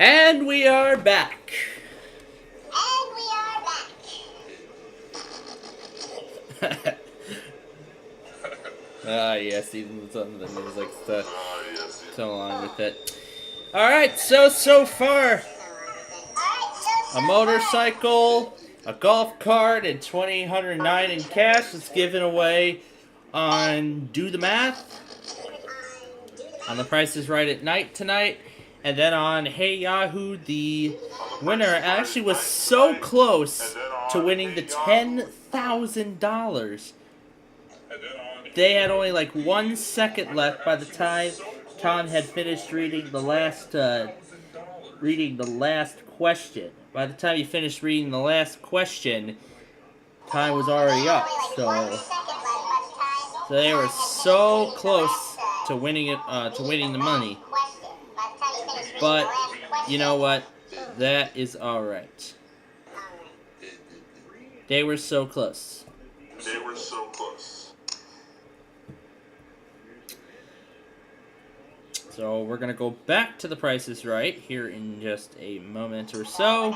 And we are back. Yes, even some of the music stuff. So along with it. Alright, so far. A motorcycle, a golf cart, and $2,809 in cash is given away on Do the Math. On The Price is Right at Night tonight. And then on Hey Yahoo, the winner actually was so close to winning the $10,000. They had only like 1 second left by the time Tom had finished reading the last question. By the time he finished reading the last question, time was already up. So they were so close to winning it, to winning the money. But you know what? That is all right. They were so close. So we're gonna go back to The Price is Right here in just a moment or so.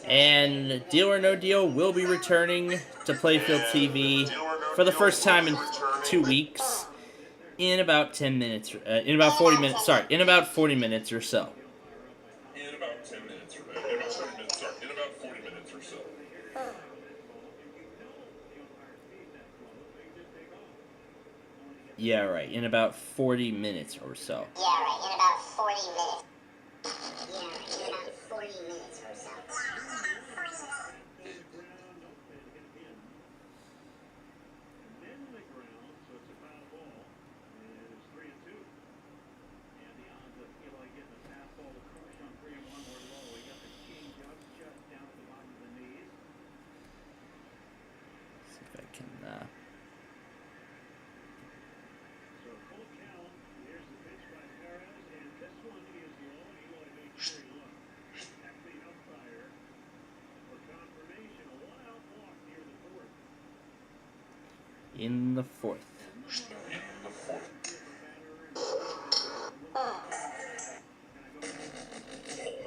And Deal or No Deal will be returning to Playfield TV for the first time in 2 weeks. In about 10 minutes, in about 40 minutes, sorry, in about 40 minutes or so. Yeah, right, in about 40 minutes or so. Yeah, right, in about 40 minutes. Yeah, right, in about 40 minutes or so. See if I can, in the fourth.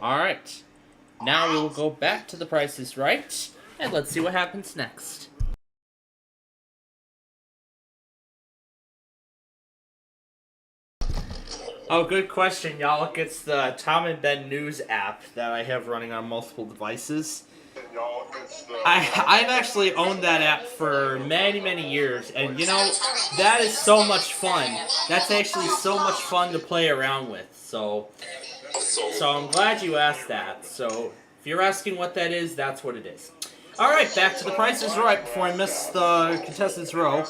Alright. Now we will go back to The Price is Right, and let's see what happens next. Oh, good question, y'all. Look, it's the Tom and Ben News app that I have running on multiple devices. I've actually owned that app for many years, and you know, that is so much fun. That's actually so much fun to play around with, so I'm glad you asked that. So, if you're asking what that is, that's what it is. Alright, back to The Price is Right before I miss the contestants' row.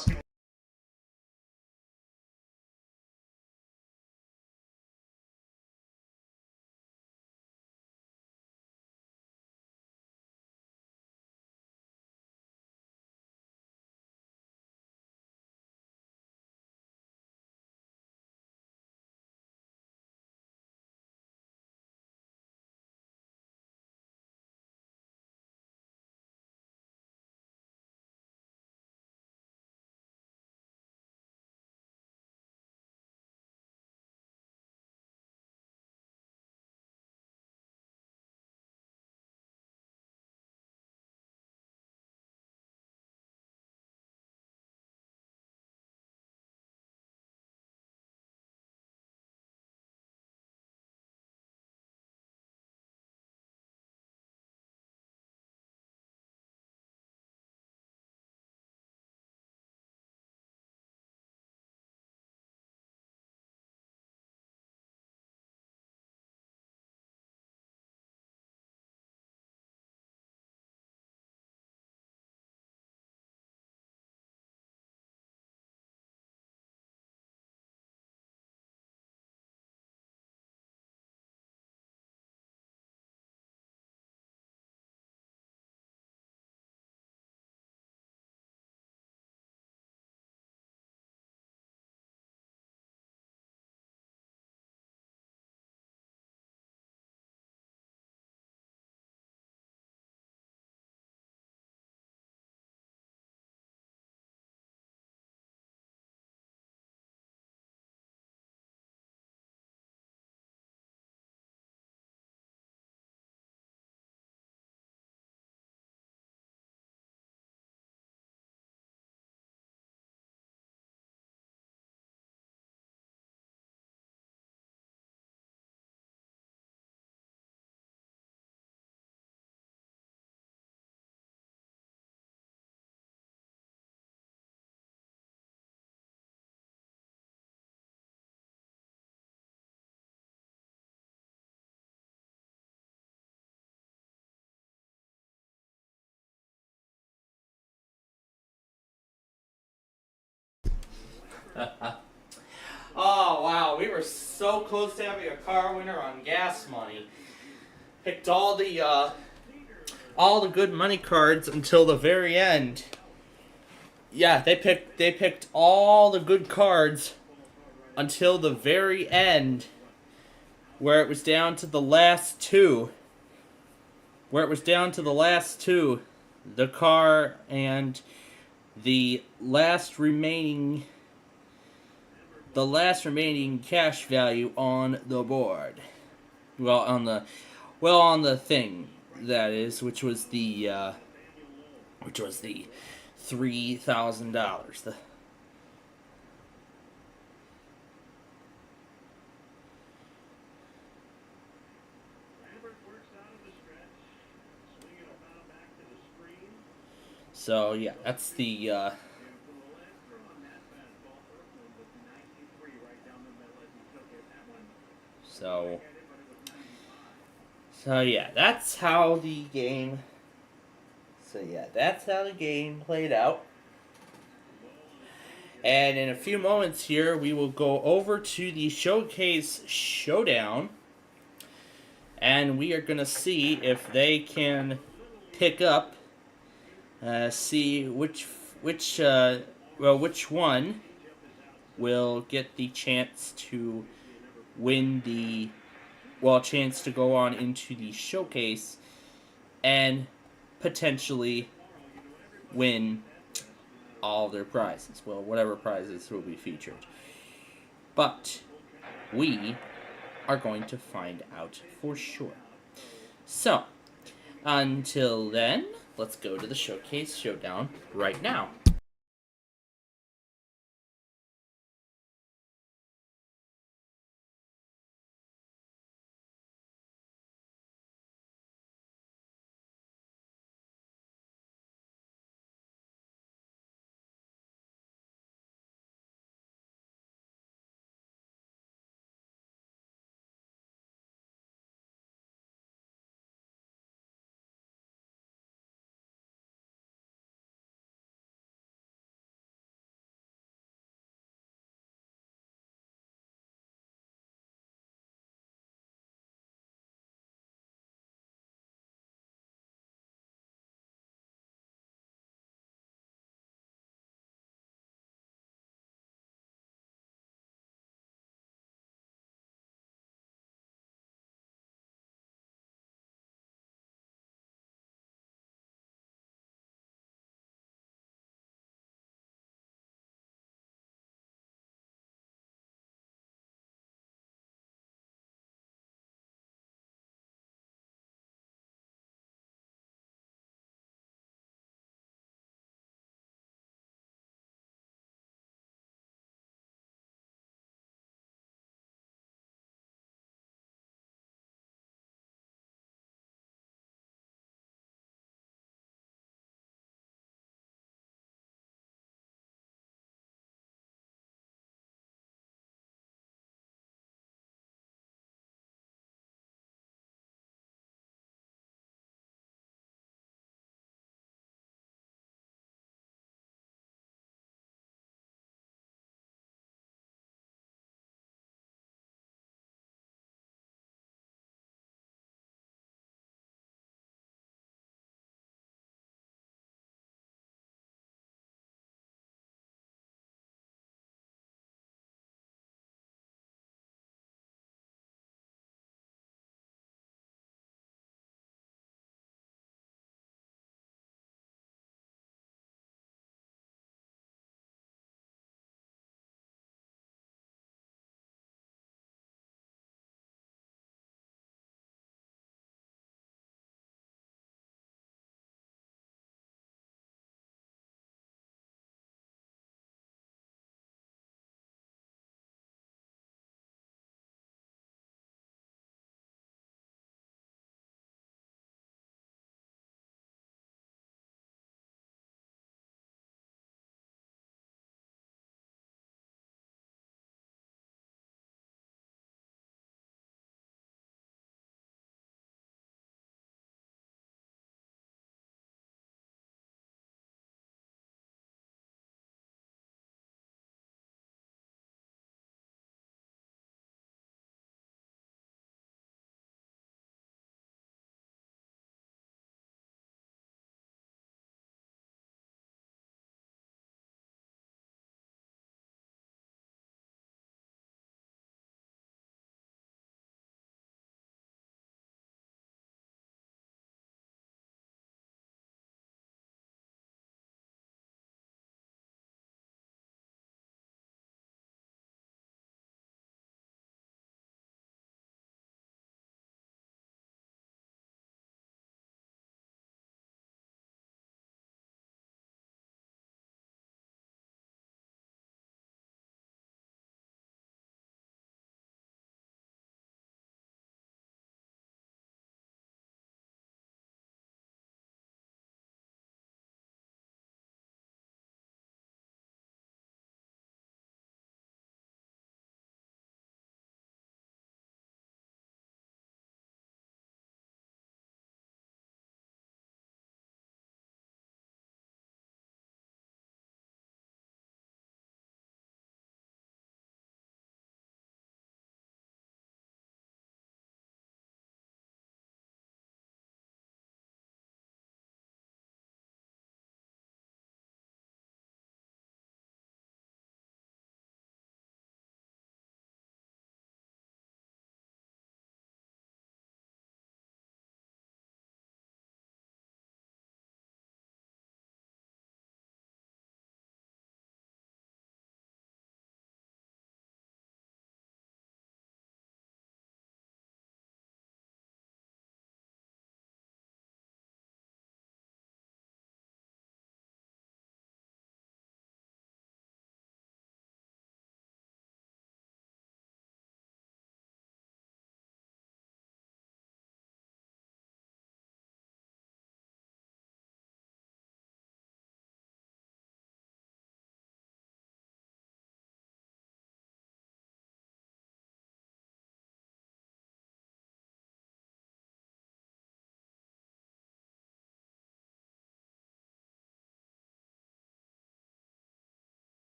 Oh wow, we were so close to having a car winner on gas money. Picked all the good money cards until the very end. Yeah, they picked all the good cards until the very end, where it was down to the last two. The car and the last remaining cash value on the board. Well, on the thing, that is, which was the $3,000. So yeah, that's the. So yeah, that's how the game. So yeah, that's how the game played out. And in a few moments here, we will go over to the showcase showdown, and we are gonna see if they can pick up, see which one will get the chance to win chance to go on into the showcase and potentially win all their prizes. Well, whatever prizes will be featured. But we are going to find out for sure. So, until then, let's go to the showcase showdown right now.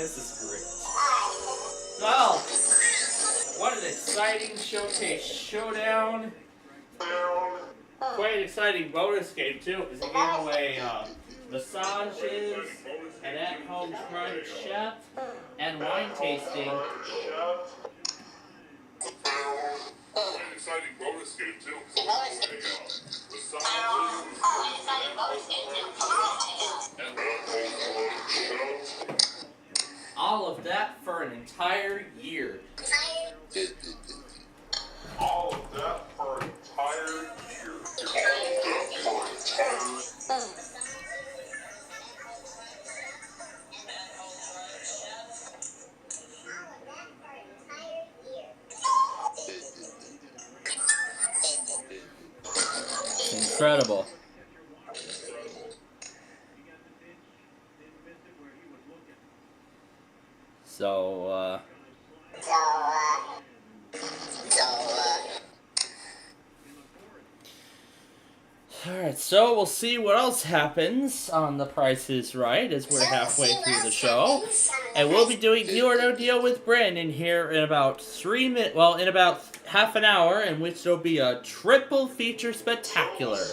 This is great. Well, what an exciting showcase showdown. Quite an exciting bonus game too, because they gave away massages, an at-home private chef, and wine tasting. Exciting bonus game too. All of that for an entire year. All of that for an entire year. Incredible. So, alright, so we'll see what else happens on The Price is Right as we're halfway through the show. And we'll be doing Deal or No Deal with Brandon here in about 3 minutes, well, in about half an hour, in which there'll be a triple feature spectacular.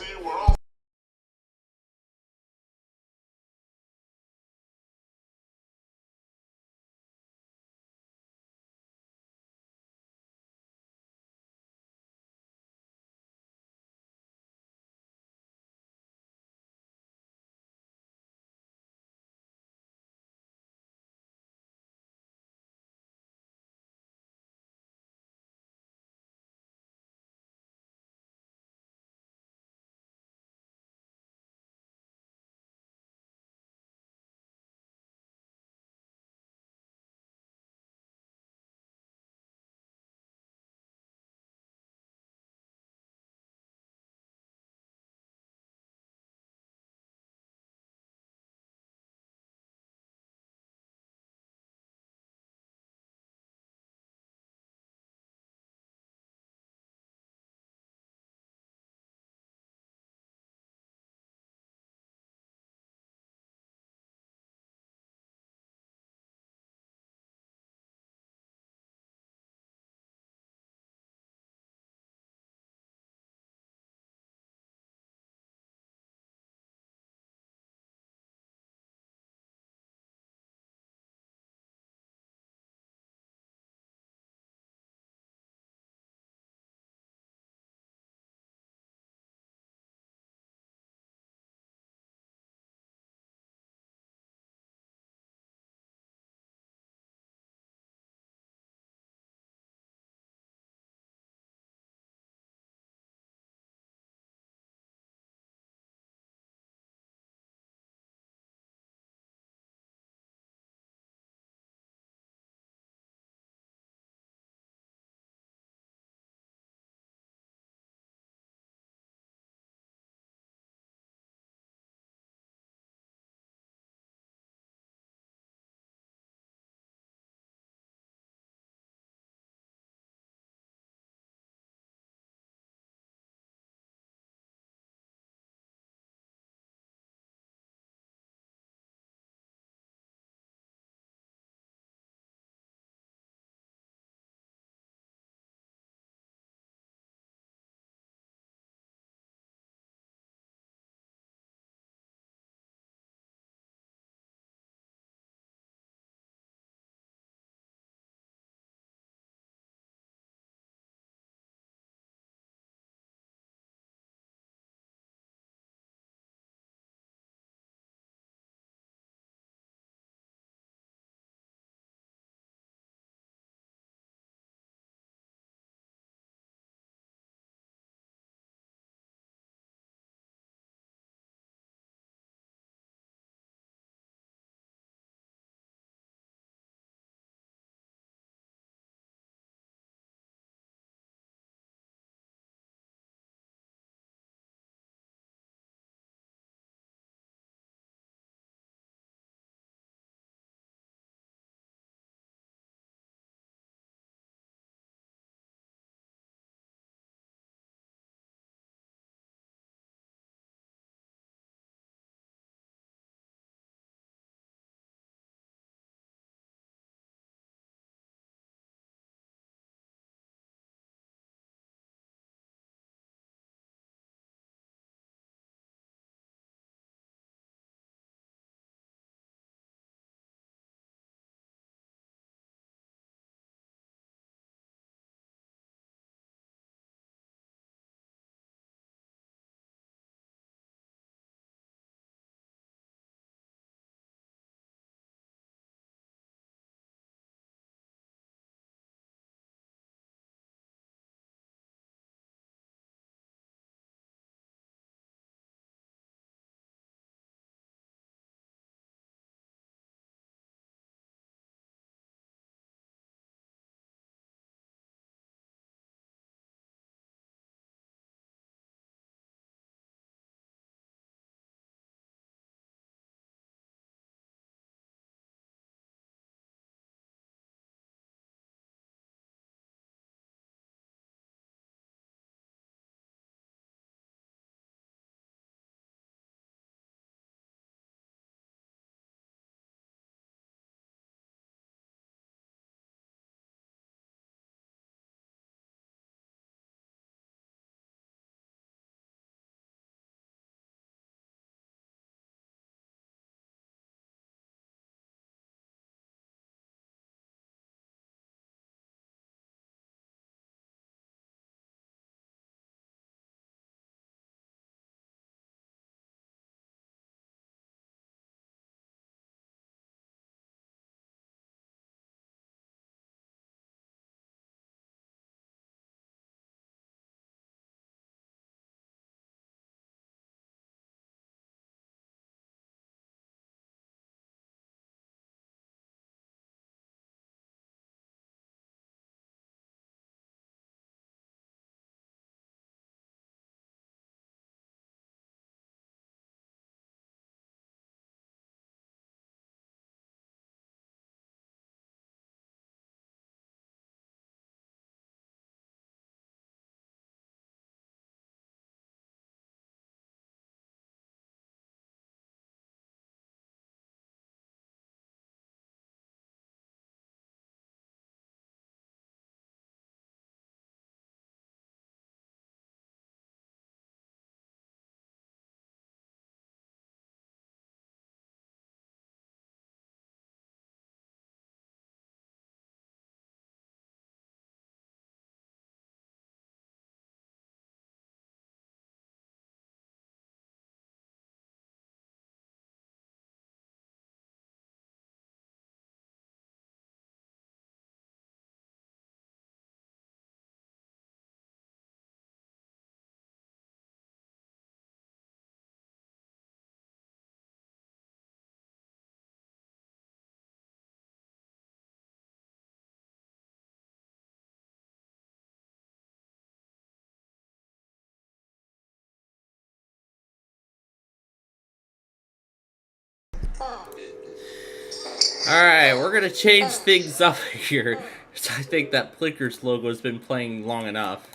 Alright, we're gonna change things up here. I think that Plickers logo has been playing long enough.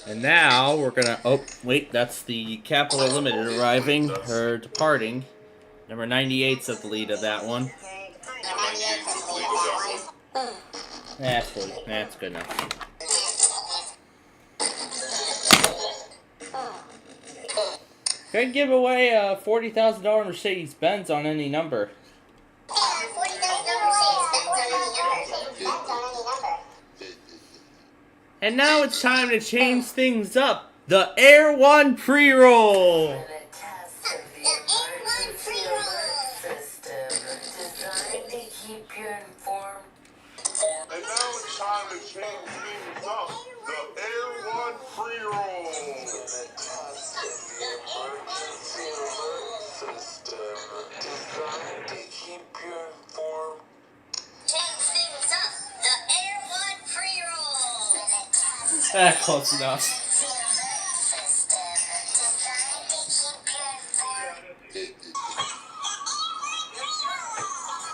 And now we're gonna, oh wait, that's the Capital Limited arriving, or departing. Number 98's at the lead of that one. That's good enough. Could give away a $40,000 Mercedes-Benz on any number. And now it's time to change things up. The Air One pre-roll. And now it's time to change things up. The Air One pre-roll. Close enough.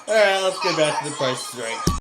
Alright, let's get back to the Price is Right.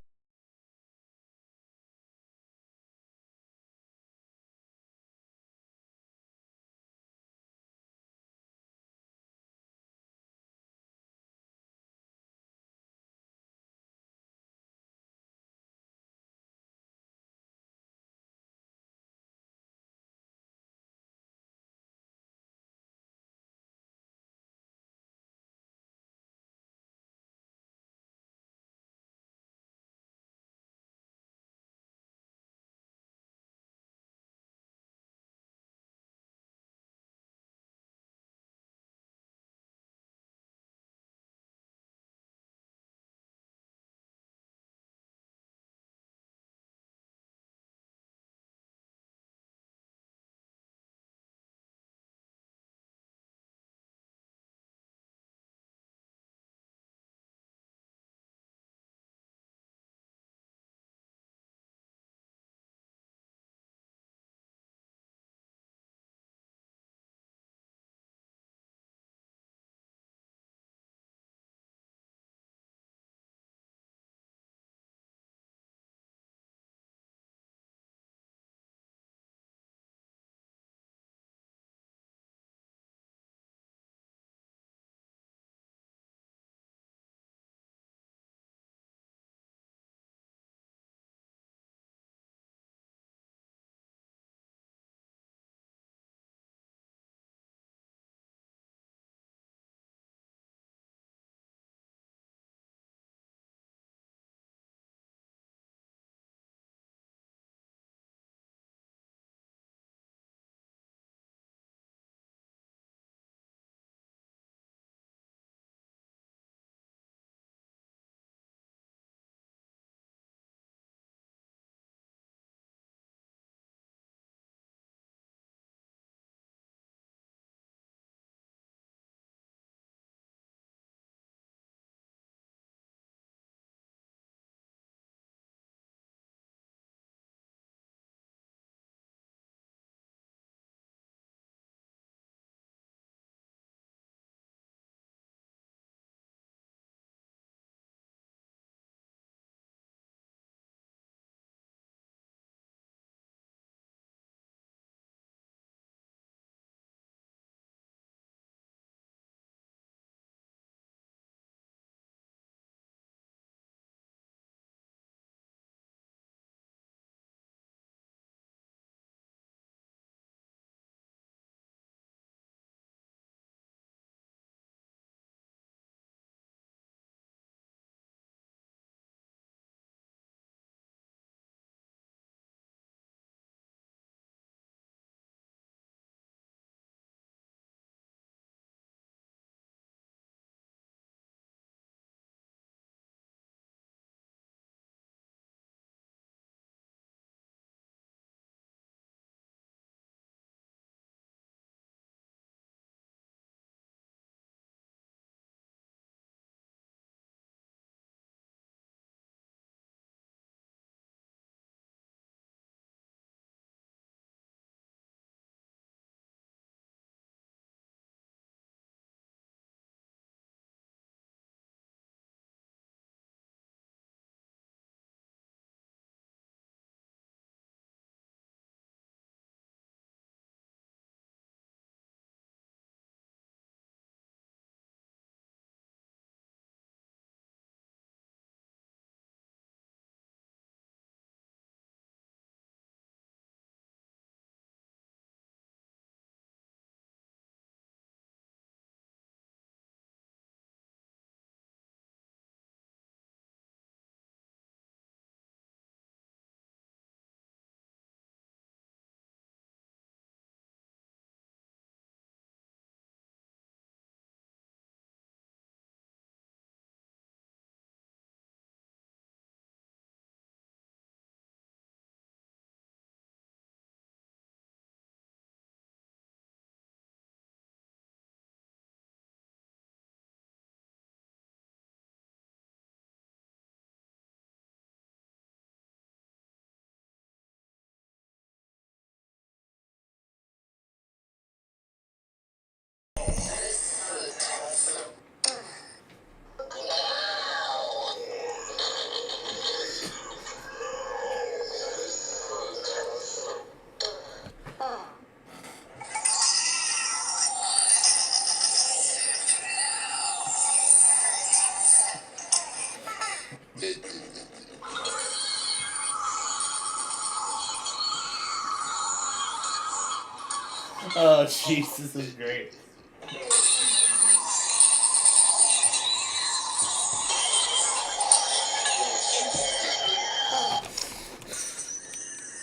Oh, jeez, this is great.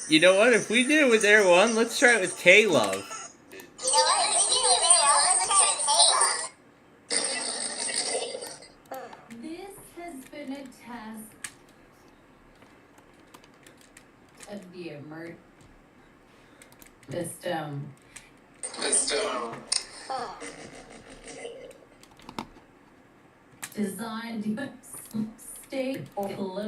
You know what? If we did it with Air 1, let's try it with K-Love. This has been a test of the emergency system. Designed to state local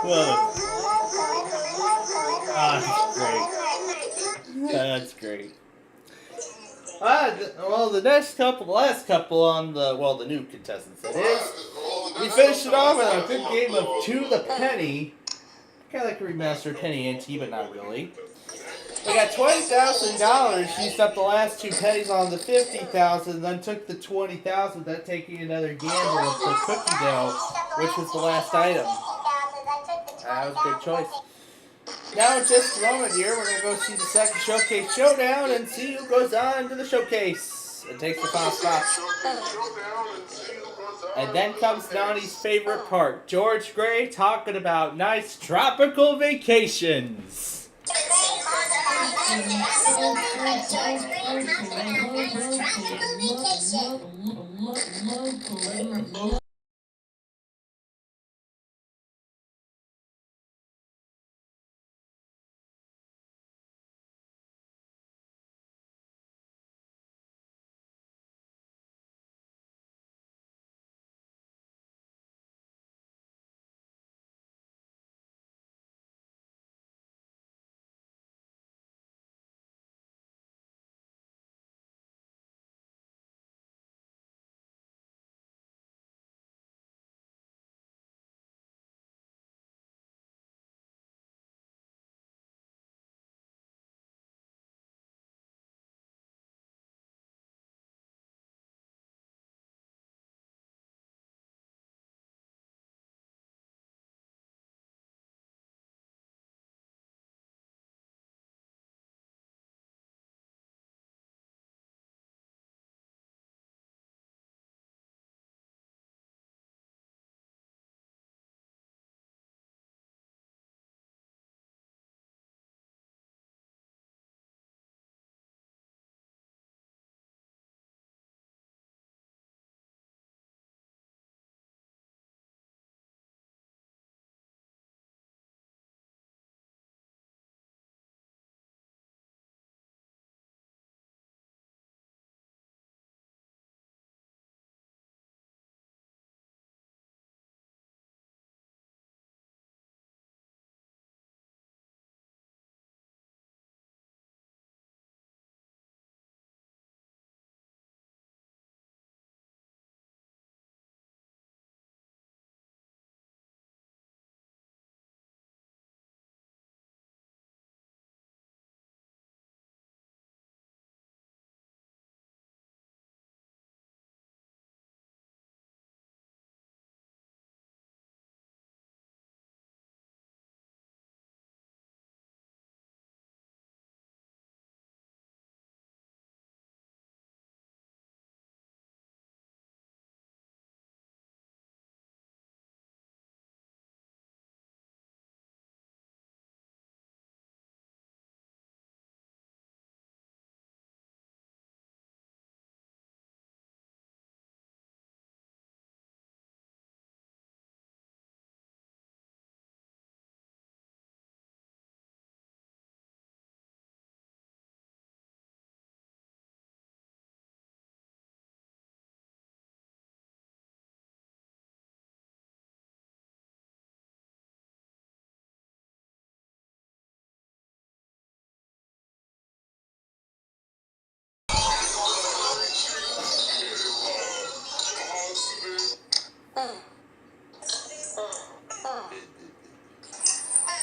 Whoa. That's great. Well, the last couple on the new contestants, that is. We finished it off with a good game of To the Penny. Kind of like a remastered Penny Ante, but not really. We got $20,000, used up the last two pennies on the $50,000, then took the $20,000, then taking another gamble of the cookie dough, which was the last item. That was a good choice. Now in just a moment here, we're going to go see the second showcase showdown and see who goes on to the showcase and takes the final spot. And then comes Nani's favorite part, George Gray talking about nice tropical vacations.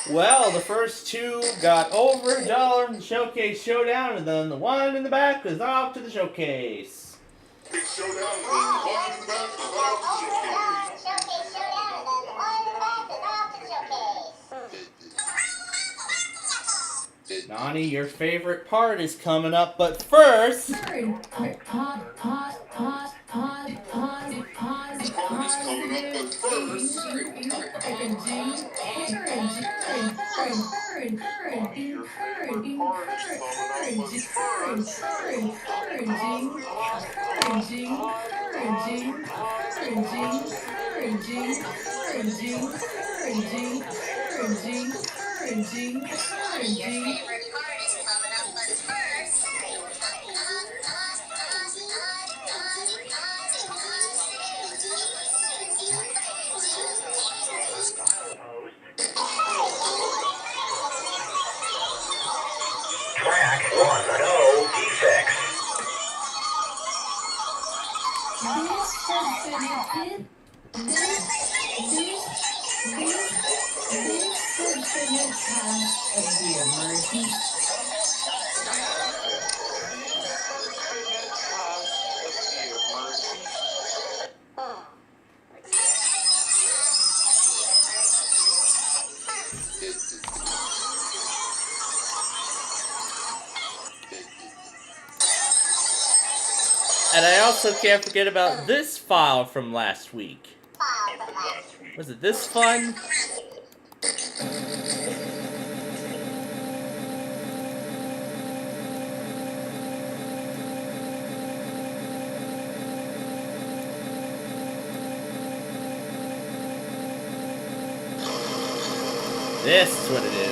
Well, the first two got over $1 in the Showcase Showdown, and then the one in the back was off to the Showcase. Big showdown, and then the one in the back is off the showcase. Showcase showdown, and then the one in the back is off the showcase. Nani, your favorite part is coming up, but first... Track 1, no defects. And I also can't forget about this file from last week. Was it this fun? This is what it is.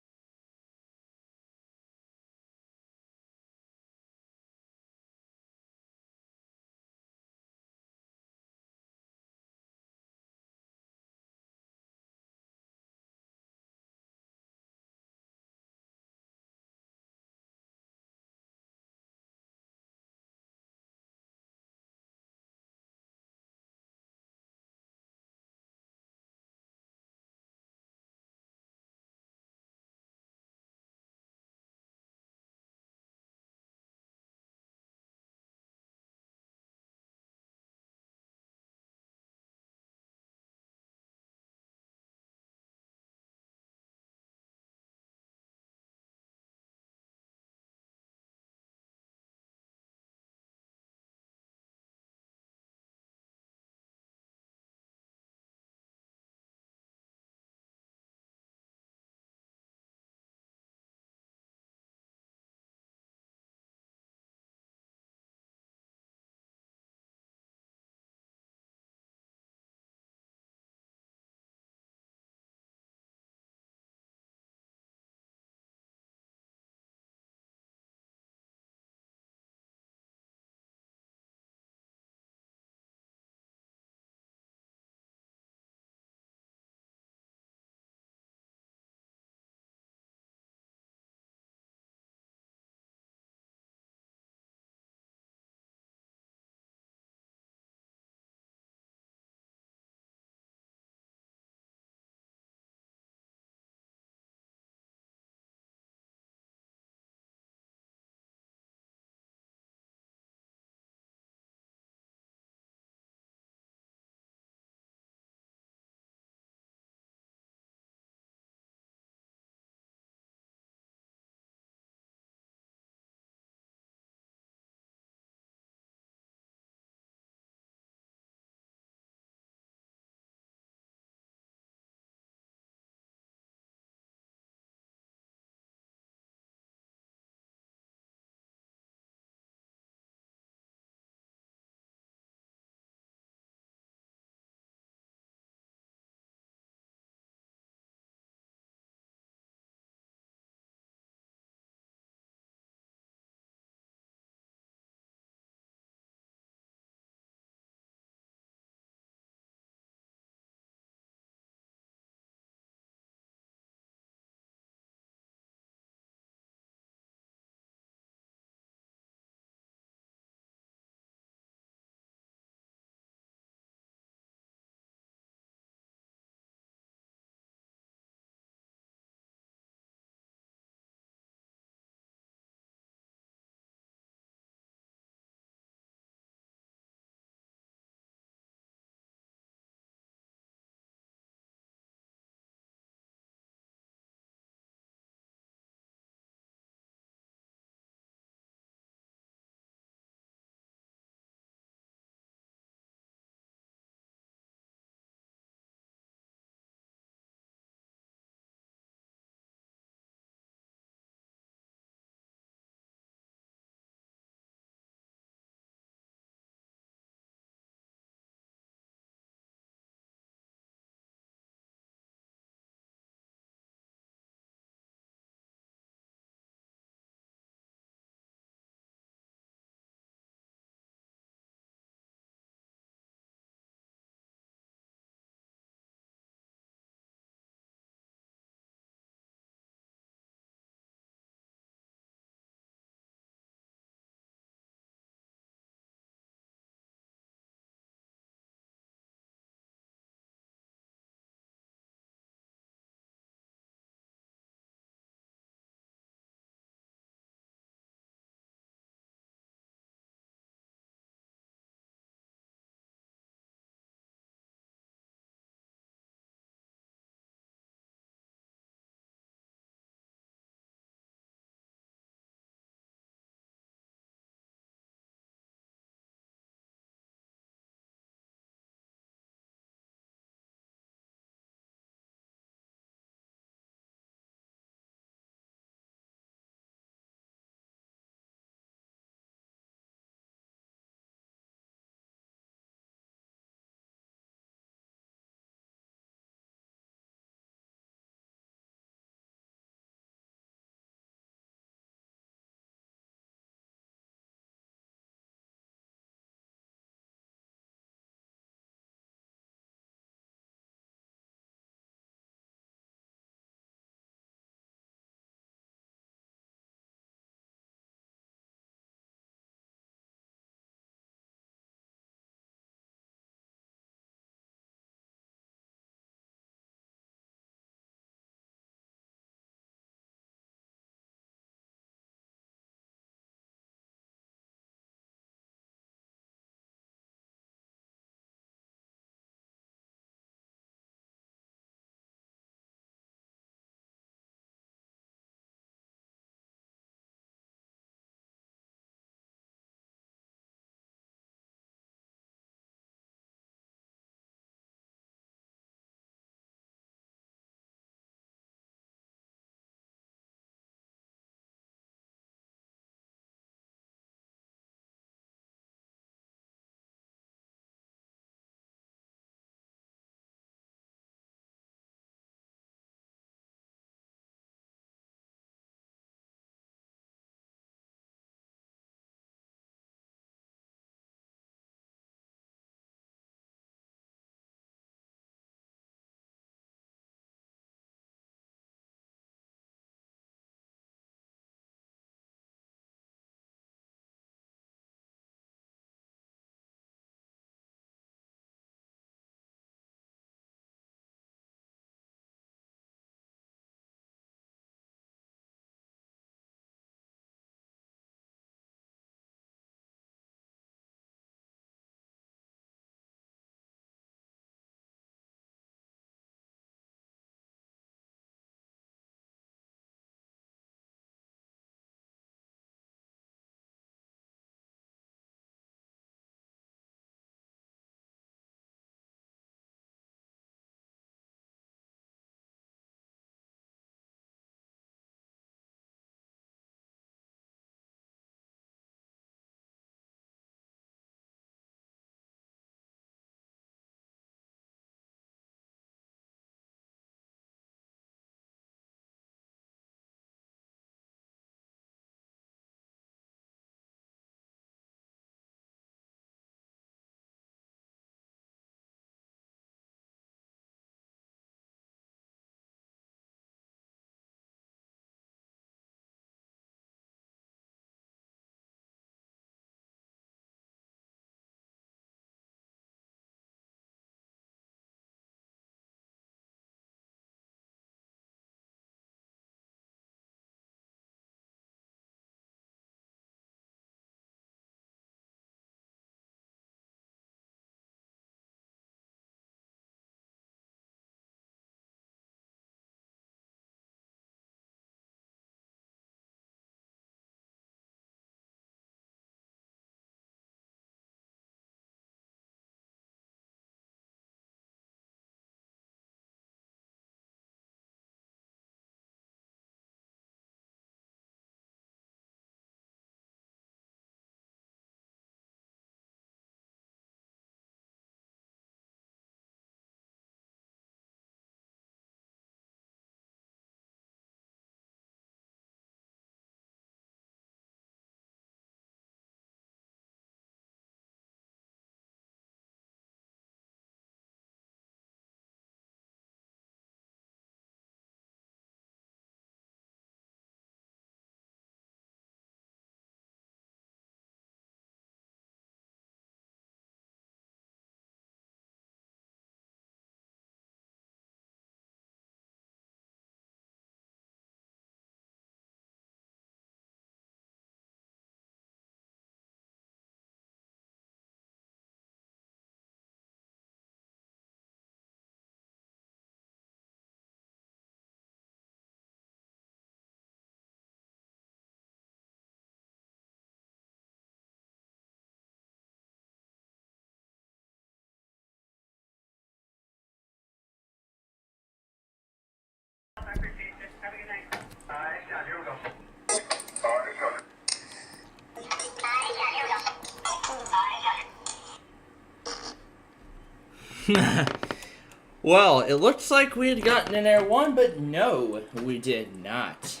Well, it looks like we had gotten an Air 1, but no, we did not.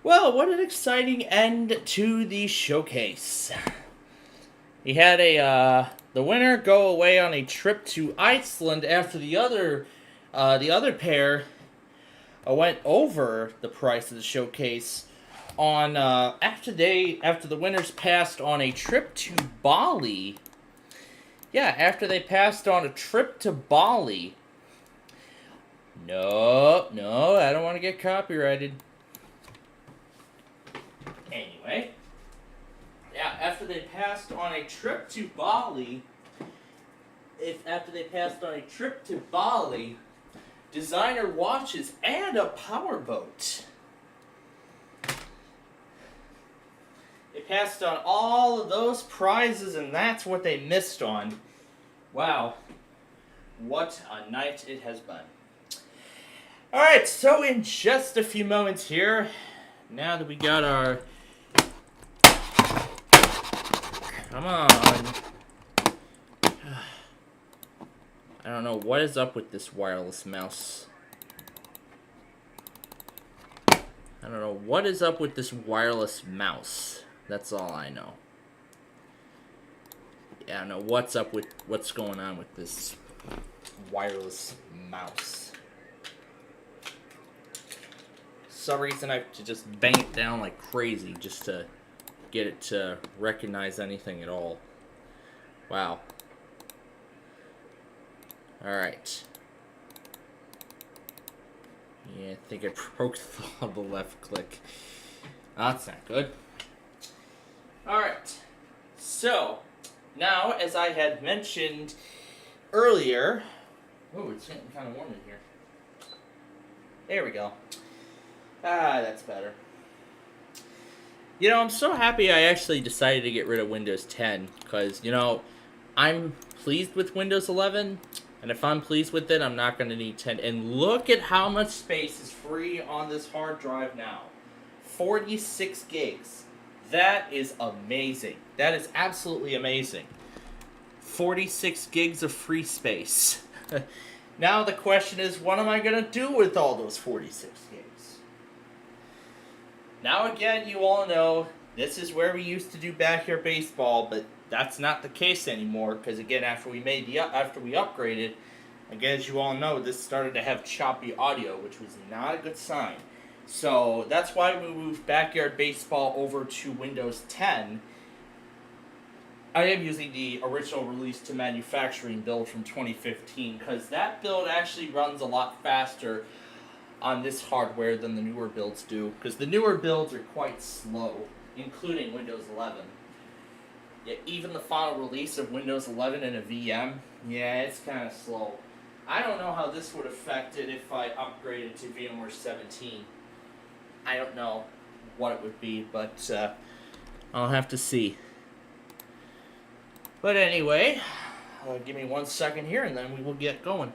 Well, what an exciting end to the showcase. We had the winner go away on a trip to Iceland after the other pair went over the price of the showcase on after the winners passed on a trip to Bali. Yeah, after they passed on a trip to Bali. No, I don't want to get copyrighted. Anyway, yeah, after they passed on a trip to Bali, designer watches and a powerboat. They passed on all of those prizes, and that's what they missed on. Wow. What a night it has been. Alright, so in just a few moments here, now that we got our... Come on. I don't know what is up with this wireless mouse. That's all I know. Yeah, I don't know what's going on with this wireless mouse. For some reason I have to just bang it down like crazy just to get it to recognize anything at all. Wow. Alright. Yeah, I think I broke the left click. That's not good. Alright. So, now, as I had mentioned earlier... Oh, it's getting kind of warm in here. There we go. Ah, that's better. You know, I'm so happy I actually decided to get rid of Windows 10, because, you know, I'm pleased with Windows 11, and if I'm pleased with it, I'm not going to need 10. And look at how much space is free on this hard drive now. 46 gigs. That is amazing. That is absolutely amazing. 46 gigs of free space. Now the question is, what am I going to do with all those 46 gigs? Now again, you all know, this is where we used to do backyard baseball, but that's not the case anymore, because again, after we upgraded, again, as you all know, this started to have choppy audio, which was not a good sign. So that's why we moved backyard baseball over to Windows 10. I am using the original release to manufacturing build from 2015, because that build actually runs a lot faster on this hardware than the newer builds do, because the newer builds are quite slow, including Windows 11. Yeah, even the final release of Windows 11 in a VM, yeah, it's kind of slow. I don't know how this would affect it if I upgraded to VMware 17. I don't know what it would be, but I'll have to see. But anyway, give me 1 second here and then we will get going.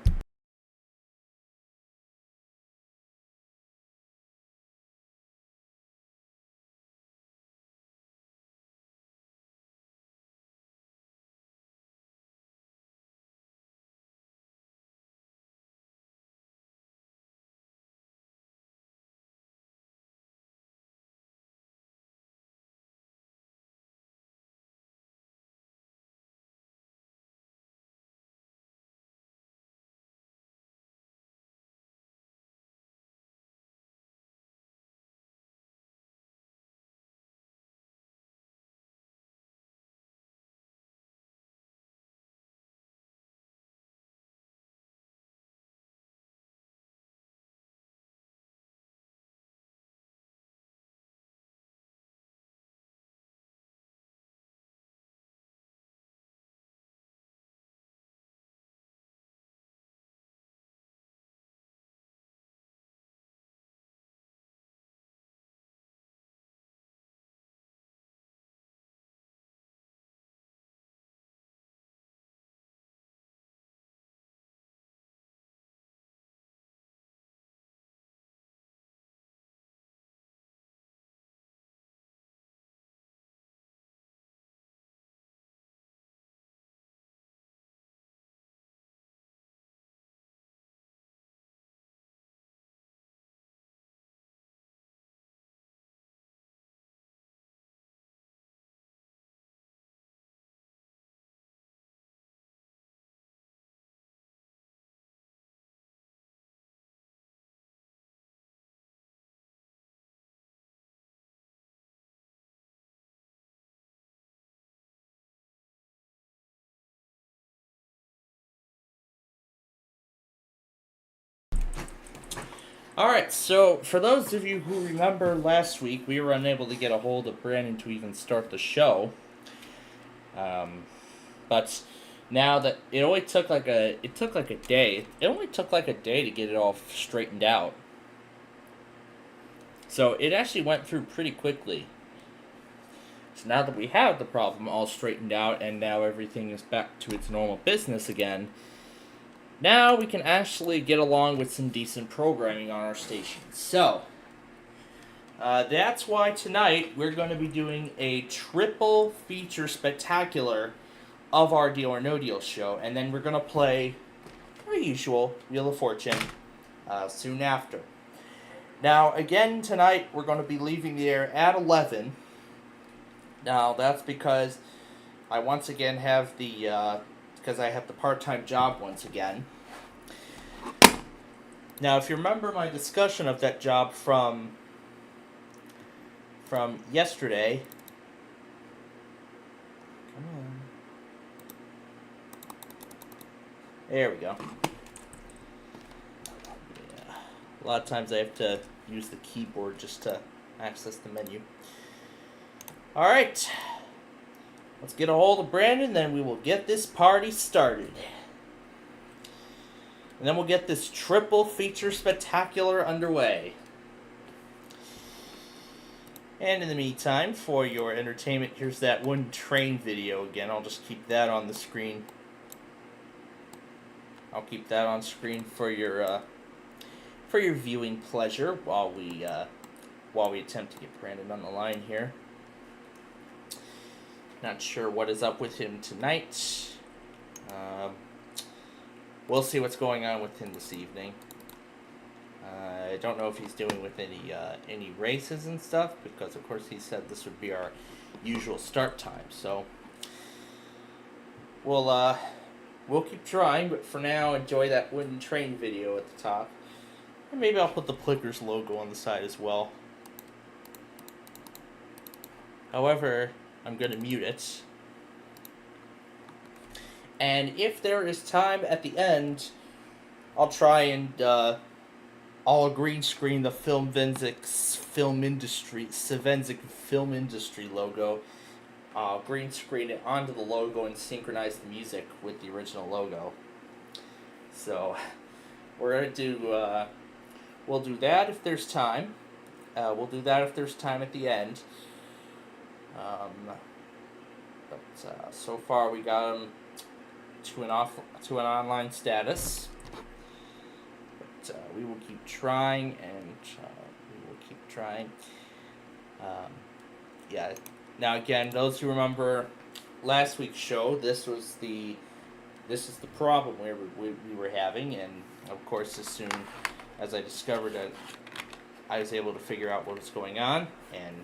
Alright, so for those of you who remember last week, we were unable to get a hold of Brandon to even start the show. But now that it only took like a day. It only took like a day to get it all straightened out. So it actually went through pretty quickly. So now that we have the problem all straightened out and now everything is back to its normal business again, now we can actually get along with some decent programming on our station. So, that's why tonight we're going to be doing a triple feature spectacular of our Deal or No Deal show. And then we're going to play our usual Wheel of Fortune soon after. Now, again, tonight we're going to be leaving the air at 11. Now, that's because I once again have the... because I have the part-time job once again. Now, if you remember my discussion of that job from yesterday, come on, there we go. Yeah. A lot of times I have to use the keyboard just to access the menu. All right. Let's get a hold of Brandon, then we will get this party started. And then we'll get this triple feature spectacular underway. And in the meantime, for your entertainment, here's that wooden train video again. I'll just keep that on the screen. I'll keep that on screen for your viewing pleasure while we attempt to get Brandon on the line here. Not sure what is up with him tonight. We'll see what's going on with him this evening. I don't know if he's doing with any races and stuff, because of course he said this would be our usual start time. So we'll keep trying, but for now, enjoy that wooden train video at the top, and maybe I'll put the Plickers logo on the side as well. However, I'm going to mute it. And if there is time at the end, I'll try and I'll green screen the Savenzik Film Industry logo. I'll green screen it onto the logo and synchronize the music with the original logo. So we're going to do we'll do that if there's time. We'll do that if there's time at the end. But so far we got him to an online status. But we will keep trying, and we will keep trying. Yeah. Now again, those who remember last week's show, this is the problem we were having, and of course, as soon as I discovered it, I was able to figure out what was going on and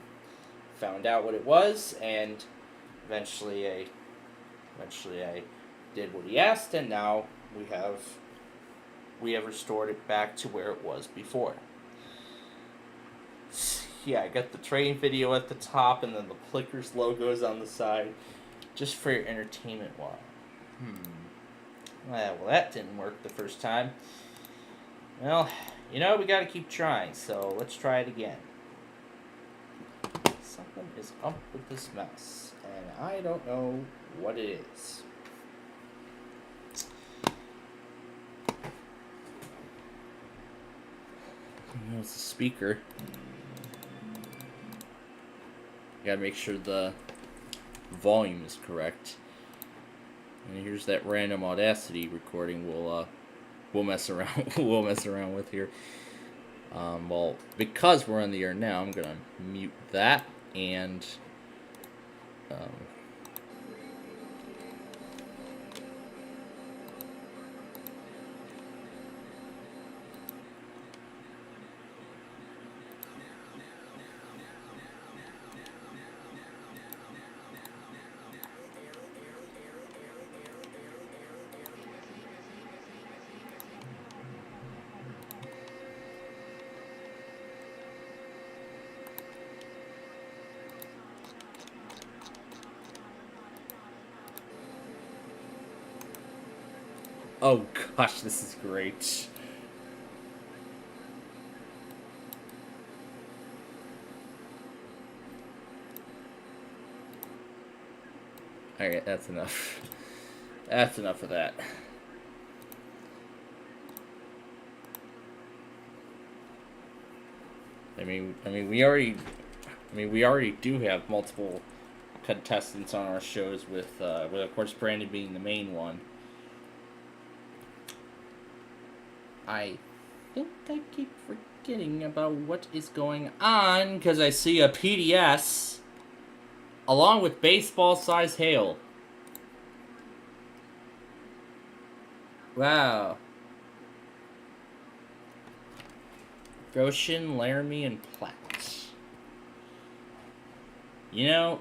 found out what it was, and eventually I did what he asked, and now we have restored it back to where it was before. Yeah, I got the train video at the top, and then the Plickers logos on the side, just for your entertainment. Well, that didn't work the first time. Well, we gotta keep trying, so let's try it again. Something is up with this mouse, and I don't know what it is. It's the speaker. You gotta make sure the volume is correct. And here's that random Audacity recording we'll mess around with here. Well, because we're on the air now, I'm gonna mute that and oh gosh, this is great. Alright, that's enough. That's enough of that. We already do have multiple contestants on our shows with of course Brandon being the main one. I think I keep forgetting about what is going on because I see a PDS along with baseball-sized hail. Wow. Goshen, Laramie, and Platte. You know,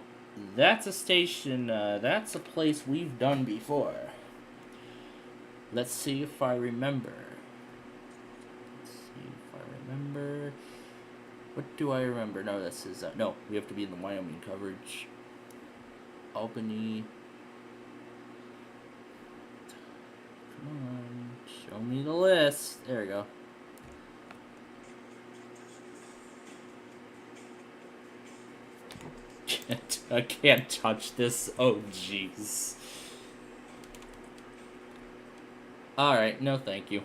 that's a station, that's a place we've done before. Let's see if I remember. What do I remember? No, this is, no, we have to be in the Wyoming coverage. Albany. Come on, show me the list. There we go. I can't touch this. Oh, jeez. Alright, no thank you.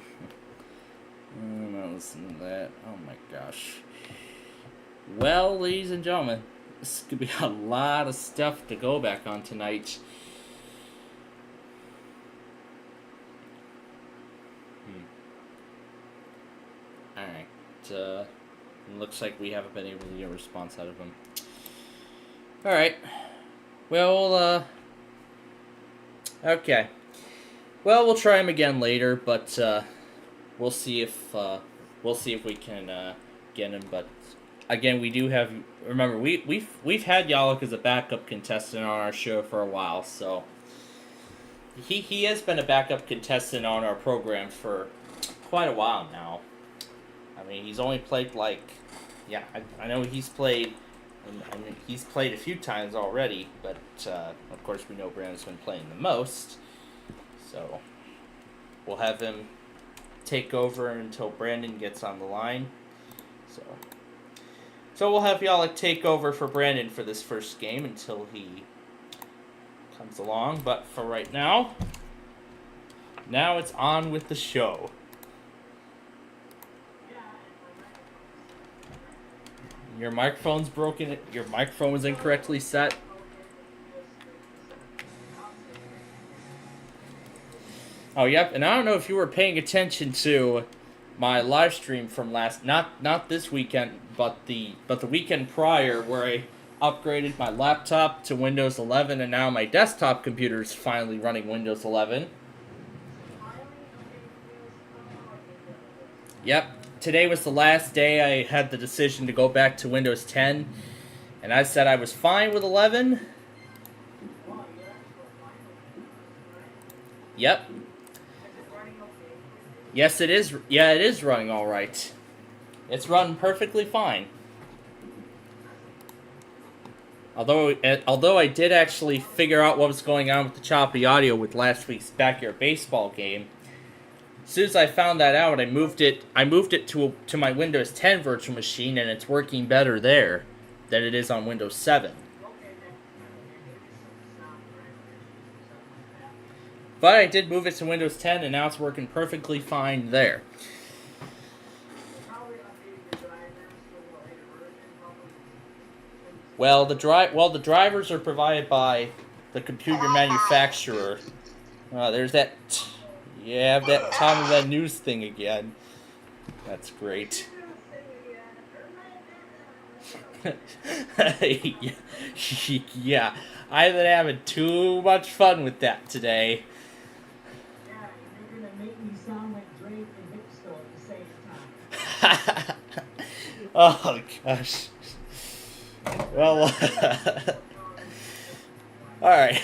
I'm not listening to that. Oh my gosh. Well, ladies and gentlemen, this could be a lot of stuff to go back on tonight. Alright, looks like we haven't been able to get a response out of him. Alright. Well, okay. Well, we'll try him again later, but, we'll see if we can, get him, but again, we do have, remember, we've had Yalok as a backup contestant on our show for a while, so he has been a backup contestant on our program for quite a while now. I mean, he's only played yeah, I know he's played a few times already, but of course we know Brandon's been playing the most, so we'll have him take over until Brandon gets on the line. So we'll have y'all take over for Brandon for this first game until he comes along. But for right now it's on with the show. Your microphone's broken. Your microphone was incorrectly set. Oh, yep. And I don't know if you were paying attention to my live stream from not this weekend, but the weekend prior, where I upgraded my laptop to Windows 11, and now my desktop computer is finally running Windows 11. Yep. Today was the last day I had the decision to go back to Windows 10, and I said I was fine with 11. Yep. Yes, it is. Yeah, it is running all right. It's running perfectly fine. Although I did actually figure out what was going on with the choppy audio with last week's backyard baseball game. As soon as I found that out, I moved it to my Windows 10 virtual machine, and it's working better there than it is on Windows 7. But I did move it to Windows 10, and now it's working perfectly fine there. Well, the drivers are provided by the computer manufacturer. There's that. Yeah, that Tom and that news thing again. That's great. Yeah, I've been having too much fun with that today. Yeah, you're gonna make me sound like Drake and Hipster at the same time. Oh gosh. Well, all right.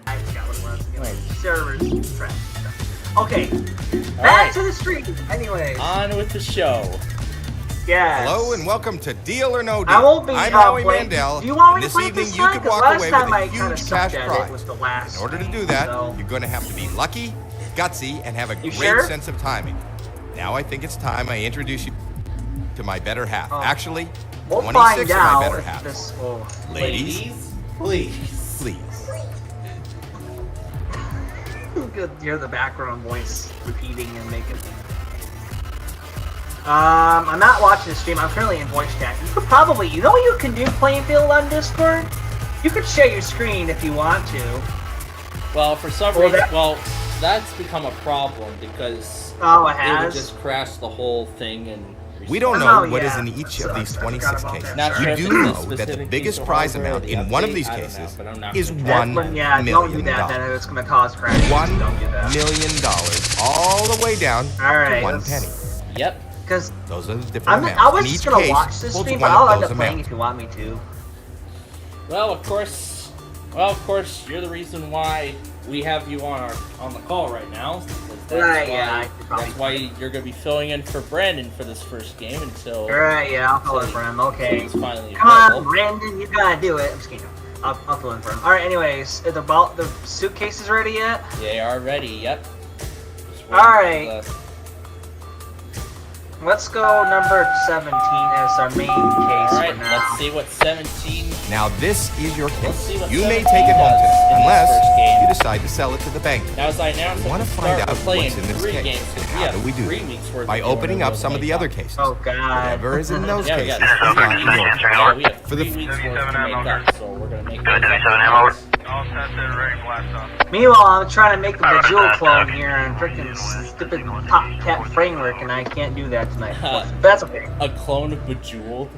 I forgot what it was. Servers, trash stuff. Okay, back to the street. Anyways, on with the show. yeah. Hello and welcome to Deal or No Deal. I won't be I'm Howie playing. Mandel. Do you want me and to this play evening this you time? could 'Cause walk last away time with I a kinda huge sucked cash at it prize. was the last In order to stream, do that, so- you're going to have to be lucky, gutsy, and have a You great sure? sense of timing. Now I think it's time I introduce you to my better half. Oh. Actually, We'll 26 find of my out better if half. this will. Ladies, Please. please. You could hear the background voice repeating and making. I'm not watching the stream. I'm currently in voice chat. You could probably, you know what you can do, Plainfield, on Discord? You could share your screen if you want to. Well, for some reason, that's become a problem because it would has. just crash the whole thing and. We don't Oh, know what yeah. is in each of these 26 cases. Not sure You if do it's a know that the specific biggest piece of prize hardware or amount the in one of update. these I don't know, cases but I'm not is gonna $1 don't do million. that. Then it's gonna cause crashes. $1 Don't do that. million, all the way down All right, to 1 penny. Yep. Because Those are the different amounts. I was and just each gonna case watch this holds stream, one but I'll of end those up playing amounts. if you want me to. Well, of course, you're the reason why we have you on the call right now. That's why you're gonna be filling in for Brandon for this first game until. Alright, yeah, I'll fill in for him. Okay. It's finally Come on, available. Brandon, you gotta do it. I'm just kidding. I'll fill in for him. Alright, anyways, are the suitcases ready yet? They are ready. Yep. Alright. Let's go number 17 as our main case Alright, for now. let's see what 17. Now this is your Let's see case. what You may 17 take it home does today, in this unless first game. you decide to sell it to the bank. Now, as I announced, We want to at the find start, out we're playing what's in this 3 case. games because we How have do we do 3 that? weeks worth By of opening game up some of the other cases. Oh god. Whatever is in those Yeah, we cases got is not 3 yours. weeks. Yeah, we have For the 3 weeks worth to make up, so we're gonna make those up. All set there, ready, blast off. Meanwhile, I'm trying to make the Bejeweled clone here on freaking stupid Top Cat framework, and I can't do that tonight. But that's okay. A clone of Bejeweled.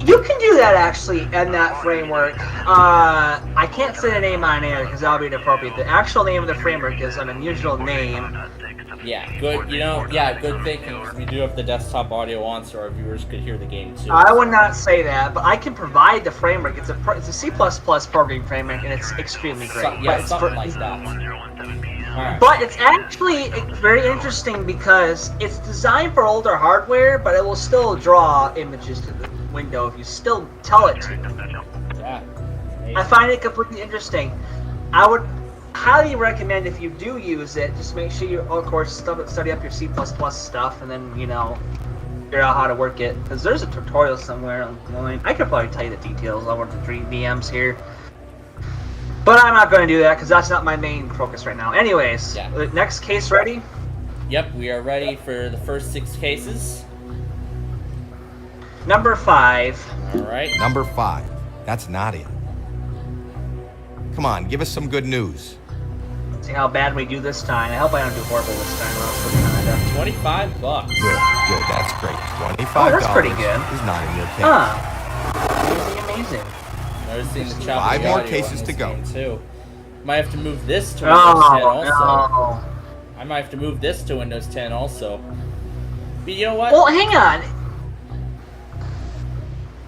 You can do that actually in that framework. I can't say the name on air because that'll be inappropriate. The actual name of the framework is an unusual name. Yeah, good. Good thinking. We do have the desktop audio on, so our viewers could hear the game too. I would not say that, but I can provide the framework. It's a C++ programming framework, and it's extremely great. Something like that. Alright. But it's actually very interesting because it's designed for older hardware, but it will still draw images to the window if you still tell it to. Yeah. I find it completely interesting. I would highly recommend if you do use it, just make sure you, of course, study up your C++ stuff, and then, figure out how to work it. Because there's a tutorial somewhere online. I could probably tell you the details. I want the 3 VMs here. But I'm not going to do that because that's not my main focus right now. Anyways, the next case ready? Yep, we are ready for the first 6 cases. Number 5. Alright. Number 5. That's not it. Come on, give us some good news. See how bad we do this time. I hope I don't do horrible this time. Or else we're gonna end up. $25. Good, that's great. $25 Oh, that's pretty good. is not in your case. Huh. Amazing. Noticing the 5 more audio cases on to this go. game, too. Might have to move this to Windows 10 also. No. I might have to move this to Windows 10 also. But you know what? Well, hang on.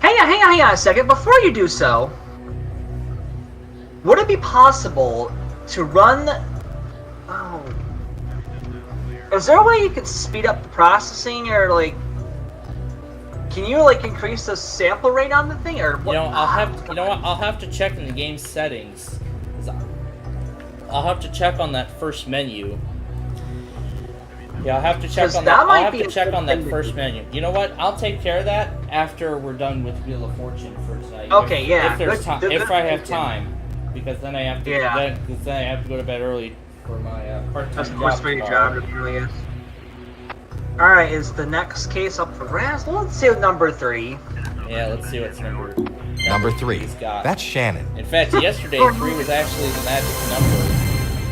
Hang on a second. Before you do so, would it be possible to run... Oh. Is there a way you could speed up the processing, or, can you, increase the sample rate on the thing, or what? I'll have to check in the game settings. I'll have to check on that first menu. Yeah, I'll have to check on that. I'll have to check on that first menu. You know what? I'll take care of that after we're done with Wheel of Fortune for tonight. Okay, If there's time, if I have time, because then I have to. Yeah. Because then I have to go to bed early for my part-time That's job. course for your job, it really is. Alright, is the next case up for grabs? Well, let's see number 3. Yeah, let's see what's Number 3. he's got. That's Shannon. In fact, yesterday 3 was actually the magic number.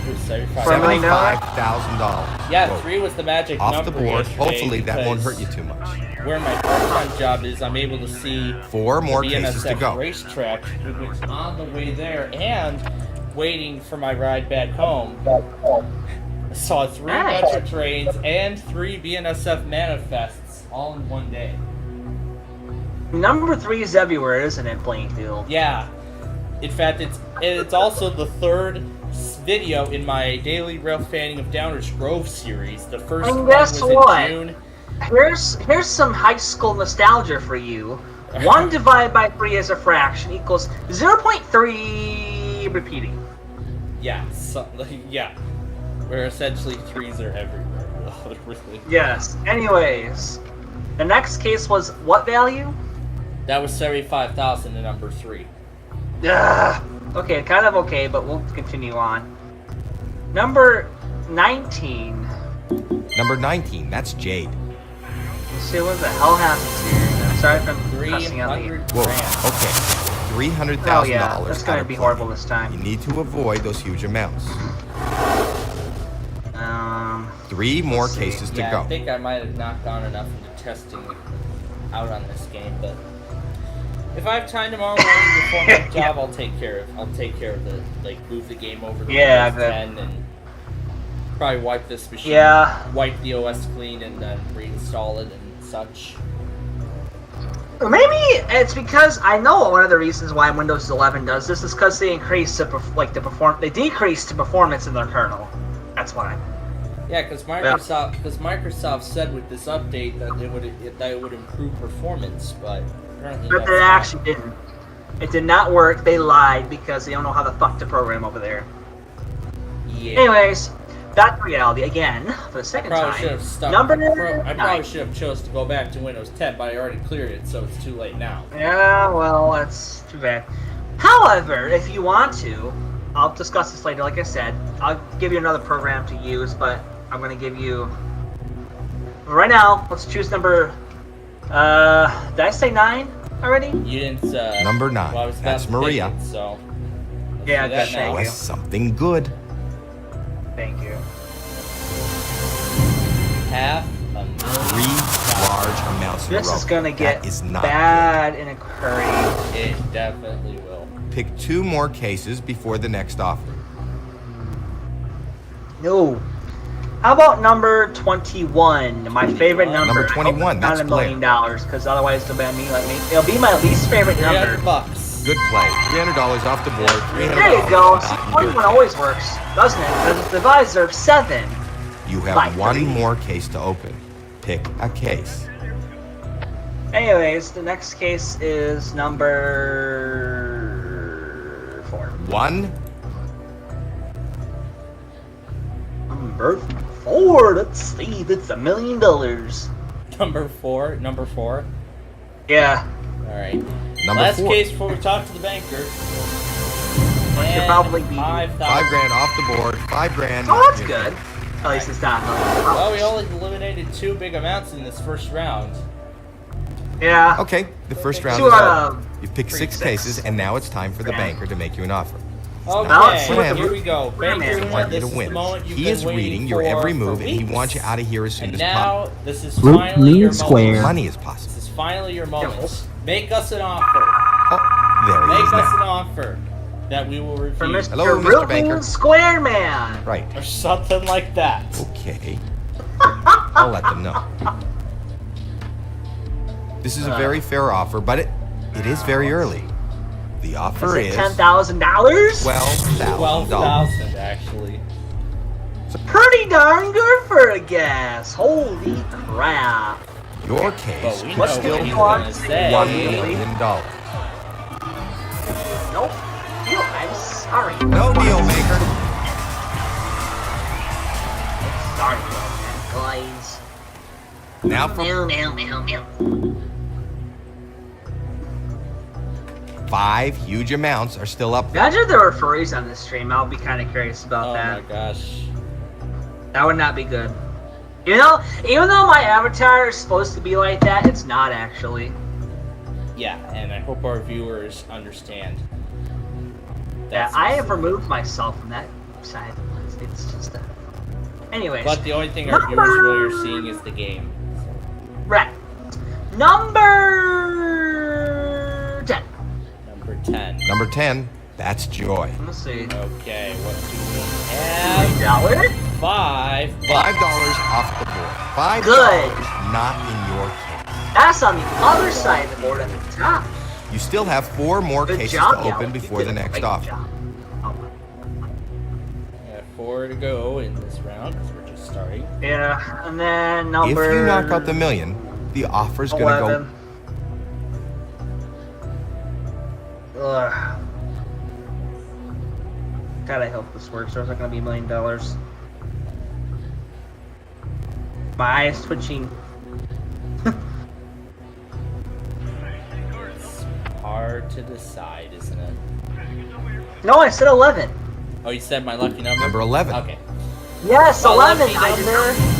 It was $75,000. Yeah, Whoa. 3 was the magic Off number the board. yesterday Hopefully that won't because hurt you too much. Where my part-time job is, I'm able to see 4 more the cases to BNSF go. racetrack, which on the way there and waiting for my ride back home. I saw 3 metro trains and 3 BNSF manifests all in one day. Number 3 is everywhere, isn't it, Plainfield? Yeah. In fact, it's also the 3rd video in my Daily Rail Fanning of Downers Grove series. The first one was in June. Here's some high school nostalgia for you. 1 divided by 3 as a fraction equals 0.3 repeating. Yeah, yeah. Where essentially 3s are everywhere. Really. Yes. Anyways, the next case was what value? That was 75,000 to number 3. Ugh. Okay, kind of okay, but we'll continue on. Number 19. Number 19, that's Jade. Let's see what the hell happens here. I'm sorry if I'm cussing out the... 300 Whoa, grand. okay. $300,000 Oh yeah, that's gonna out of be play. horrible this time. You need to avoid those huge amounts. 3 more let's see. cases to Yeah, go. I think I might have knocked on enough into testing out on this game, but if I have time tomorrow morning before my job, I'll take care of the move the game over to Yeah, Windows good. 10 and probably wipe this machine, Yeah. wipe the OS clean, and then reinstall it and such. Maybe it's because I know one of the reasons why Windows 11 does this is because they increase they decrease the performance in their kernel. That's why. Yeah, because Microsoft said with this update that it would improve performance, but apparently But that's they not. actually didn't. It did not work. They lied because they don't know how the fuck to program over there. Yeah. Anyways, back to reality again for the second Probably time. should have stuck. Number I probably 9. should have chose to go back to Windows 10, but I already cleared it, so it's too late now. Yeah, well, that's too bad. However, if you want to, I'll discuss this later. Like I said, I'll give you another program to use, but I'm gonna give you right now. Let's choose number. Did I say 9 already? You didn't. Number 9, Well, I was about that's to pick Maria. it, so let's Yeah, do that good, now. thank Show us something good. Thank you. $500,000. 3 large amounts in a This row. is gonna get That is not bad in a hurry. It definitely will. good. Pick 2 more cases before the next offer. No. How about number 21? My favorite number. Number 21, I hope it's that's not $1 million, because otherwise it'll be my least favorite number. $300. Good play. $300 off the board. $300. There you go. See, Not in 21 your- always works, doesn't it? Because it's divisor of 7. You By have 1 3. more case to open. Pick a case. Anyways, the next case is number 4. 1. Number 4. Let's see. That's $1 million. Number 4. Number 4. Yeah. All right. Number Last 4. case before we talk to the banker. Which should probably be. 5,000. $5,000 off the board. $5,000. Oh, that's good. At least it's not $1 million. Well, we only eliminated 2 big amounts in this first round. Yeah. Okay, the first round 2 is out over. of You've picked 6 6. cases, and now it's time for the banker to make you an offer. Now let's see what Okay, the here we go. Superman Banker, I want you this to is the win. moment you've He been is waiting reading your for every move, and he weeks. wants you out of here as soon And as now, possible. this is Group finally mean your square. moment. Money is possible. This is finally your moment. Make us an offer. Oh, there he Make is us an now. offer that we will For review. Mr. Hello, Mr. Rootin' Banker. Square Man. Right. Or something like that. Okay. I'll let them know. This is a very fair offer, but it is very early. The offer Is is it $10,000? $12,000. 12,000 actually. Pretty darn good for a guess. Holy crap. Your case But we could know still what be he's want gonna to say. $1 Really? million. Nope. No, I'm sorry. No deal maker. Sorry, guys. Now for No. 5 huge amounts are still up there. Imagine if there were furries on this stream. I'll be kind of curious about Oh that. my gosh. That would not be good. You know, even though my avatar is supposed to be like that, it's not actually. Yeah, and I hope our viewers understand. Yeah, That's I have specific. removed myself from that side. It's just a... Anyways. But the only thing our viewers really are seeing is the game. Right. Number 10. Number 10. Number 10, that's Joy. Let's see. Okay, what do we have? $1? $5. $5 off the board. $5 Good. not in your case. That's on the other side of the board at the top. You still have 4 more Good cases job, to Gal. open You before did the a next great offer. job. Oh, We have 4 to go in this round because we're just starting. yeah, and then If number... you knock out the million, the offer's gonna 11. Ugh. God, I hope this works, or is it gonna be $1 million? My eye is twitching. It's hard hard to decide, isn't it? No, I said 11. Oh, you said my lucky number? Number 11. Okay. Yes, My 11. lucky I did number. not-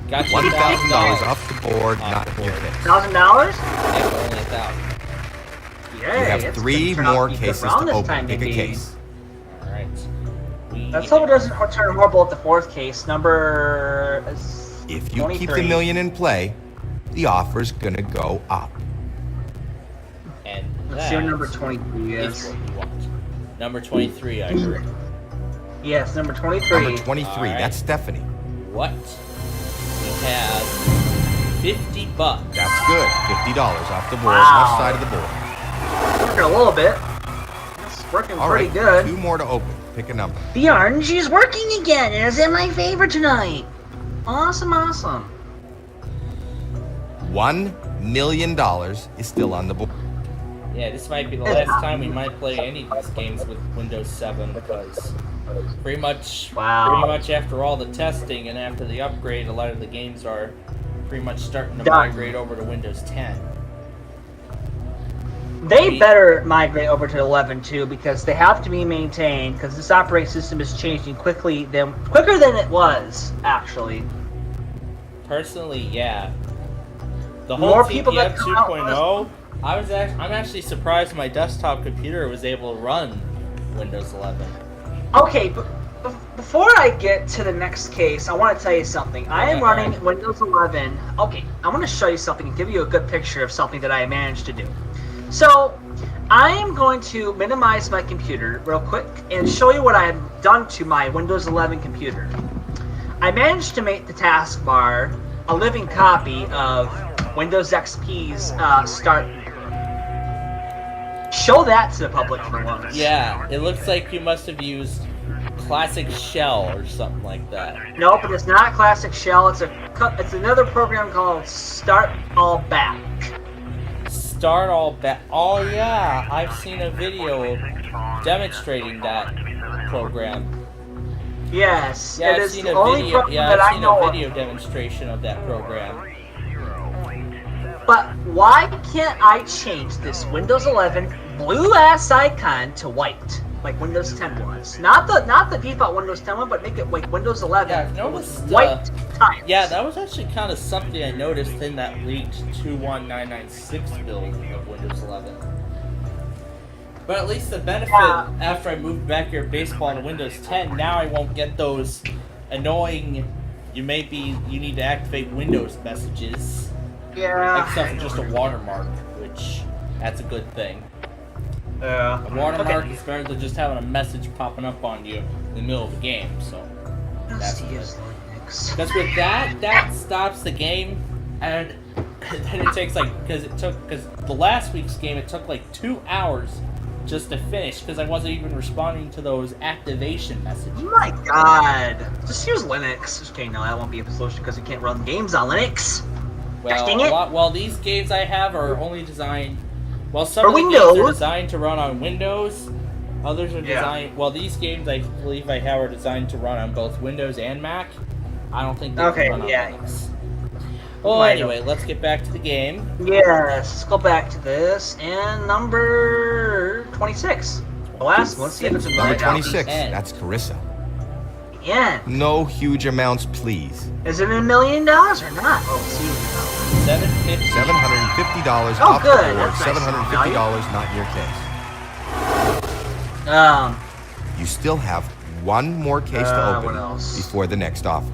Got you $1,000 off the board, not in your case. $1,000? Yeah, for only 1,000. Yeah, You have it's 3 gonna turn out more to be a good cases round to this open. time, Pick a maybe. case. All right. Let's hope it doesn't turn horrible at the 4th case. Number If you 23. keep the million in play, the offer's gonna go up. And Let's see what that number 23 is is. what you want. Number 23, I heard. Yes, number 23. Number 23, Alright. that's Stephanie. What? We have $50. That's good. $50 off the board, Wow. left side of the board. Working a little bit. It's working All pretty right, good. 2 more to open. Pick a number. The orange is working again. It is in my favor tonight. Awesome, awesome. $1 million is still on the board. Yeah, this might be the last time we might play any of these games with Windows 7 because pretty much after all the testing and after the upgrade, a lot of the games are pretty much starting to Done. migrate over to Windows 10. They better migrate over to 11 too, because they have to be maintained. Because this operating system is changing quicker than it was actually. Personally, yeah. The whole More people TPM that come out 2.0, I'm actually surprised my desktop computer was able to run Windows 11. Okay, but before I get to the next case, I want to tell you something. I am running Windows 11. Okay, I want to show you something and give you a good picture of something that I managed to do. So, I am going to minimize my computer real quick and show you what I have done to my Windows 11 computer. I managed to make the taskbar a living copy of Windows XP's start. Show that to the public for once. Yeah, it looks like you must have used Classic Shell or something like that. Nope, but it's not Classic Shell. It's another program called Start All Back. Start All Back. Oh yeah, I've seen a video demonstrating that program. Yes, Yeah, it I've is seen the a only video. program Yeah, that I've I seen know a of. video demonstration of that program. But why can't I change this Windows 11 blue ass icon to white like Windows 10 was? Not the default Windows 10 one, but make it like Windows 11 Yeah, I've noticed, white tiles. Yeah, that was actually kind of something I noticed in that leaked 21996 build of Windows 11. But at least the benefit, after I moved back your baseball to Windows 10, now I won't get those annoying, you need to activate Windows messages. Yeah. Except for just a watermark, which, that's a good thing. Yeah. A watermark is better than just having a message popping up on you in the middle of the game, so that's good. Because with that stops the game, and then it takes because the last week's game, it took like 2 hours just to finish, because I wasn't even responding to those activation messages. Oh my god. Just use Linux. Okay, no, that won't be a solution because you can't run games on Linux. Well, these games I have are only designed. Well, some For of the Windows. games are designed to run on Windows. Others are designed. Well, these games I believe I have are designed to run on both Windows and Mac. I don't think they can run on Linux. Well, anyway, let's get back to the game. Yes, let's go back to this and number 26. The last one. Let's see if it's Number 26, that's Carissa. Yeah. No huge amounts, please. Is it $1 million or not? Oh, see. $750. $750 Oh, off the good. board. That's nice. $750 not in your case. You still have one more case to what open else? before the next offer.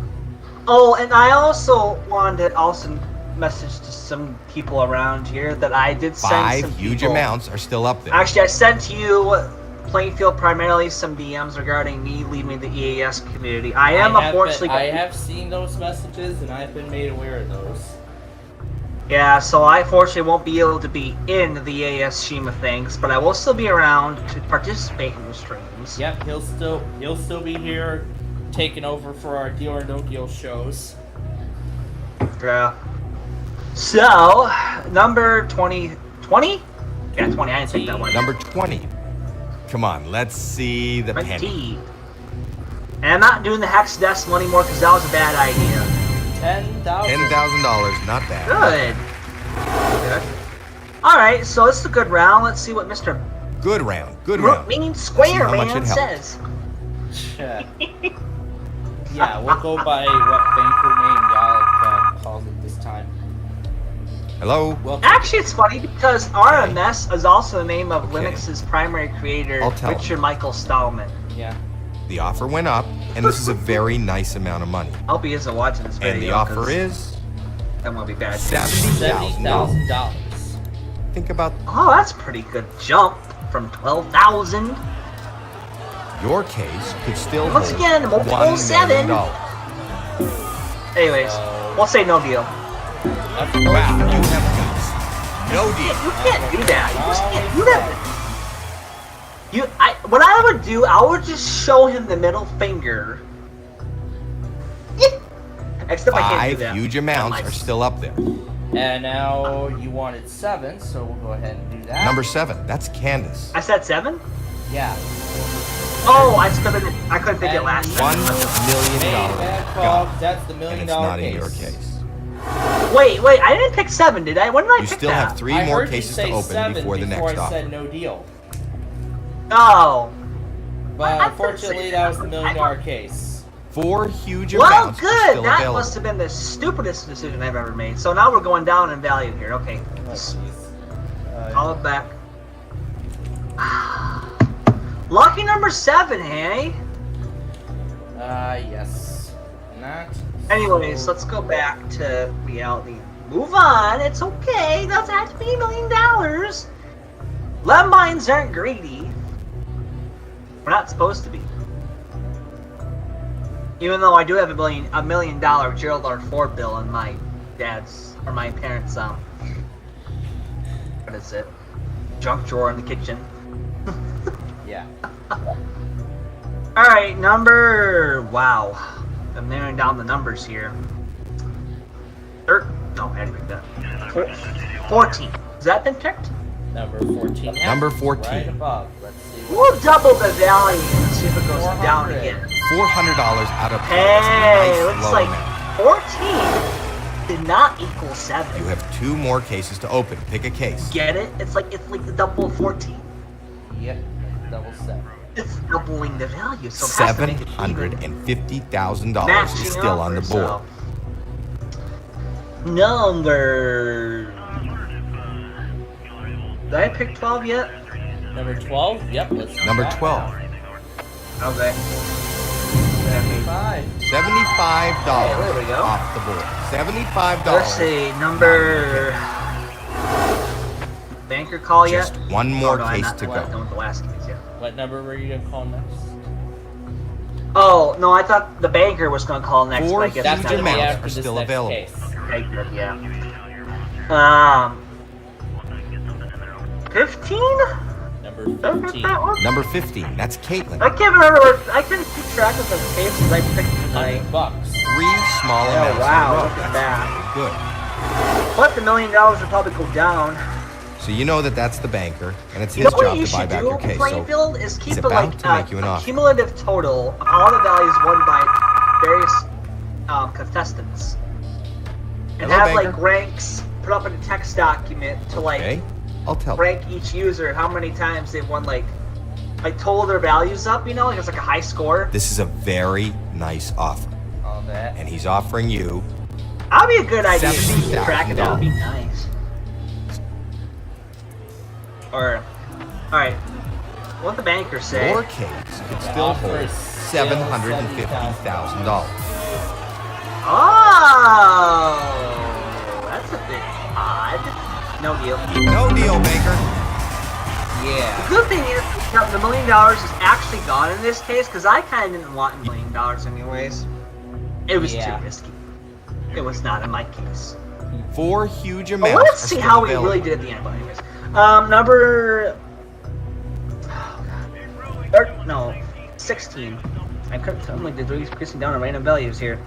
Oh, and I also wanted to message to some people around here that I did send 5 some huge people. amounts are still up there. Actually, I sent you Plainfield primarily some DMs regarding me leaving the EAS community. I have seen those messages, and I've been made aware of those. Yeah, so I unfortunately won't be able to be in the EAS scheme of things, but I will still be around to participate in the streams. Yep, he'll still be here, taking over for our Deal or No Deal shows. Yeah. So, number 20. 20? Yeah, 20. I didn't think that one. Number 20. Come on, let's see the penny. And I'm not doing the hex decimal anymore because that was a bad idea. $10,000. $10,000, not bad. Good. Alright, so this is a good round. Let's see what Mr. Good round. Good round. Meaning Let's see Square how much Man it helped. says. Yeah, we'll go by what banker name y'all calls it this time. Hello? Well, Actually, it's funny because RMS is also the name of Okay. Linux's primary creator, I'll tell him. Richard Michael Stallman. yeah. The offer went up, and this is a very nice amount of money. I hope he isn't watching this video. And the offer 'cause is that won't be bad. $70,000. $70,000. Think about Oh, that's a pretty good jump from 12,000. your case could still Once hold again, multiple $1 seven. million. Anyways, we'll say no deal. Of course. Wow, you have guts. No deal. You can't do that. You just can't do that. What I would do, I would just show him the middle finger. Except I can't do 5 that. huge amounts Nice. are still up there. And now you wanted 7, so we'll go ahead and do that. Number 7, that's Candace. I said 7? Yeah. Oh, I couldn't think it And last $1 time. million. Hey, bad Got Frog, it. that's the $1 And million it's not in case. your case. Wait, I didn't pick 7, did I? When did I You pick still that? have 3 I more heard you cases say to open 7 before the next I offer. said no deal. Oh. But I thought unfortunately, it that was said- the $1 million case. 4 huge Well, amounts are good. still That available. must have been the stupidest decision I've ever made. So now we're going down in value here. Okay. Oh, jeez. Call it back. Lucky number 7, hey? Yes. Not. Anyways, let's go back to reality. Move on. It's okay. Doesn't have to be $1 million. Lemons aren't greedy. We're not supposed to be. Even though I do have $1 million Gerald R. Ford bill in my dad's or my parents' what is it? Junk drawer in the kitchen. Yeah. Alright, wow. I'm narrowing down the numbers here. No, I didn't pick that. 14. Has that been picked? Number 14. Number 14. Right above. Let's see. We'll double the value and see if it goes down 400. again. $400 out of Hey, nice looks low like amount. 14 did not equal 7. You have 2 more cases to open. Pick a case. Get it? It's like the double of 14. Yep. Double 7. It's doubling the value, so it has to make it even. $750,000 Matching is still on the offer, board. so. Number. Did I pick 12 yet? Number 12. Yep. Let's do Number that 12. Okay. now. $75 Hey, there we go. off the board. $75. Let's see, number. Banker call yet? Just one more Oh, no, I'm case not to done go. with the last case yet. What number were you gonna call next? Oh, no, I thought the banker was going to call next, but 4 I guess That's he's gonna not be amounts after are this still next available. case. Okay, good, yeah. 15? Number Did I pick 15. that one? Number 15. That's Caitlin. I can't remember I couldn't keep track of the cases I picked tonight. $100. 3 small Oh, amounts wow, in a row. look at That's that. good. But the $1 million would probably go down. So you know that that's the banker, and it's You his know what job you to buy should back do, your case. So Plainfield, is keep he's it about like to make you an a offer. cumulative total of all the values won by various contestants. And Hello, have like banker. ranks put up in a text document to like okay, I'll tell. rank each user how many times they've won like total their values up, you know, like it's like a high score. This is a very nice offer, All that. and he's offering you That'd be a good idea to keep $70,000. track of that. Would be nice. Or, alright. What the banker say? your case could still offer hold is still $750,000. Oh, that's a bit odd. No deal. No deal, banker. Yeah. The good thing is that the $1 million is actually gone in this case because I kind of didn't want $1 million anyways. It was Yeah. too risky. It was not in my case. 4 huge But amounts. let's are see still how we available. really did at the end. But anyways, number. No, 16. I'm only decreasing down on random values here.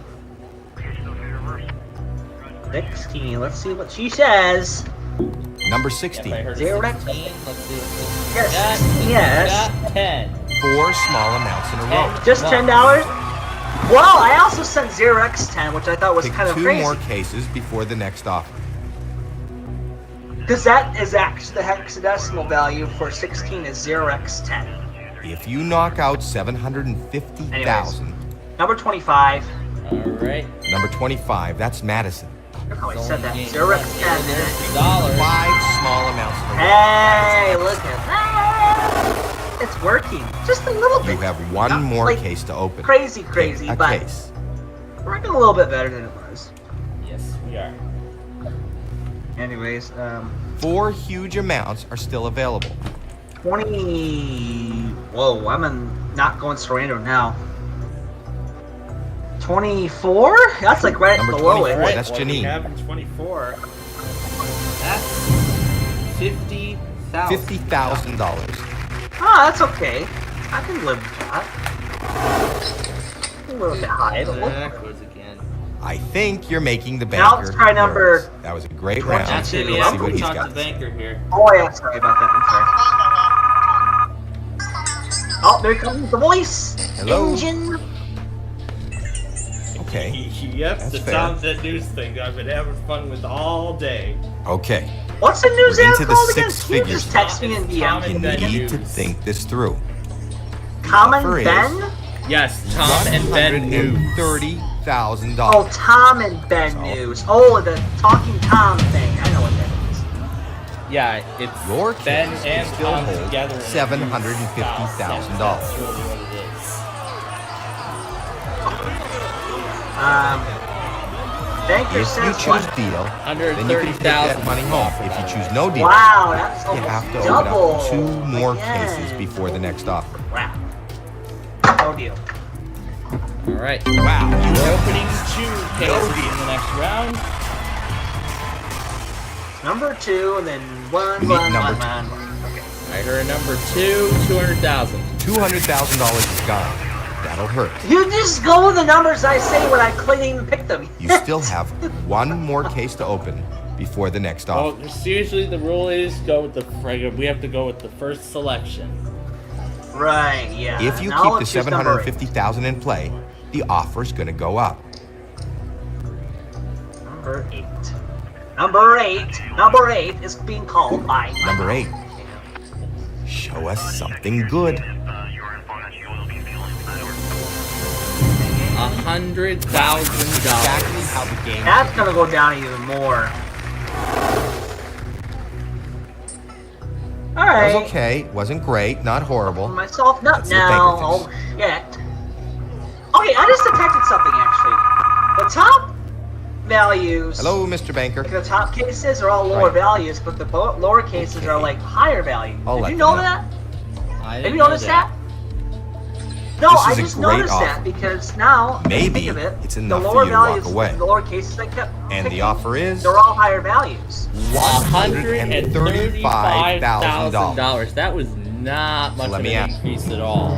16. Let's see what she says. Number If I 16. heard Zero 16, let's do it. Yes, Got- 16, yes. Got 10. 4 small amounts in a row. Just $10. Well, I also sent 0x10, which I thought was Pick kind of 2 crazy. more cases before the next offer. Because that is actually the hexadecimal value for 16 is 0x10. If you knock out 750,000, Number 25. All right. number 25, that's Madison. Look how I It's said only that. game 0x10. one. There's the dollar. 5 small amounts of Hey, look at that. It's working. Just a little bit. You have one Not more like case to open. Crazy, Pick a but case. working a little bit better than it was. Yes, we are. Anyways, 4 huge amounts are still available. 20. Whoa, not going surrender now. 24? That's like right Number below 24, it. All right, that's what we Janine. have in 24. That's $50,000. $50,000. Ah, that's okay. I can live with that. A little bit high, but There look. goes again. I think you're making the banker. Now let's try number nervous. That was a great round. That's Let's gonna be see Let's see after what we he's talk got. to banker here. Oh yeah, sorry about that. I'm sorry. Oh, there comes the voice. Hello? Engine. Okay. Yep, That's the fair. Tom That News thing I've been having fun with all day. Okay. What's the news We're app into the called again? 6 Can you figures. just text me in It's Tom DM? You and Ben need to News. think this through. Common offer is Ben? Yes, Tom and Ben News. $130,000. Oh, Tom and Ben News. Oh, the Talking Tom thing. I know what that is. Yeah, it's Your Ben case and still Tom holds together. in a $750,000. That's really what it Banker If you says choose what? deal, then you can take that $130,000 money home. If you choose no deal, Wow, that's you almost have to double. open up 2 more Again. cases before the next offer. Wow. No deal. is. All right. Wow. We're opening 2 cases in the next round. Number 2, and then one. We need number 2. Okay. I heard number 2, 200,000. $200,000 is gone. That'll hurt. You just go with the numbers I say when I couldn't even pick them. You still have 1 more case to open before the next offer. Well, usually the rule is we have to go with the first selection. Right, yeah. If you Now keep the let's choose number 8. $750,000 in play, the offer's going to go up. Number 8. Number 8. Number 8 is being called by Number 8. Show us something good. $100,000. Exactly how the game. That's gonna go down even more. That Alright. was okay. Wasn't great. Not horrible. Myself not That's the now. banker Oh shit. Okay, I just detected something actually. The top values. Hello, Mr. Banker. The top cases are all lower Right. values, but the lower cases Okay. are like higher value. I'll Did let you them know know. that? I Have didn't you know noticed that? No, This I is a just great noticed offer. that because now Maybe think of it, it's the enough for lower you to walk values, away. the lower cases I kept And the picking, offer is they're all higher values. $135,000. That was not much let of me an ask. increase at all.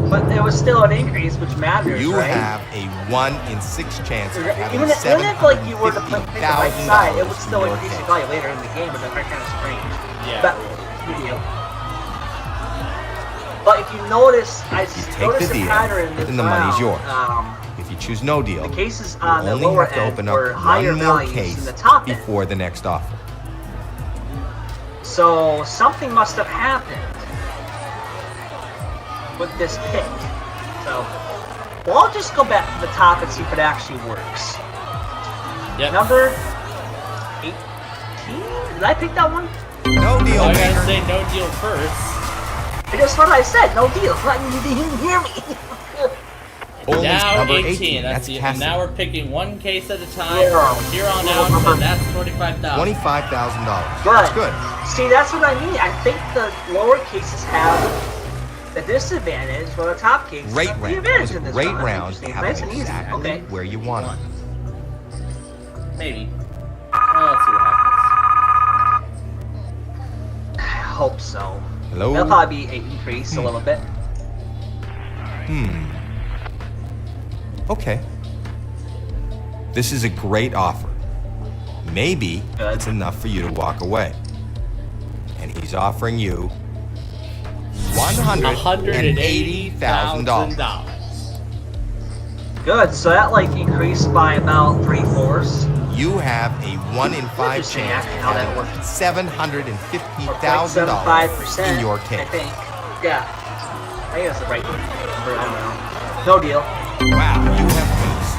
But it was still an increase, which matters, You right? have a 1 in 6 chance of having Even if like you were to pick the right side, it would still $750,000 increase your value later in the game, but that's kind of strange. Yeah. But But if you notice, I take noticed the a deal, pattern in this then the money's round. yours. If you choose no deal, The cases you on the only lower have to end open were up higher 1 more values case than the top end. before the next offer. So something must have happened with this pick. So, well, I'll just go back to the top and see if it actually works. Yep. Number 18? Did I pick that one? No deal, I gotta Banker. say no deal first. That's what I said. No deal. You didn't hear me. Only Now number 18. That's That's the, Cassie. now we're picking 1 case at a time. Yeah. From here on Yeah, out, number- and that's $25,000. $25,000. Good. That's good. See, that's what I mean. I think the lower cases have the disadvantage, while the top cases Great have the round. That advantage was a in this great round. round. Interesting. Have Nice it and easy. exactly Okay. where you want it. Maybe. Well, let's see what happens. I hope so. Hello? That'll probably be an increase a little bit. Okay. This is a great offer. Maybe Good. it's enough for you to walk away. And he's offering you $180,000. $180,000. Good. So that like increased by about 3/4. You have a 1 in 5 Interesting, chance actually, of how that having works. $750,000 5% in your I case. think. Yeah. I think that's the right number. I don't know. No deal. Wow, you have ace.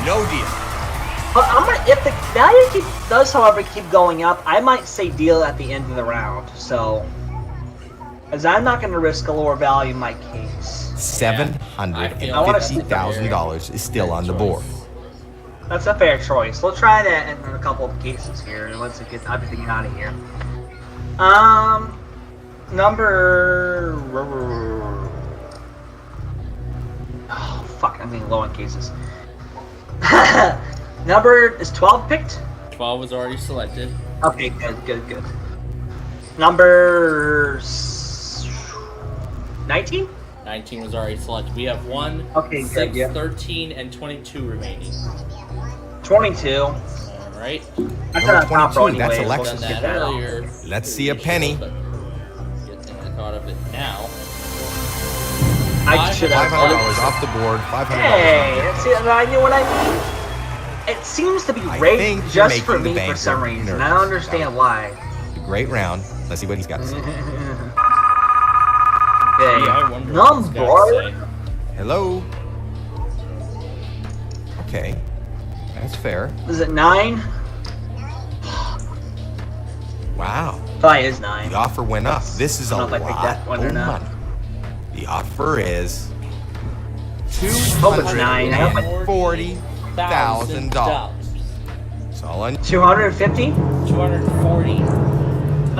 No deal. But I'm gonna, if the value does, however, keep going up, I might say deal at the end of the round. So, as I'm not gonna risk a lower value in my case. $750,000 is still on the board. That's a fair choice. We'll try that in a couple of cases here, and once it gets everything out of here. Number. Oh fuck! I'm being low on cases. Number is 12 picked. 12 was already selected. Okay, good. Number 19. 19 was already selected. We have 1, Okay, 6, good, yeah. 13, and 22 remaining. 22. All right. That's Number not a top row 22, that's anyway, so we'll Alexis. just Done get that that off. earlier. Let's see a penny. But good thing I thought of it now. I should have. $500 off the board. $500. Hey, see, I knew what I mean. It seems to be I rigged think you're just for making the me for some banker reason. I nervous. don't understand why. Great round. Let's see what he's got to say. Okay. Gee, I wonder what this guy's Number. say. Hello. Okay, that's fair. Is it 9? Wow, Probably is 9. the offer went up. This is a I don't know if I picked lot that one or of not. money. The offer is Hope it's 9. I hope it- $240,000. It's all on 250? 240.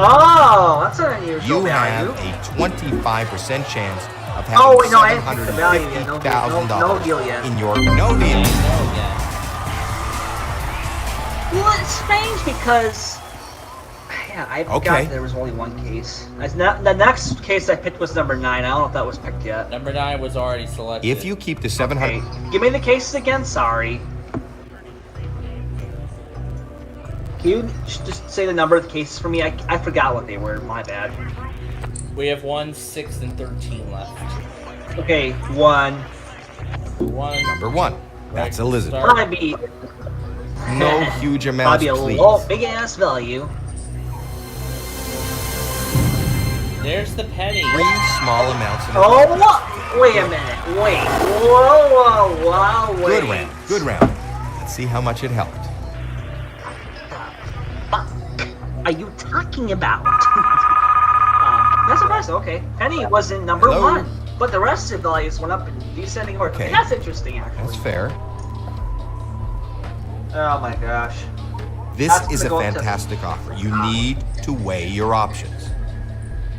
Oh, that's an unusual you. value. Have a 25% chance of Oh, having wait, no, I didn't pick the value yet. No deal. $750,000 No deal yet. in your I no deal. know yet. Well, it's strange because. Yeah, I forgot Okay. there was only one case. The next case I picked was number 9. I don't know if that was picked yet. Number 9 was already selected. If you keep the 700, Okay. Give me the cases again. Sorry. Can you just say the number of the cases for me? I forgot what they were. My bad. We have 1, 6, and 13 left. Okay, 1. 1. number 1. That's Elizabeth. Start. Probably be No huge amounts, probably a please. low, big ass value. There's the penny. 3 small amounts. In a row. Oh, what? Wait a minute. Wait. Whoa, wait. Good round. Good round. Let's see how much it helped. What are you talking about? That's impressive. Okay. Penny was in number Hello? 1, but the rest of the values went up in descending order. Okay. That's interesting, actually. That's fair. Oh my gosh. This That's is a gonna go up to- fantastic offer. You need to weigh your options.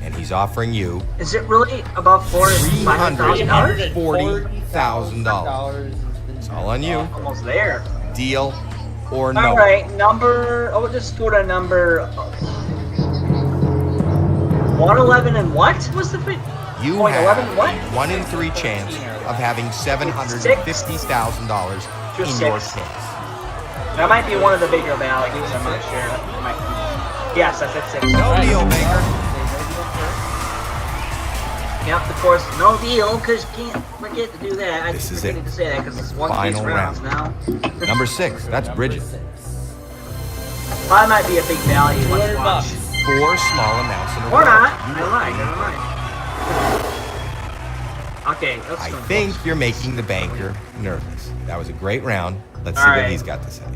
And he's offering you Is it really above $500,000? $340,000. It's all on you. Almost there. Deal or no. All right, number. I'll just go to number 111 and what was the fit? You Point have 11 what? a 1 in 3 chance of having $750,000 in your Six. case. That might be one of the bigger values. I'm not sure. Yes, that's at 6. No deal, Baker. Yep, of course, no deal, because you can't forget to do that. I This is forget it. to say that because it's one Final case rounds round. now. Number 6. That's Number Bridget. 6. That might be a big value. Let's 200 watch. bucks. 4 small amounts in a row. Or not. You Never mind. Okay, let's I go. think you're making the banker nervous. That was a great round. Let's see All what right. he's got to say. 6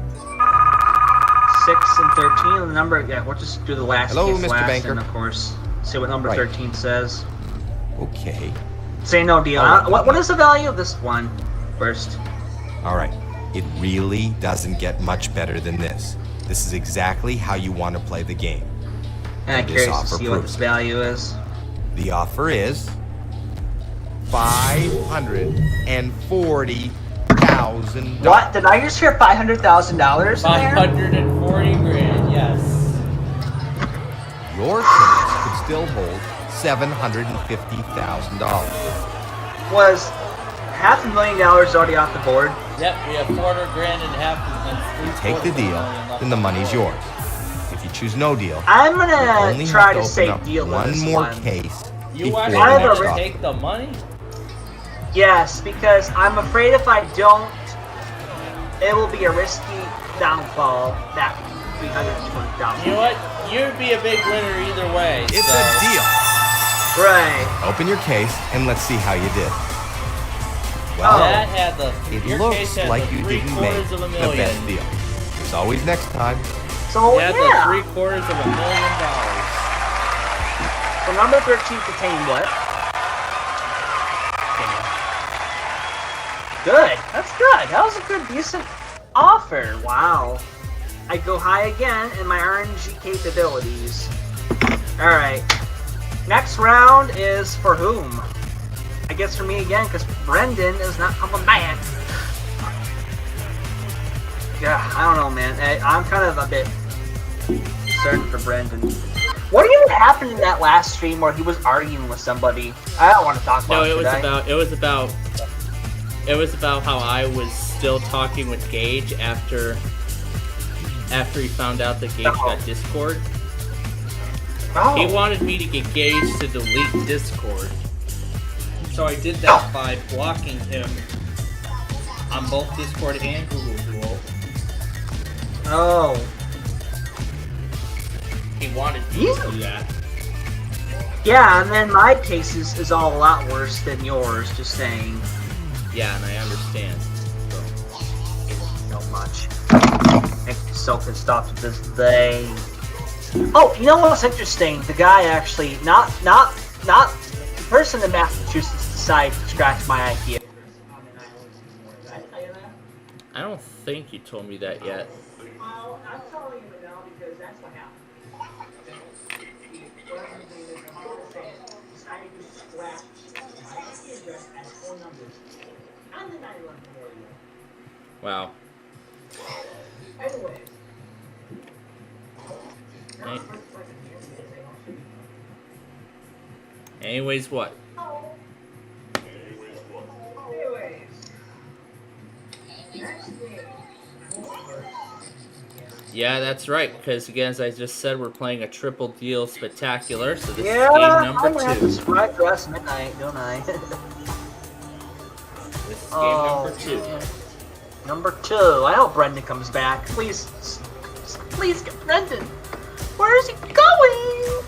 and 13. The number, yeah, we'll just do the last Hello, case Mr. last, Banker. and of course, see what number Right. 13 says. Okay. Say no deal. All right. What is the value of this one first? All right. It really doesn't get much better than this. This is exactly how you want to play the game. And I'm This curious offer to see what proves this it. value is. The offer is $540,000. What? Did I just hear $500,000 there? 540 grand, yes. Your case could still hold $750,000. Was $500,000 already off the board? Yep, we have 400 grand and half. Take the deal, then the money's yours. If you choose no deal, I'm you gonna only try have to to say open up deal with one this more one. case You before actually I have the a have next to risk- offer. take the money? Yes, because I'm afraid if I don't, it will be a risky downfall. That $320. You know what? You'd be a big winner either way. It's so. a deal. Right. Open your case and let's see how you did. Well, That had the. it your looks case had like the you didn't make the $750,000. best deal. There's always next time. So You had yeah. the $750,000. So number 13 contained what? Good. That's good. That was a good, decent offer. Wow. I go high again in my RNG capabilities. Alright. Next round is for whom? I guess for me again, because Brendan is not coming back. Yeah, I don't know, man. I'm kind of a bit concerned for Brendan. What even happened in that last stream where he was arguing with somebody? I don't want to talk about No, it. it was about how I was still talking with Gage after he found out that Gage got Discord. Oh. He wanted me to get Gage to delete Discord. So I did that by blocking him on both Discord and Google Duo. Oh. He wanted me to do that. Yeah, and then my case is all a lot worse than yours, just saying. Yeah, and I understand. So. Not much. I'm so pissed off with this thing. Oh, you know what's interesting? The guy actually, not the person in Massachusetts decided to scratch my IP. I don't think you told me that yet. Well, I'm telling you now because that's what happened. Decided to scratch my IP address as 4 numbers. I'm the 911 warrior. Wow. Anyways. Hey. Anyways, what? Yeah, that's right, because again, as I just said, we're playing a triple deal spectacular, so this is game number 2. I have to dress midnight, don't I? This is game number 2. Number 2. I hope Brendan comes back. Please get Brendan. Where is he going?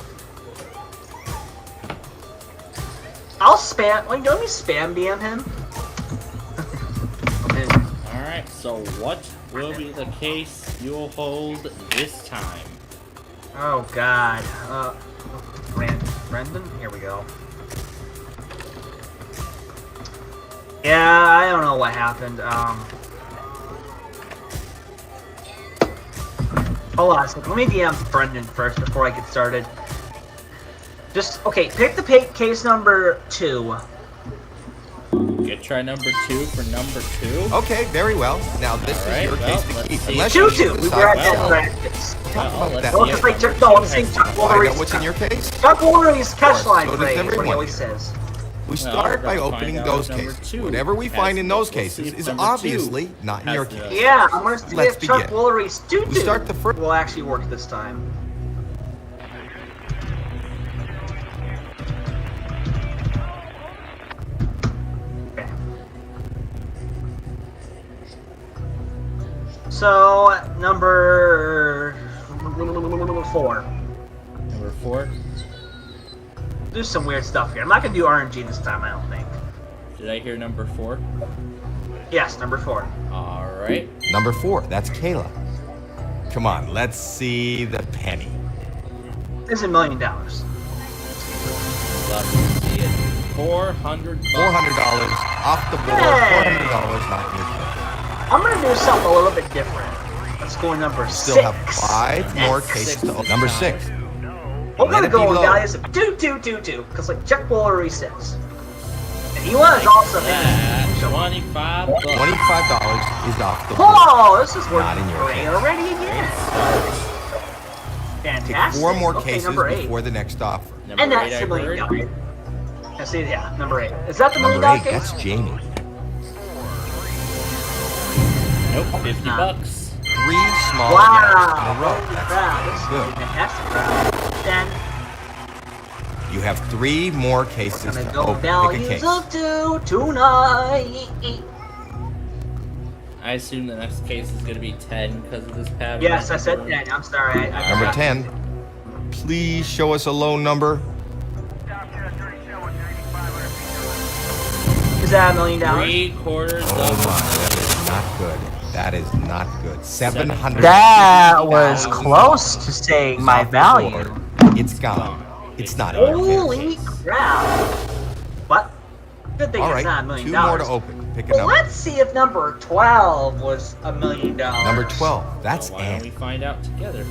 I'll spam. Like, let me spam DM him. Alright, so what will be the case you'll hold this time? Oh God. Brendan? Here we go. Yeah, I don't know what happened. Hold on a second. Let me DM Brendan first before I get started. Okay, pick the case number 2. Okay, try number 2 for number 2. Okay, very well. Now this is your case to keep. Unless you 2-2. We were at that practice. Talk about that. Well, it's like Chuck Woolery's. What's in your case? Chuck Woolery's catch line So does phrase, what he everyone always here. says. We start by opening those cases. Whatever we find in those cases is obviously not in your case. Yeah, I'm gonna see Let's if Chuck begin. Woolery's 2-2 We start the first. will actually work this time. So, number 4. Number 4. There's some weird stuff here. I'm not gonna do RNG this time, I don't think. Did I hear number 4? Yes, number 4. Alright. Number 4, that's Kayla. Come on, let's see the penny. This is $1 million. Love to see it. $400. $400 off the board. Hey! $400 not in your case. I'm gonna do something a little bit different. Let's go number 6. Still have 5 more cases to open. Number 6. We're gonna Let it go be with low. values of 2-2-2-2, because like Chuck Woolery says. And he was also That $25. $25 is off the board. Oh, this is Not in working your great case. already again. Take Fantastic. 4 more Okay, cases number 8. before the next offer. Number And 8, that's I $1 million. heard. I see, yeah, number 8. Is that the $1 Number million 8, case? that's Jamie. Nope, $50. Nah. 3 small Wow. gaps in a row. Holy That's crap, this is good. fantastic round. Then You have 3 more cases gonna to go open. Pick a values case. of 2 tonight. I assume the next case is going to be 10 because of this pattern. Yes, I said 10. I'm sorry. I Number forgot. 10. Please show us a low number. Is that $1 million? 3/4 Oh my, that is not good. 700. That was close to saying my value. It's gone. It's not in your Holy case. crap. What? Good thing All it's not $1 right, million. 2 more to open. Pick a Well, number. let's see if number 12 was $1 million. Number 12. That's Why don't we Ann. find out together?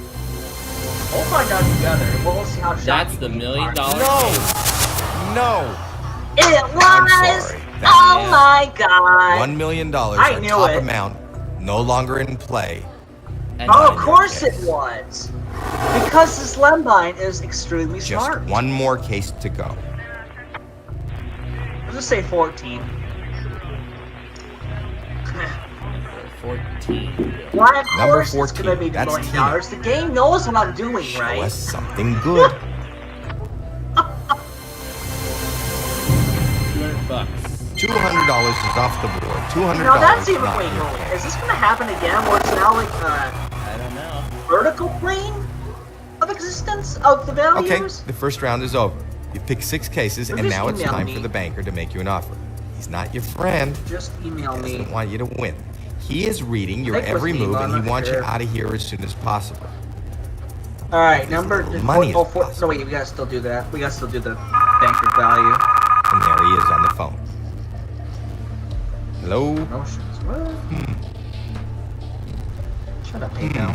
We'll find out together. We'll see how That's shocking the $1 we million are. No. It was! I'm sorry. Oh my god! $1 million, I our knew top it. amount, no longer in play. And Oh, not of in your course it case. was! Because this Lembine is extremely Just smart. one more case to go. Let's just say 14. 14. Why, of Number course it's 14, gonna be that's $1 million. Tina. The game knows what I'm doing, Show right? us something good. $200. $200 is off the board. $200 No, that's even not wait, in your wait. case. Is this gonna happen again where it's now like I don't know. vertical plane of existence of the Okay, values? the first round is over. You picked 6 cases, Or and just now it's email time me. for the banker to make you an offer. He's not your friend. Just email He me. doesn't want you to win. He is reading your Think with every me, move, but and I'm he not wants you sure. out of here as soon as possible. Alright, number money is no, possible. wait, we gotta still do that. We gotta still do the banker value. And there he is on the phone. Hello? Promotions. What? Shut up, PayPal.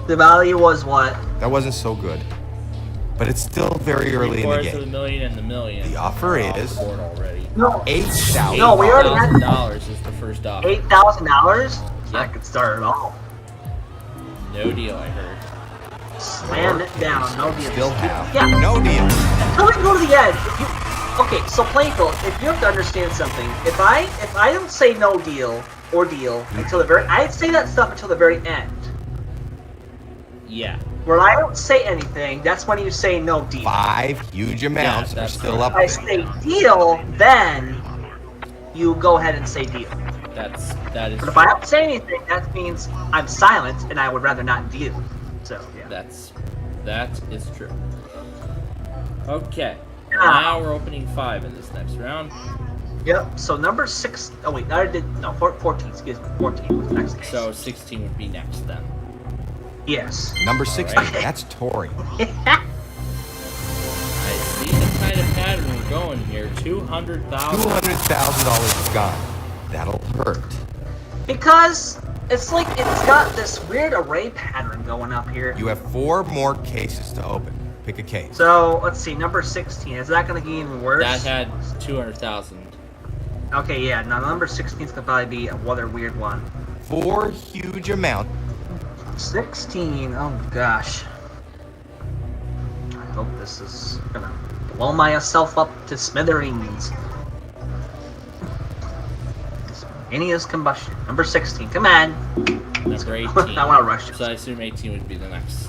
The value was what? That wasn't so good. But it's still very early in the 3/4 of the game. million and the million. The offer Are off is the board already. No, $8,000. No, we already had $8,000 is the first offer. $8,000. I Yep. could start it all. No deal, I heard. Slam it down. No deal. Still have Yeah. no deal. Until we go to the end. If you, okay, so Plainfield, if you have to understand something, if I don't say no deal or deal until the very, I'd say that stuff until the very end. Yeah. Where I don't say anything, that's when you say no deal. 5 huge amounts are that's still right. up If I there. say deal, then you go ahead and say deal. That is But if I don't say anything, that means I'm silent and I would rather not deal. So yeah. that is true. Okay. Ah. Now we're opening 5 in this next round. Yep. So number 6. Oh wait, I did no 14. Excuse me, 14 was next. Case. So 16 would be next then. Yes. Number 16, Alright. that's Tori. I see the kind of pattern we're going here. $200,000. $200,000 is gone. That'll hurt. Because it's like it's got this weird array pattern going up here. You have 4 more cases to open. Pick a case. So let's see, number 16. Is that going to get even worse? That had 200,000. Okay, yeah. Now number 16 is going to probably be another weird one. 4 huge amounts. 16. Oh gosh. I hope this is gonna blow myself up to smithereens. Spontaneous combustion. Number 16. Come on. Number 18. I want to rush it. So I assume 18 would be the next.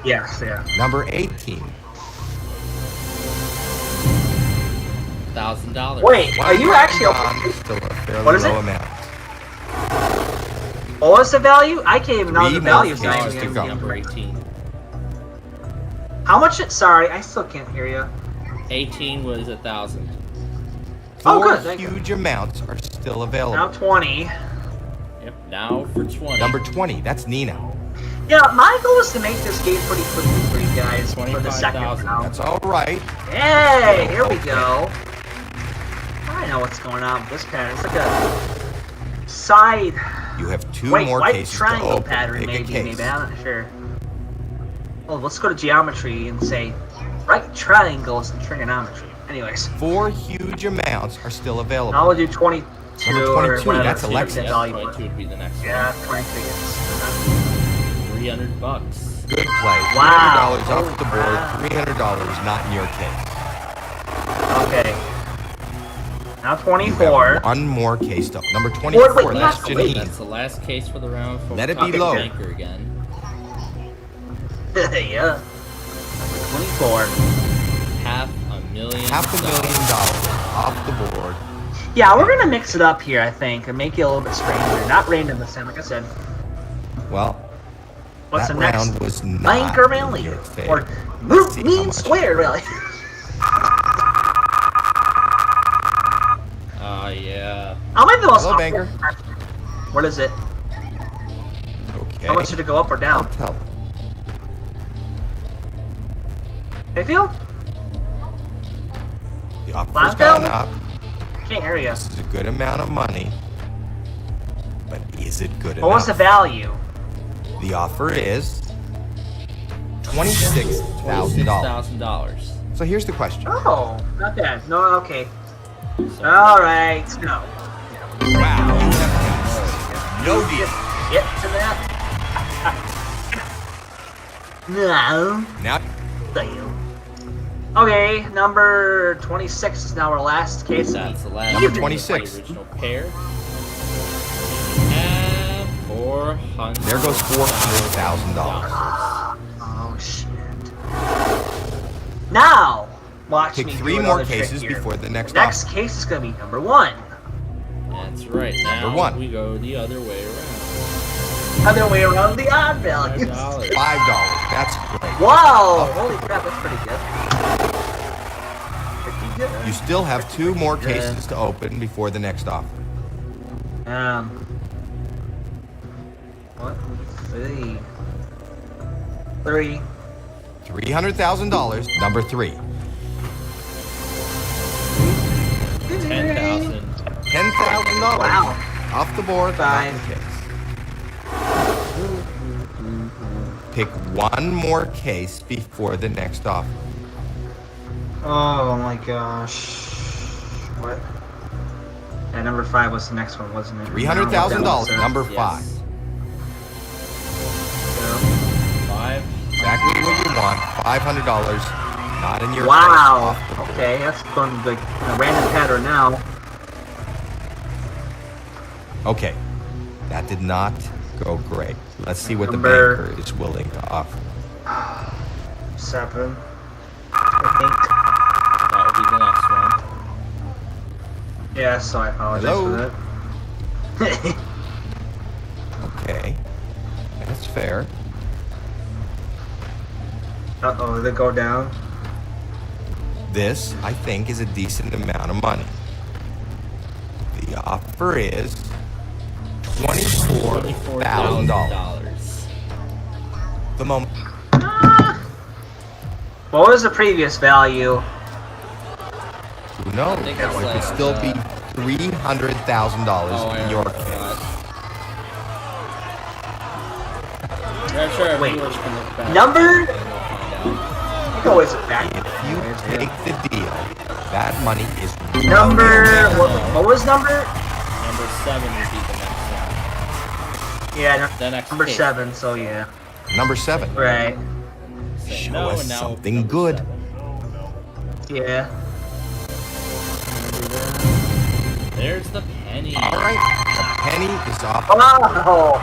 Yes, yeah. Number 18. $1,000. Wait, are you actually? Still a fairly What is low it? amount. What was the value? I can't even know 3 the value. more cases to go. Number 18. How much? Sorry, I still can't hear you. 18 was 1,000. Oh, 4 good, thank you. huge amounts are still available. Now 20. Yep. Now for 20. Number 20, that's Nina. Yeah, my goal is to make this game pretty quickly for you guys for the second 25,000. round. That's all right. Hey, here we go. I know what's going on with this pattern. It's like a side. You have 2 Wait, more white cases to triangle open. pattern, Pick a maybe. case. Maybe I'm not sure. Well, let's go to geometry and say right triangles and trigonometry. Anyways, 4 huge amounts are still available. now we'll do 22. Number or 22, whatever. that's See Alexa. what Yep, value 22 would be the next Yeah, one. 23 is. $300. Good play. Wow. $300 off the board. $300 not in your case. Okay. Now You 24. have 1 more case to open. Number 24, Wait, that's yeah, wait. Janine. That's the last case for the round. Let it Okay, be low. Banker again. Yeah. 24. $500,000. $500,000 off the board. Yeah, we're gonna mix it up here, I think, and make it a little bit stranger. Not random this time, like I said. Well, What's that the next? round was not Banker in Rally. your Or favor. Let's see how Mean much- Square Rally. Yeah. I'll make the most. Hello, Banker. What is it? Okay. How much should it go up or I'll down? tell. Hayfield? The offer's Blackfield? gone up. Can't hear you. This is a good amount of money. But is it good What was the enough? value? The offer is $26,000. $26,000. So here's the question. Oh, not bad. No, okay. Alright, no. Wow. No deal. Get to that. No. Now, Deal. Okay, number 26 is now our last case. That's the last. Number one, 26. The original pair. And 400. there goes $400,000. Oh, shit. Now, watch Pick me 3 do more another trick cases here. before the next Next offer. case is going to be number 1. That's right. Now Number 1. we go the other way around. Other way around the odd values. $5. $5. That's great. Wow! Holy crap, that's pretty good. Pretty good. You still have 2 more cases to open before the next offer. What? 3. 3. $300,000. Number 3. 10,000. $10,000. Wow. Off the board. 5. not the case. Pick 1 more case before the next offer. Oh my gosh. What? Yeah, number 5 was the next one, wasn't it? $300,000. No, Number Yes. 5. 5. Exactly what you want. $500. Not in your Wow. face. Off the board. Okay, that's going to be a random pattern now. Okay. That did not go great. Let's see what Number- the banker is willing to offer. 7. I That would be the next one. think. Yeah, so I apologize Hello? for that. Okay. That's fair. Uh-oh, did it go down? This, I think, is a decent amount of money. The offer is $24,000. The moment. What was the previous value? Who knows? I think It it's could like, still be $300,000 Oh, in your case. I'm sure Wait. viewers can look back Number? and they'll find out. You can always back. If you take the deal, that money is Number. What was number? Number 7 would be the next Yeah, The next number case. 7, so yeah. number 7. Right. one. Say Show no, us and now something number good. 7. Yeah. There's the penny. All right, the penny is off. Wow!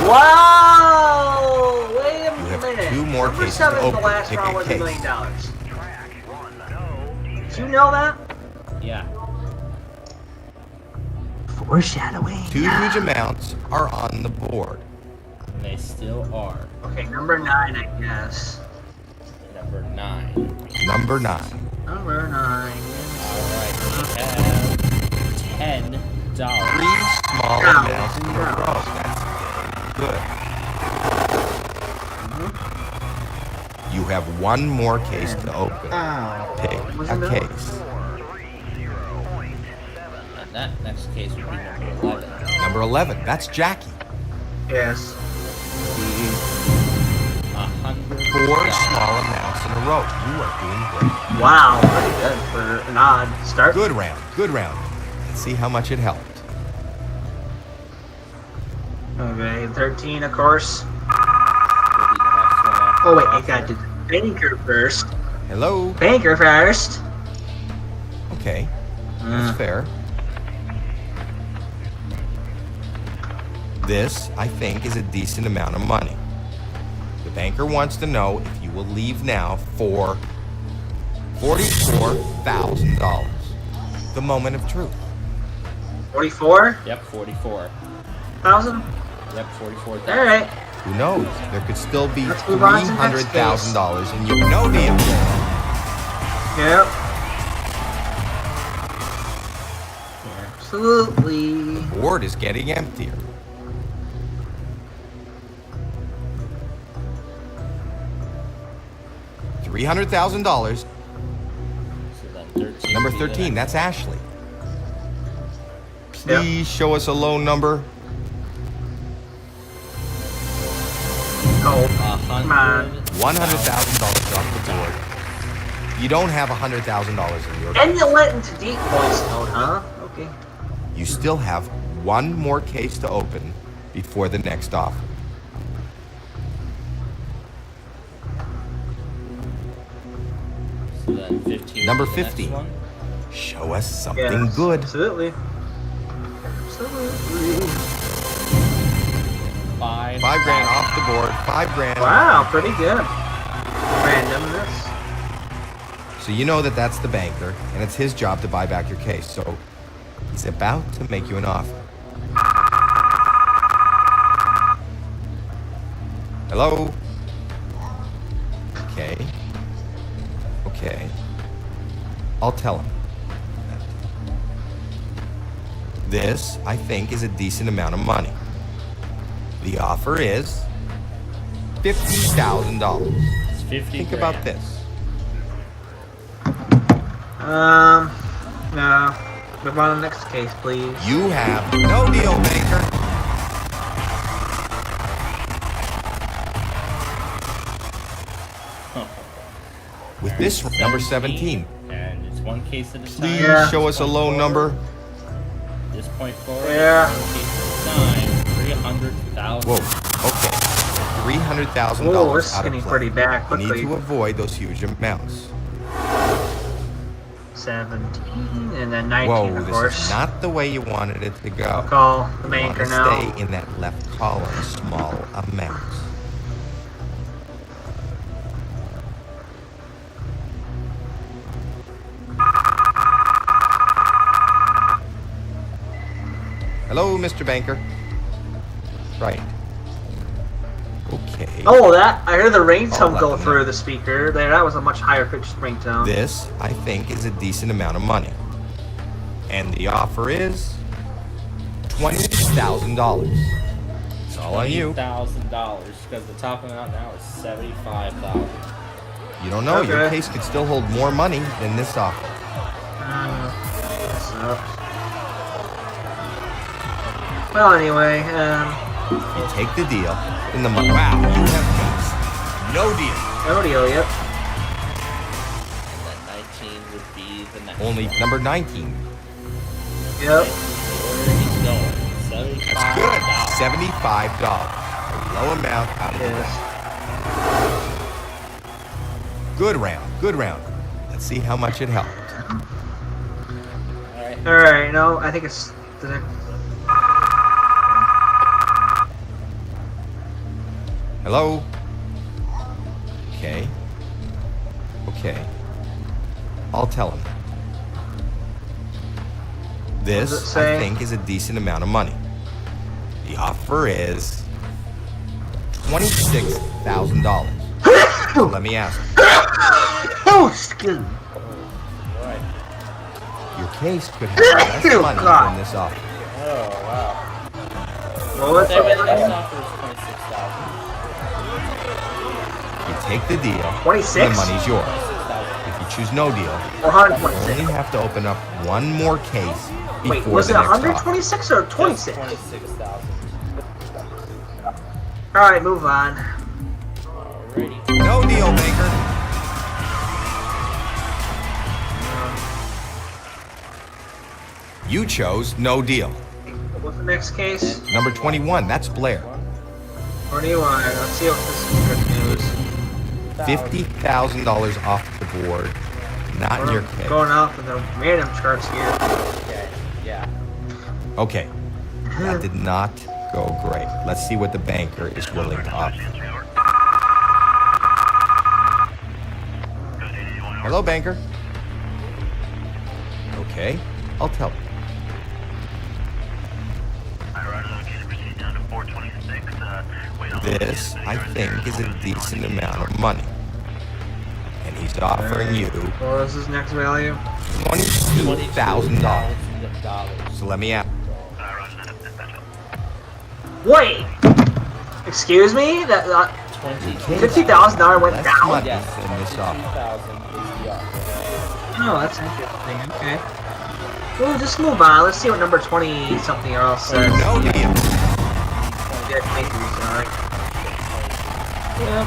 Wow! Wait a You have minute. 2 more Number cases 7 to is the open. last Pick round a worth $1 case. million. Did you know that? Yeah. Foreshadowing. 2 huge amounts are on the board. And they still are. Okay, number 9, I guess. Number 9. Number 9. Number 9. Alright, we have $10. 3 small Wow. amounts in a row. That's very good. You have 1 more case to open. Pick a case. And that next case would be number 11. Number 11. That's Jackie. Yes. 100. 4 small amounts in a row. You are doing great. Wow, pretty good for an odd start. Good round. Good round. Let's see how much it helped. Okay, 13, of course. Would be the next one after Oh, wait, I that. got to banker first. Hello. Banker first. Okay. That's fair. This, I think, is a decent amount of money. The banker wants to know if you will leave now for $44,000. The moment of truth. 44,000. Yep, 44. Yep, 44,000. All right. Who knows? There could still be Let's move on to the next $300,000 in your no deal. Yep. Absolutely. The board is getting emptier. $300,000. So then 13. Number 13, that's Ashley. Please show us a loan number. Oh, come on. $100,000 off the board. You don't have $100,000 in your And you went into deep points mode, huh? Okay. You still have one more case to open before the next offer. So then 15. Number is the next 15. one. Show us something Yes, good. Absolutely. Absolutely. 5. $5,000 off the board. $5,000. Wow, pretty good. Randomness. So you know that that's the banker, and it's his job to buy back your case. So he's about to make you an offer. Hello? Okay. Okay. I'll tell him. This, I think, is a decent amount of money. The offer is $50,000. It's 50. Think grand. about this. No. Move on to the next case, please. You have no deal, banker. With this number 17, And it's one case at a time. please Yeah. show us a loan number. This point forward. Yeah. One case at a time. 300,000. Whoa, okay. $300,000 Oh, this is out of getting play. pretty bad You need quickly. to avoid those huge amounts. 17 and then 19, Whoa, of this course. is not the way you wanted it to I'll go. call the You want banker to now. stay in that left column, small amounts. Hello, Mr. Banker. Right. Okay. Oh, that I heard the ringtone Oh, go that- through the speaker. There, that was a much higher pitched ringtone. This, I think, is a decent amount of money. And the offer is $20,000. It's all on you. $20,000 because the top amount now is 75,000. You don't know. Your Okay. case could still hold more money than this offer. Sucks. Well, anyway, You take the deal, and the money. Wow, you have case. No deal. rodeo, yep. And then 19 would be the next Only one. number 19. Yep. Where he's going. That's good. $75,000. $75. A low amount out of the way. Yes. Good round. Good round. Let's see how much it helped. Alright. Alright, no, I think it's the next. Hello? Okay. Okay. I'll tell him. This, What does it say? I think, is a decent amount of money. The offer is $26,000. So let me ask you, Oh, excuse me. Alright. your case could have less Oh, money God. than this offer. Oh, wow. Well, let's Say the next offer is 26,000. You take the deal, 26? and the money's yours. 26,000. If you choose no deal, or you 126. only have to open up one more case before Wait, was the it next offer. 126 or 26? 26,000. Alright, move on. Alrighty. No deal, banker. You chose no deal. What's the next case? Number 21, that's Blair. 21. Let's see if this is good news. $50,000 off the board. Not in your case. Going off with the random charts here. Okay. Yeah. Okay. That did not go great. Let's see what the banker is willing to offer. Hello, banker. Okay, I'll tell him. This, I think, is a decent amount of money. And he's offering you What was his next value? $22,000. So let me ask. Wait! Excuse me? That $50,000 went Less down? money Yes, than this offer. 50,000 is the offer. Oh, that's interesting. Okay. Well, just move on. Let's see what number 20 something else says. No deal. Yeah, 23, sorry. Yeah.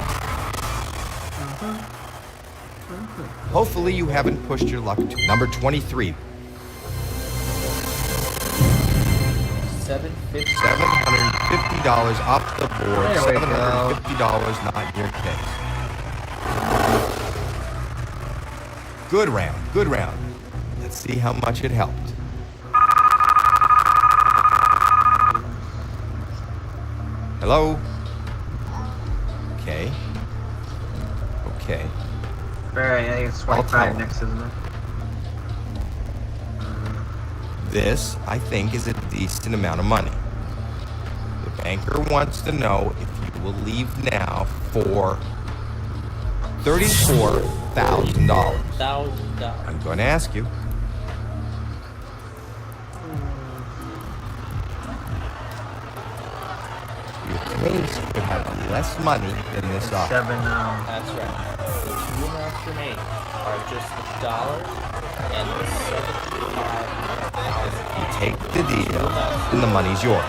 Hopefully you haven't pushed your luck to number 23. $750 off the board. There we go. $750 not in your case. Good round. Good round. Let's see how much it helped. Hello? Okay. Okay. Alright, I think it's I'll 25 tell next, isn't it? This, I think, is a decent amount of money. The banker wants to know if you will leave now for $34,000. $1,000. I'm going to ask you. Your case could have less money than this offer. 7, That's right. The two amounts remaining are just the dollar and the $75,000. You take the deal, and the money's yours.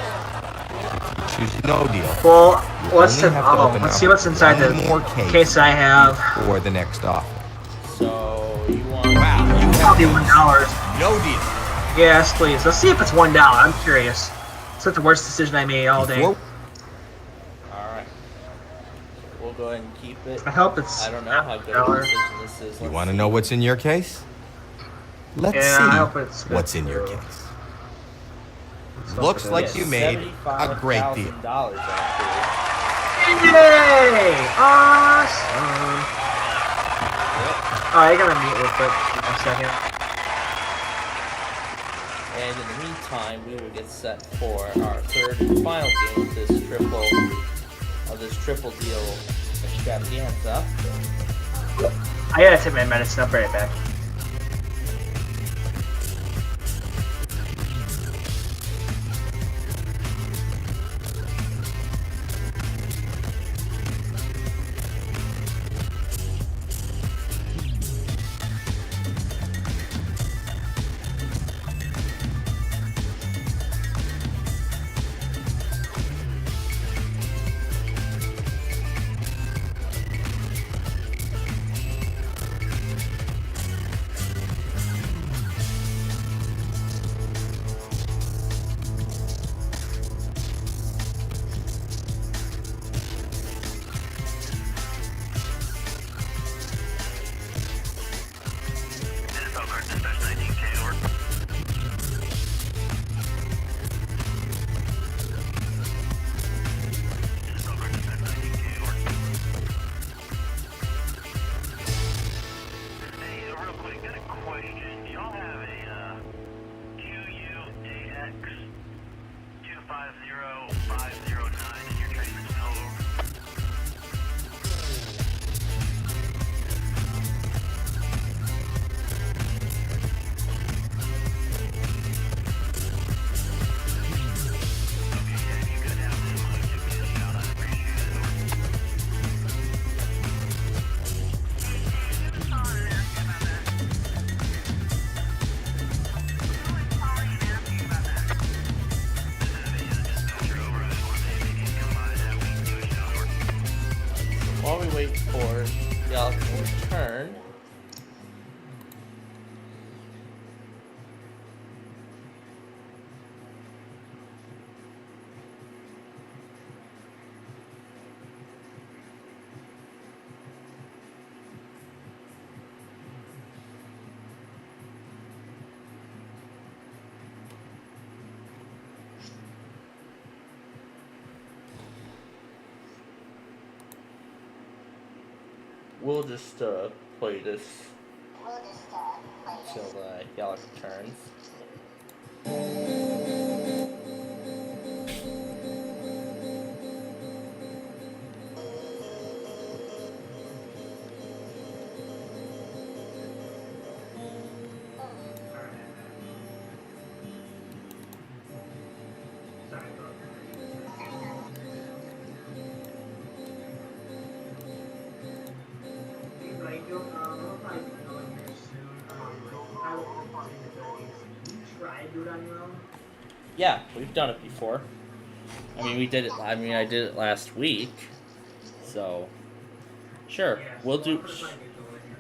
If you choose no deal, well, you let's, only have to open let's up see what's inside one the more case I have. for the next offer. So you want Wow, you have Probably $1. no deal. Yes, please. Let's see if it's $1. I'm curious. It's like the worst decision I made all day. Before- Alright. We'll go ahead and keep it. I hope it's I don't know how good of a $1. decision this is. You Let's want to see. know what's in your case? Let's Yeah, I hope it's see good what's in your too. case. Let's hope Looks it like is. you made a great deal. $75,000 actually. Yay! Awesome! Alright, I gotta mute real quick. Give me a second. And in the meantime, we will get set for our third and final game of this triple deal extravaganza. I gotta take my medicine. I'll be right back. While we wait for y'all to return, we'll just play this until y'all returns. Thank you. Yeah, we've done it before. I mean, we did it. I mean, I did it last week. So, sure, we'll do.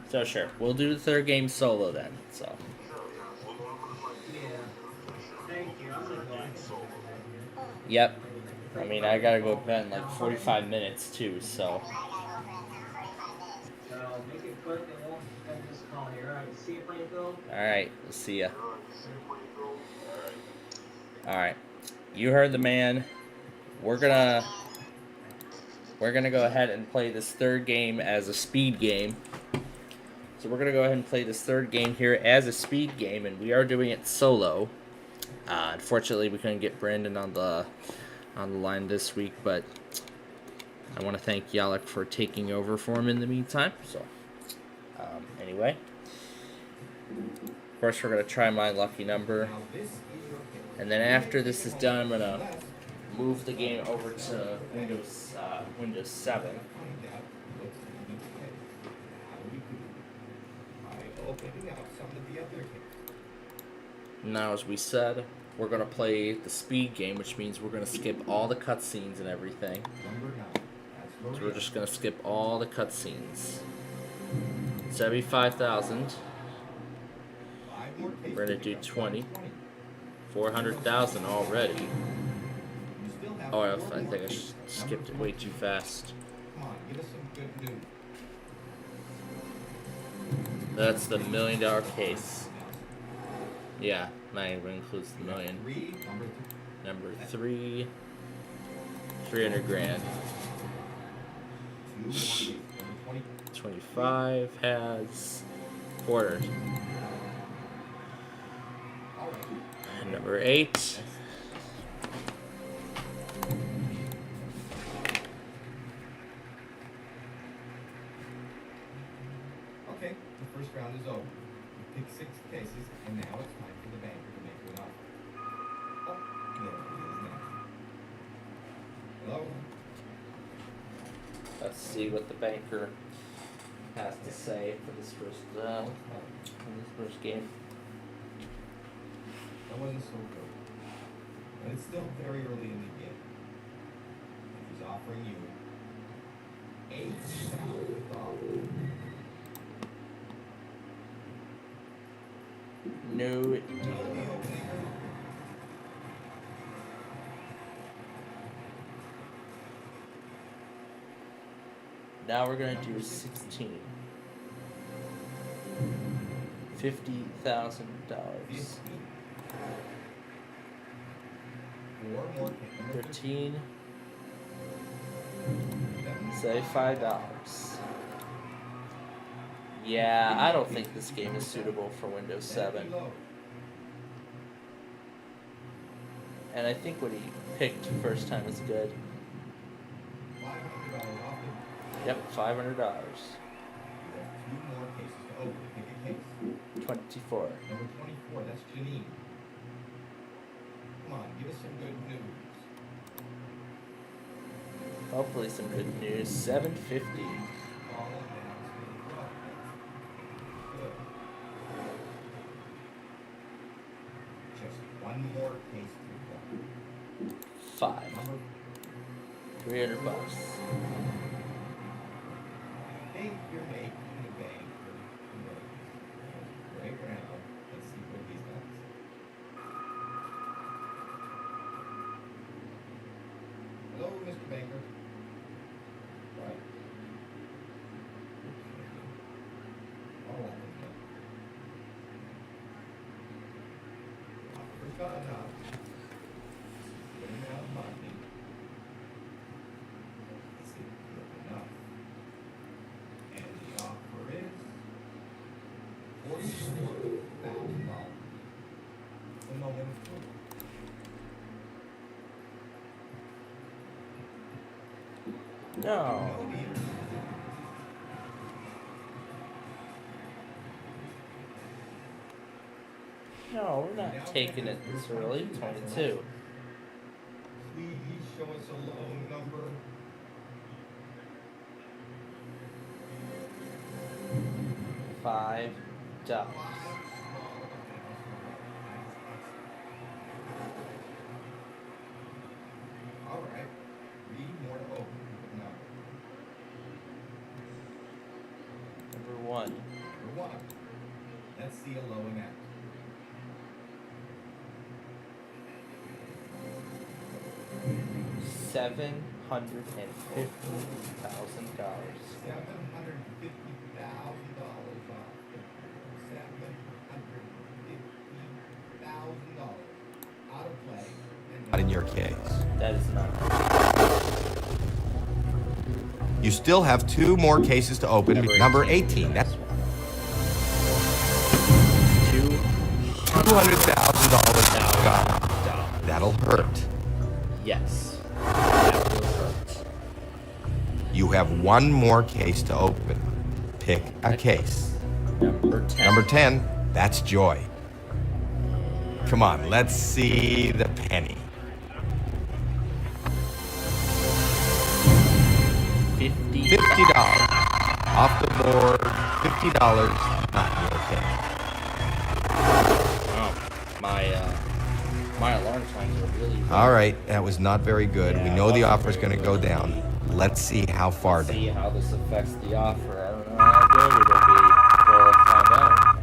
So sure, we'll do the third game solo then. So. Yep. I mean, I gotta go to bed in like 45 minutes too. So. So make it quick and we'll end this call here. Alright, see you, Plainfield. Alright, we'll see ya. Alright. You heard the man. We're gonna go ahead and play this third game as a speed game. So we're gonna go ahead and play this third game here as a speed game, and we are doing it solo. Unfortunately, we couldn't get Brandon on the line this week, but I want to thank Yalek for taking over for him in the meantime. So, anyway, first we're gonna try my lucky number, and then after this is done, I'm gonna move the game over to Windows 7. Now, as we said, we're going to play the speed game, which means we're going to skip all the cutscenes and everything. So we're just going to skip all the cutscenes. 75,000. We're going to do 20. 400,000 already. Oh, I think I skipped it way too fast. That's the $1 million case. Yeah, not even includes the million. Number 3, 300 grand. 25 has 400. And number 8. Okay, the first round is over. You pick 6 cases, and now it's time for the banker to make you an offer. Oh, there he is now. Hello? Let's see what the banker has to say for this first game. That wasn't so good. But it's still very early in the game. And he's offering you $8,000. No deal. Now we're gonna do 16. $50,000. 13. $75. Yeah, I don't think this game is suitable for Windows 7. And I think what he picked first time is good. Yep, $500. 24. Number 24, that's Janine. Come on, give us some good news. Hopefully some good news. 750. Just one more case to go. 5. $300. I think you're making the bank right now. Let's see what he's got to say. Hello, Mr. Banker. Right. Oh, offer's gone up. Putting out money. Let's see if it's enough. And the offer is $44,000. The moment of truth. No. No, we're not taking it this early. 22. Please show us a loan number. $5. 1. Number 1. Let's see a low amount. $750,000. $750,000 off. $750,000 out of play. Not in your case. That is not. You still have 2 more cases to open. Number 18. That's $200,000 gone. That'll hurt. Yes. That will hurt. You have 1 more case to open. Pick a case. Number 10. Number 10, that's joy. Come on, let's see the penny. $50 off the board. $50, not your case. Oh, my alarm chimes are really. All right, that was not very good. We Yeah, know the wasn't offer's very going to go good. down. Let's see how far Let's see down. how this affects the offer. I don't know how good it'll be. We'll find out.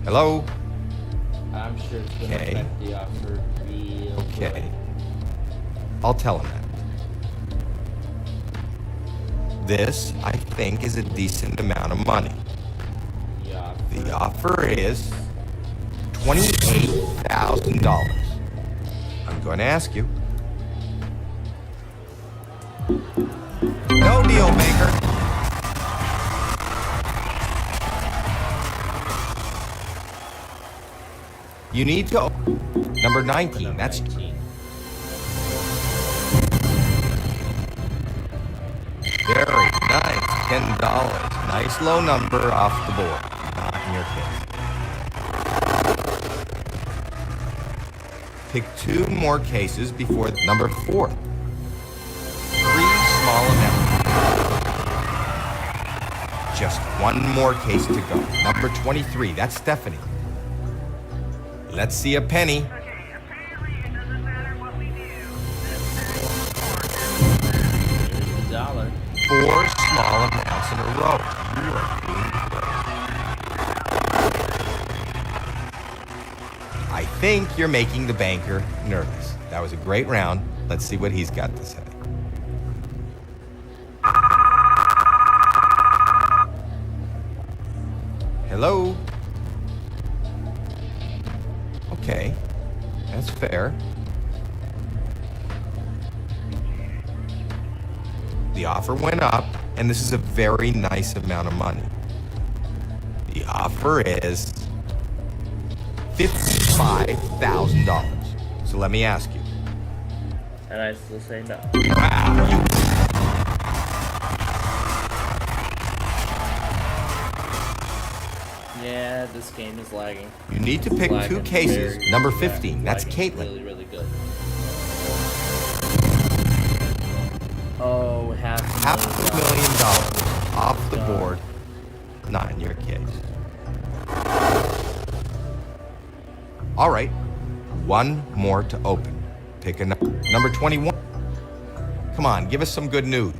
Hello? I'm sure it's going to Okay. affect the offer real Okay. good. I'll tell him that. This, I think, is a decent amount of money. Yeah. The offer is $28,000. I'm going to ask you. No deal maker. You need to number 19. That's 19. very nice. $10. Nice low number off the board. Not in your case. Pick 2 more cases before number 4. 3 small amounts. Just 1 more case to go. Number 23. That's Stephanie. Let's see a penny. Here's the dollar. 4 small amounts in a row. You are doing great. I think you're making the banker nervous. That was a great round. Let's see what he's got to say. Hello? Okay, that's fair. The offer went up, and this is a very nice amount of money. The offer is $55,000. So let me ask you. And I still say no. Wow, Yeah, this game is lagging. you need to pick 2 Lagging cases. very Number bad. 15, that's Lagging Caitlin. Really, really good. Oh, $500,000 off the board. Not in your case. All right, 1 more to open. Pick a number 21. Come on, give us some good news.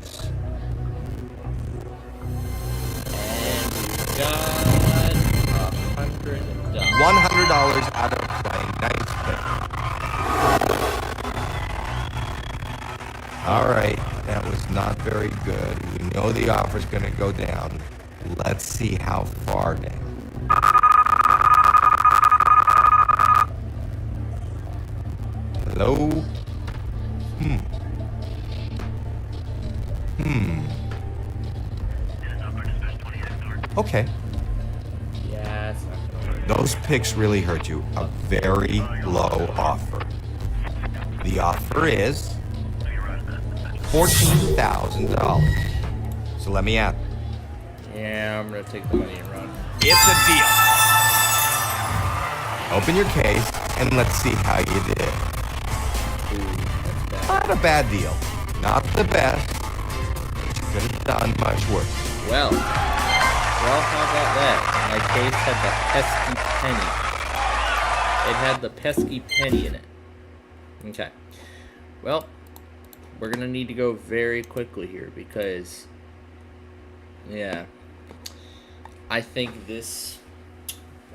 And we got $100. $100 out of play. Nice pick. All right, that was not very good. We know the offer's going to go down. Let's see how far down. Hello? Okay. Yeah, it's not gonna work. Those picks really hurt you. A very low offer. The offer is $14,000. So let me ask. Yeah, I'm gonna take the money and run. It's a deal. Open your case and let's see how you did. Ooh, that's bad. Not a bad deal. Not the best. But you could have done much worse. Well, how about that? My case had the pesky penny. It had the pesky penny in it. Okay. Well, we're gonna need to go very quickly here because, yeah, I think this,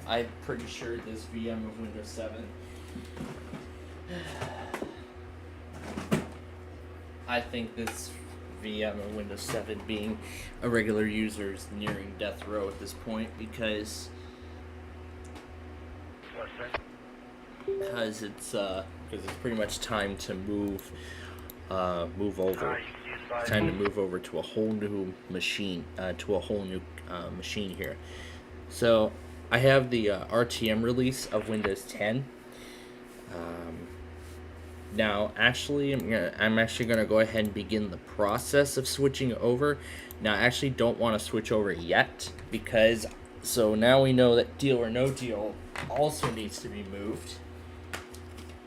I'm pretty sure this VM of Windows 7, I think this VM of Windows 7 being a regular user is nearing death row at this point because it's pretty much time to move over. It's time to move over to a whole new machine, machine here. So I have the RTM release of Windows 10. Now, actually, I'm actually gonna go ahead and begin the process of switching over. Now, I actually don't want to switch over yet because so now we know that Deal or No Deal also needs to be moved.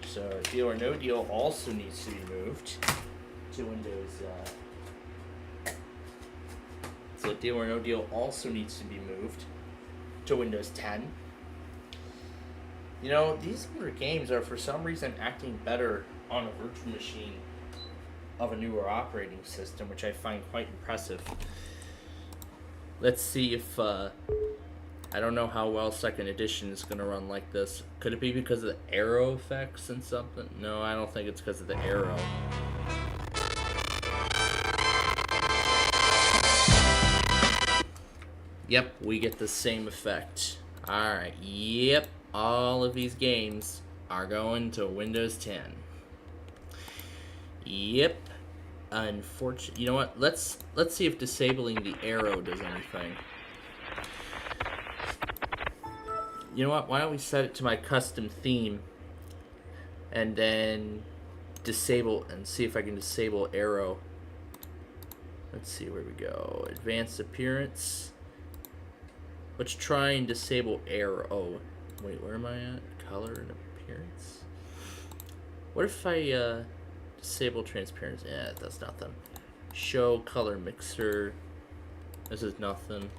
So Deal or No Deal also needs to be moved to Windows. So Deal or No Deal also needs to be moved to Windows 10. You know, these older games are for some reason acting better on a virtual machine of a newer operating system, which I find quite impressive. Let's see if, I don't know how well second edition is going to run like this. Could it be because of the arrow effects and something? No, I don't think it's because of the arrow. Yep, we get the same effect. Alright, yep, all of these games are going to Windows 10. Yep. Unfortunately, you know what? Let's see if disabling the arrow does anything. You know what? Why don't we set it to my custom theme and then disable and see if I can disable arrow. Let's see where we go. Advanced appearance. Let's try and disable arrow. Oh, wait, where am I at? Color and appearance. What if I disable transparency? Yeah, it does nothing. Show color mixer. This is nothing.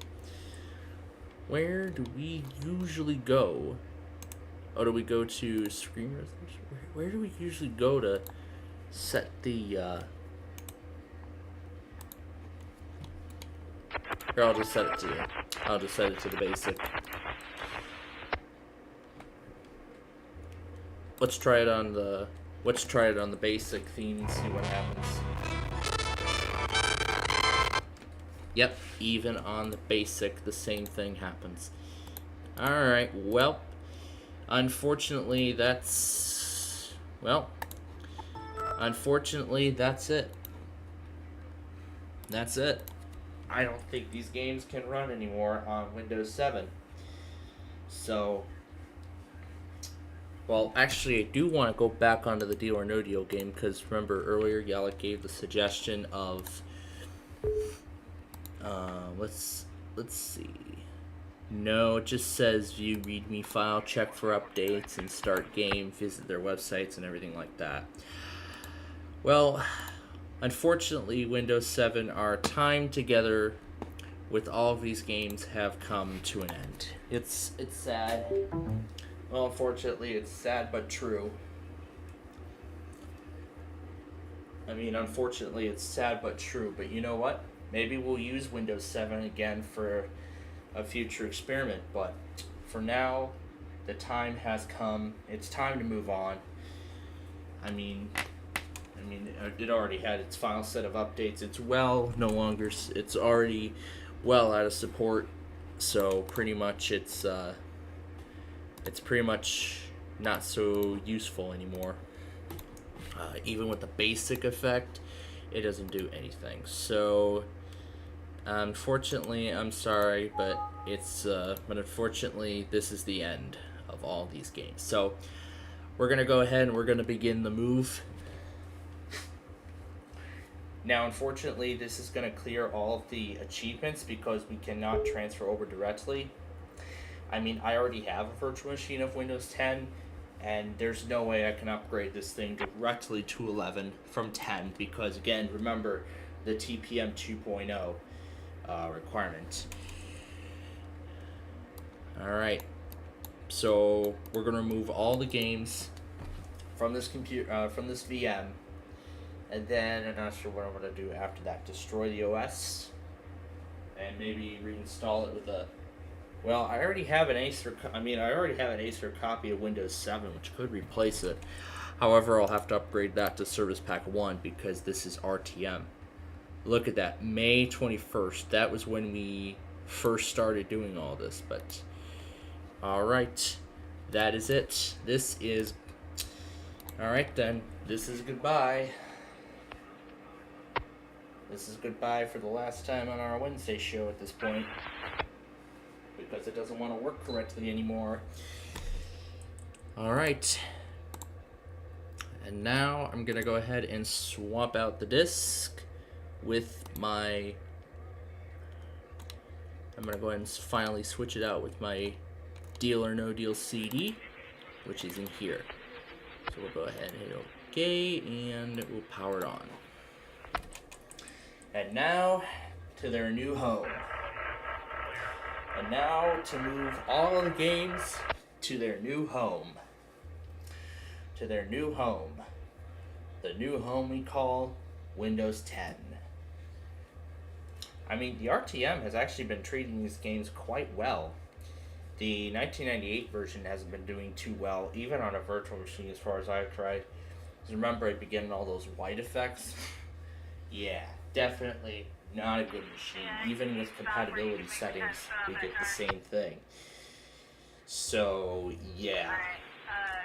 Where do we usually go? Oh, do we go to screen resolution? Where do we usually go to set the here, I'll just set it to the basic. Let's try it on the basic theme and see what happens. Yep, even on the basic, the same thing happens. Alright, well, unfortunately, that's it. That's it. I don't think these games can run anymore on Windows 7. So, well, actually, I do want to go back onto the Deal or No Deal game, because remember earlier, Yalek gave the suggestion of, let's see. No, it just says view README file, check for updates, and start game, visit their websites, and everything like that. Well, unfortunately, Windows 7, our time together with all of these games have come to an end. It's sad. Well, unfortunately, it's sad but true. I mean, unfortunately, it's sad but true. But you know what? Maybe we'll use Windows 7 again for a future experiment. But for now, the time has come. It's time to move on. I mean, it already had its final set of updates. It's already well out of support. So pretty much it's pretty much not so useful anymore. Even with the basic effect, it doesn't do anything. So unfortunately, I'm sorry, but unfortunately this is the end of all these games. So we're gonna go ahead and we're gonna begin the move. Now, unfortunately, this is going to clear all of the achievements because we cannot transfer over directly. I mean, I already have a virtual machine of Windows 10, and there's no way I can upgrade this thing directly to 11 from 10 because, again, remember the TPM 2.0 requirement. Alright, so we're going to remove all the games from this computer, from this VM. And then, I'm not sure what I'm going to do after that. Destroy the OS. And maybe reinstall it with a Well, I already have an Acer copy of Windows 7, which could replace it. However, I'll have to upgrade that to Service Pack 1 because this is RTM. Look at that, May 21st. That was when we first started doing all this, but alright, that is it. This is, alright then, this is goodbye. This is goodbye for the last time on our Wednesday show at this point, because it doesn't want to work correctly anymore. Alright, and now I'm going to go ahead and swap out the disc with my, I'm going to go ahead and finally switch it out with my Deal or No Deal CD, which is in here. So we'll go ahead and hit OK, and we'll power it on. And now to their new home. And now to move all of the games to their new home. To their new home. The new home we call Windows 10. I mean, the RTM has actually been treating these games quite well. The 1998 version hasn't been doing too well, even on a virtual machine as far as I've tried. Because remember, I'd be getting all those white effects. Yeah, definitely not a good machine. Even with compatibility settings, we get the same thing. So, yeah.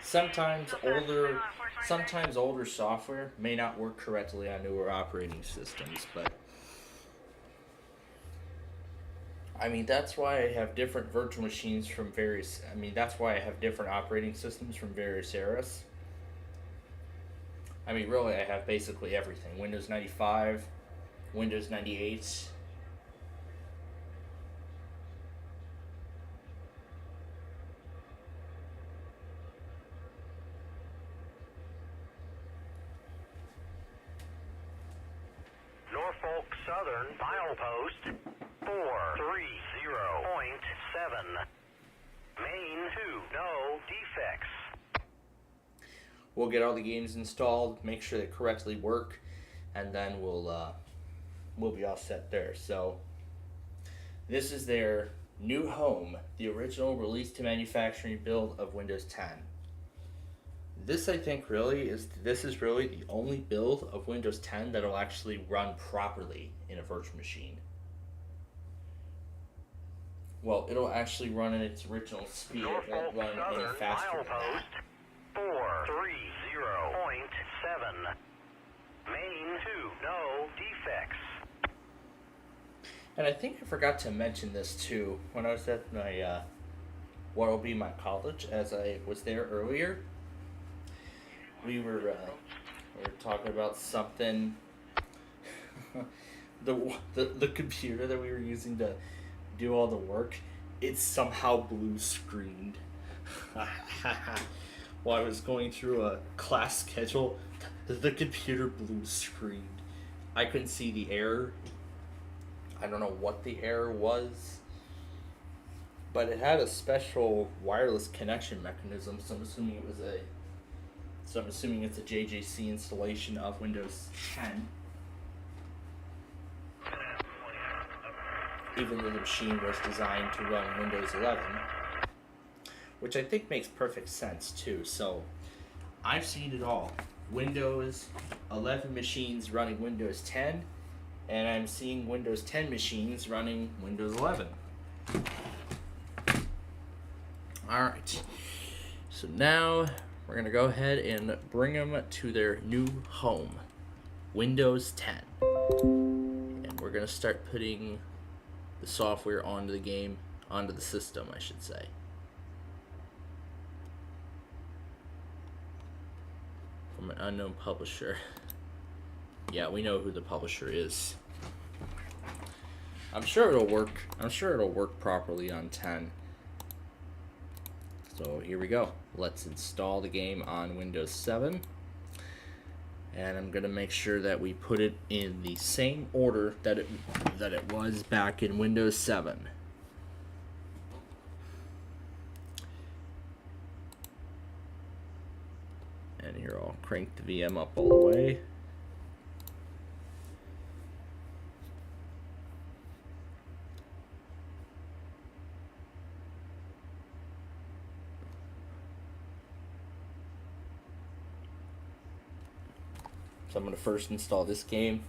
Sometimes older software may not work correctly on newer operating systems, but I mean, that's why I have different virtual machines from various, that's why I have different operating systems from various eras. I mean, really, I have basically everything. Windows 95, Windows 98. Norfolk Southern milepost 430.7. Main 2, no defects. We'll get all the games installed, make sure they correctly work, and then we'll be all set there. So this is their new home, the original release to manufacturing build of Windows 10. This, I think, really is the only build of Windows 10 that'll actually run properly in a virtual machine. Well, it'll actually run at its original speed. It won't run any faster than that. 430.7. Main 2, no defects. And I think I forgot to mention this too when I was at my what will be my college, as I was there earlier. We were talking about something. the computer that we were using to do all the work, it's somehow blue screened. While I was going through a class schedule, the computer blue screened. I couldn't see the error. I don't know what the error was, but it had a special wireless connection mechanism, so I'm assuming it's a JJC installation of Windows 10. Even though the machine was designed to run Windows 11, which I think makes perfect sense too. So I've seen it all. Windows 11 machines running Windows 10, and I'm seeing Windows 10 machines running Windows 11. Alright, so now we're going to go ahead and bring them to their new home, Windows 10. And we're going to start putting the software onto the system, I should say. From an unknown publisher. Yeah, we know who the publisher is. I'm sure it'll work. I'm sure it'll work properly on 10. So here we go. Let's install the game on Windows 7. And I'm gonna make sure that we put it in the same order that it was back in Windows 7. And here I'll crank the VM up all the way. So I'm going to first install this game.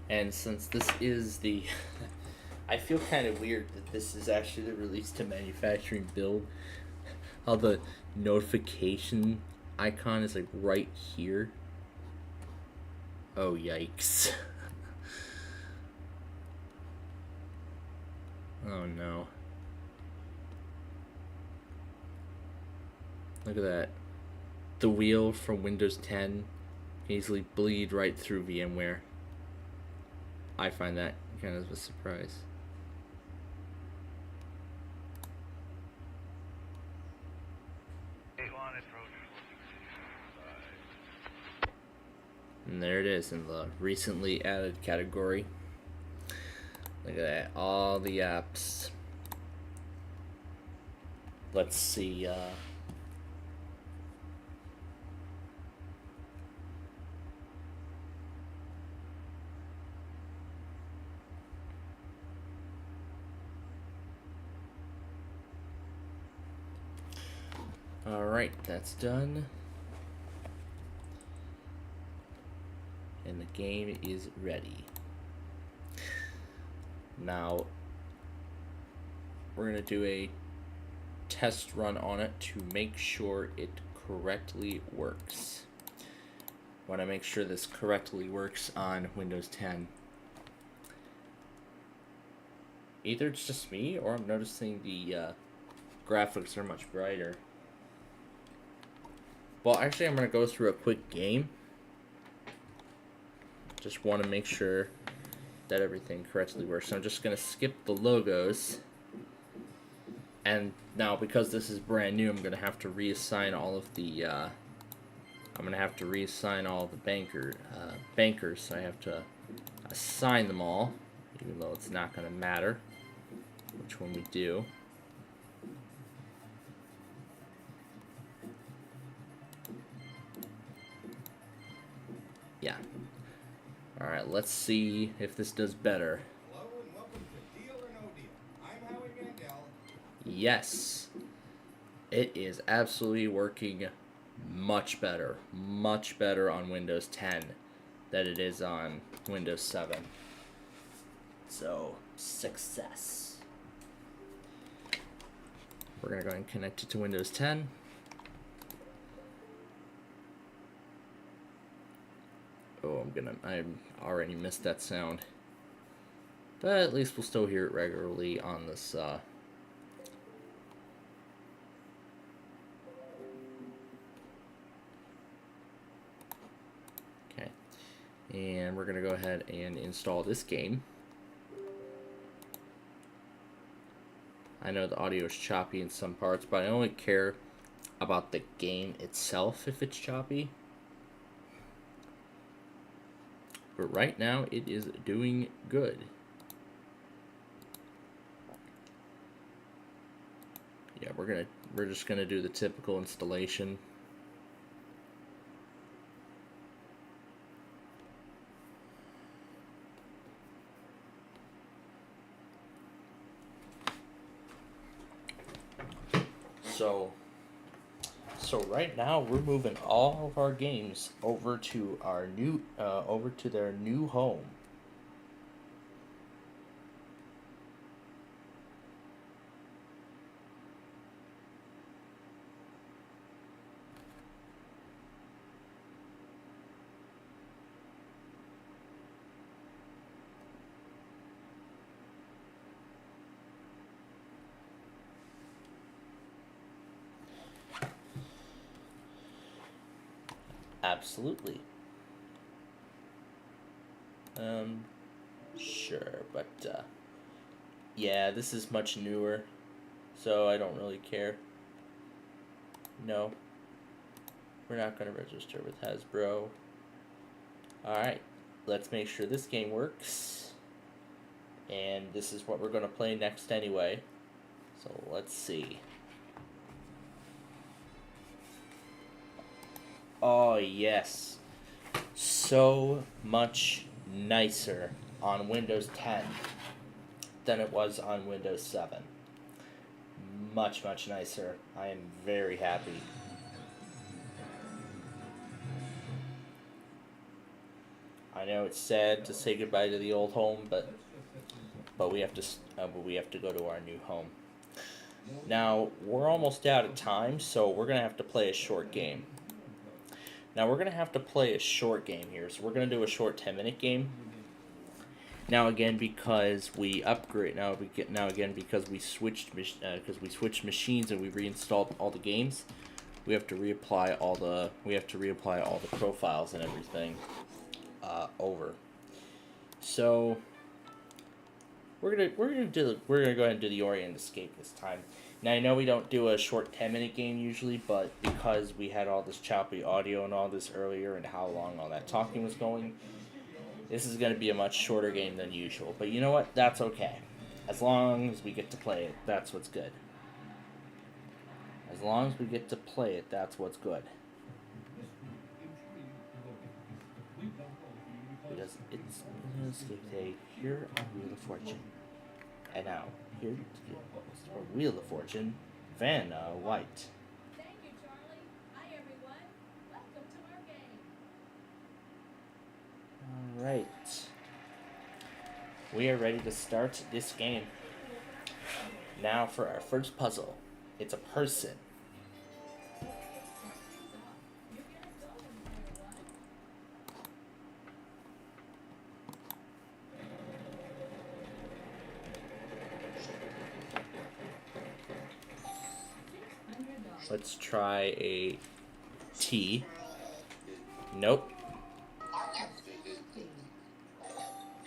And since this is the... I feel kind of weird that this is actually the release to manufacturing build. How the notification icon is like right here. Oh, yikes. Oh no. Look at that. The wheel from Windows 10 can easily bleed right through VMware. I find that kind of a surprise. And there it is in the recently added category. Look at that, all the apps. Let's see, alright, that's done. And the game is ready. Now, we're going to do a test run on it to make sure it correctly works. I want to make sure this correctly works on Windows 10. Either it's just me or I'm noticing the graphics are much brighter. Well, actually, I'm going to go through a quick game. Just want to make sure that everything correctly works. So I'm just going to skip the logos. And now, because this is brand new, I'm going to have to reassign all of the, I'm going to have to reassign all the bankers. So I have to assign them all, even though it's not going to matter which one we do. Yeah. Alright, let's see if this does better. Hello and welcome to Deal or No Deal. I'm Howie Mandel. Yes. It is absolutely working much better on Windows 10 than it is on Windows 7. So, success. We're going to go ahead and connect it to Windows 10. Oh, I already missed that sound. But at least we'll still hear it regularly on this, okay. And we're gonna go ahead and install this game. I know the audio is choppy in some parts, but I only care about the game itself if it's choppy. But right now, it is doing good. Yeah, we're just gonna do the typical installation. So right now we're moving all of our games over to our new over to their new home. Absolutely. Sure, but yeah, this is much newer, so I don't really care. No, we're not gonna register with Hasbro. Alright, let's make sure this game works. And this is what we're gonna play next anyway. So let's see. Oh yes, so much nicer on Windows 10 than it was on Windows 7. Much nicer. I am very happy. I know it's sad to say goodbye to the old home, but we have to go to our new home. Now we're almost out of time, so we're gonna have to play a short game. Now we're gonna have to play a short game here, so we're gonna do a short 10-minute game. Now again, because we upgrade because we switched machines and we reinstalled all the games, we have to reapply all the profiles and everything over. So we're gonna go ahead and do the Orient Escape this time. Now, I know we don't do a short 10-minute game usually, but because we had all this choppy audio and all this earlier and how long all that talking was going, this is going to be a much shorter game than usual. But you know what? That's okay. As long as we get to play it, that's what's good. As long as we get to play it, that's what's good. Because it's Escape Day here on Wheel of Fortune. And now, here to get for Wheel of Fortune, Vanna White. Thank you, Charlie. Hi, everyone. Welcome to our game. Alright. We are ready to start this game. Now for our first puzzle. It's a person. Let's try a T. Nope.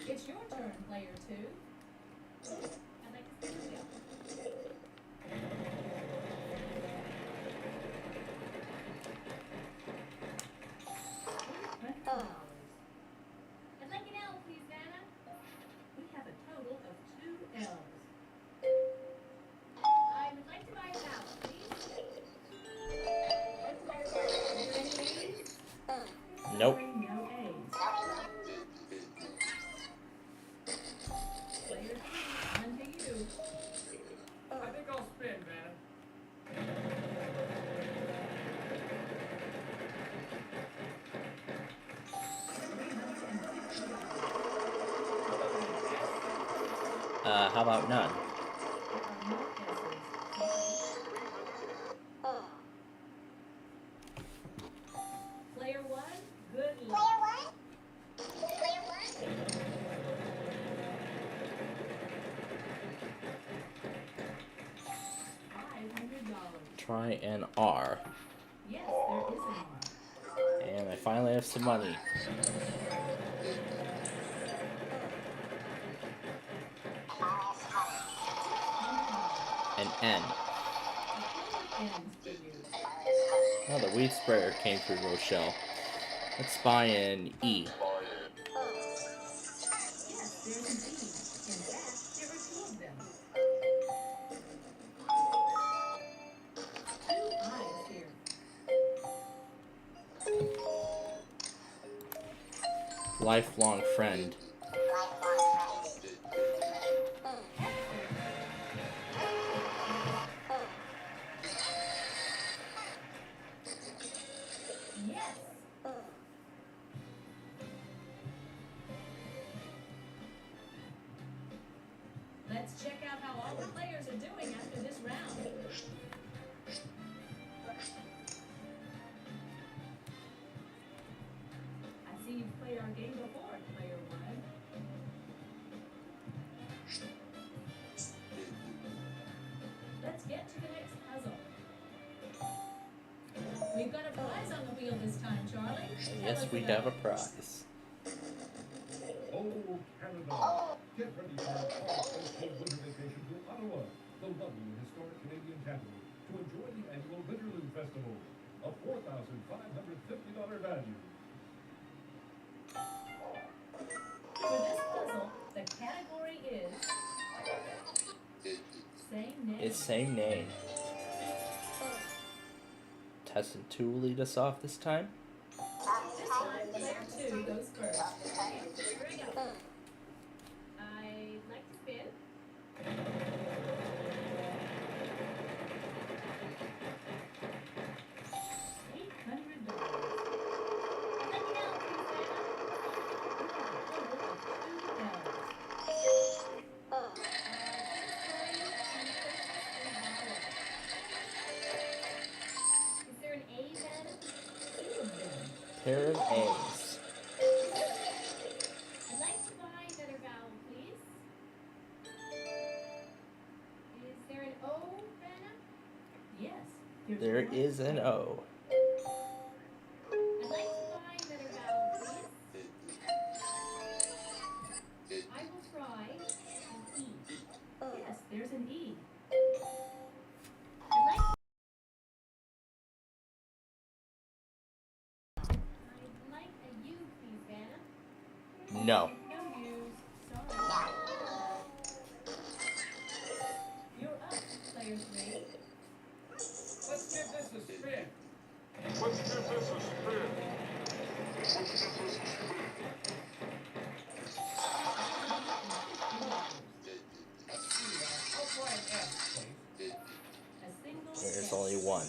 It's your turn, player 2. I'd like to see you. I'd like an L, please, Vanna. We have a total of 2 L's. I would like to buy a vowel, please. Nope. No A's. Player 3, on to you. I think I'll spin, Vanna. How about none? Player 1, good luck. Player one? Player one? $500. Try an R. Yes, there is an R. And I finally have some money. An N. Ends for you. Oh, the weed sprayer came through Rochelle. Let's buy an E. Yes, there's an E. In fact, there are 2 of them. Lifelong friend. Lifelong friend. Yes. Let's check out how all the players are doing after this round. I see you've played our game before, player one. Let's get to the next puzzle. We've got a prize on the wheel this time, Charlie. Yes, we have a prize. Oh, Canada! Get ready for a fall-festival winter vacation to Ottawa, the lovely and historic Canadian capital, to enjoy the annual Winterlude Festival, a $4,550 value. For this puzzle, the category is same name. It's same name. Testing 2 will lead us off this time. This time, player 2 goes first. Here we go. I'd like to spin. Is there an A then? Pair of A's. I'd like to buy another vowel, please. Is there an O, Vanna? Yes. There is an O. I'd like to buy another vowel, please. I will try an E. Yes, there's an E. I'd like a U, please, Vanna. No. No U's. Sorry. You're up, player 3. Let's give this a spin. Let's give this a spin. Let's give this a spin. I'll try an S, please. A single There's S. only one.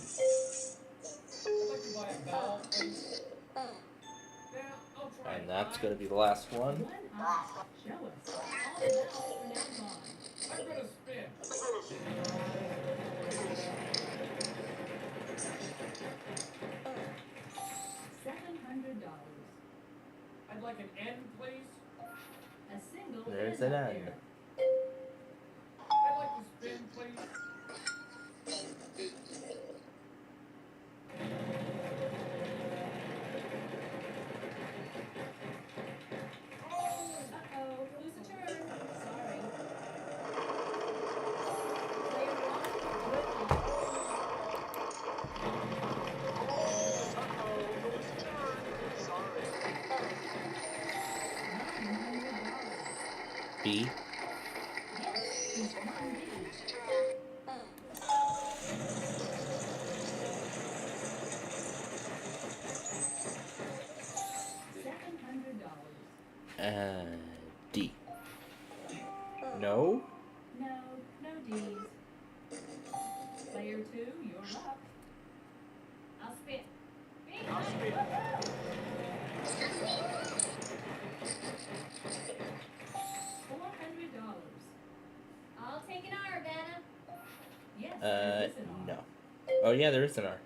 I'd like to buy a vowel, please. Yeah, I'll try And an that's I. going to be the last one. One eye. Show us. All the vowels are now gone. I'm gonna spin. Let's go to $700. I'd like an N, please. A single There's N an up N. there. I'd like to spin, please. Uh-oh, lose a turn. Sorry. Player 1, good B. Yes, he's on B. $700. D. No? No, no D's. Player 2, you're up. I'll spin. Bing, I'll spin. $400. I'll take an R, Vanna. Yes, there is an R. No. Oh, yeah, there is an R.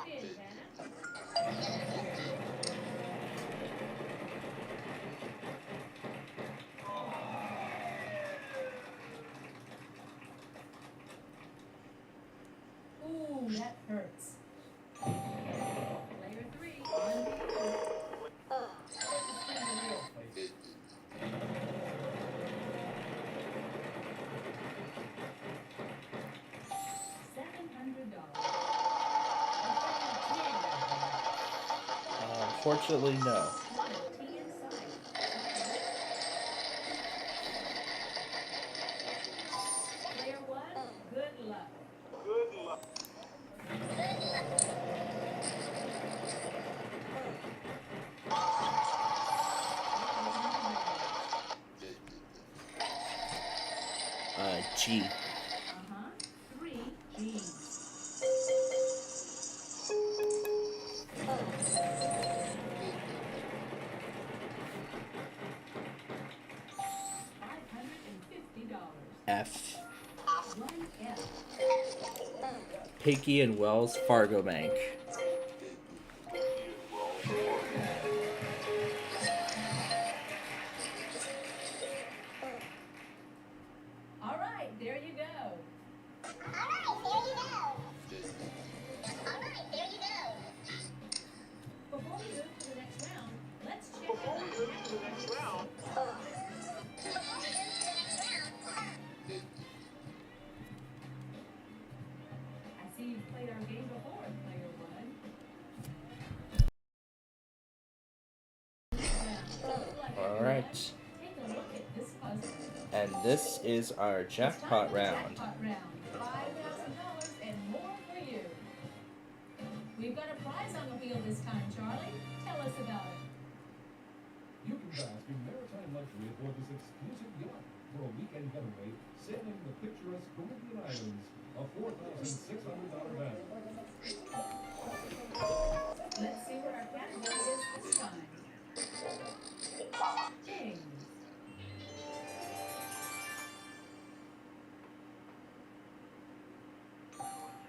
Spin, Vanna. Ooh, that hurts. Player 3, on B. Spin the wheel, please. Unfortunately, no. Player 1, good luck. good luck. G. 3 G. $550. F. 1 F. Piggy and Wells Fargo Bank. All right, there you go. Before we move to the next round, let's check out the next round. I see you've played our game before, player 1. Alright. Take a look at this puzzle. And this is our jackpot round. Jackpot round. $5,000 and more for you. We've got a prize on the wheel this time, Charlie. Tell us about it. You can bask in maritime luxury aboard this exclusive yacht for a weekend getaway sailing the picturesque Caribbean islands. A $4,600 value. Let's see what our category is this time. James.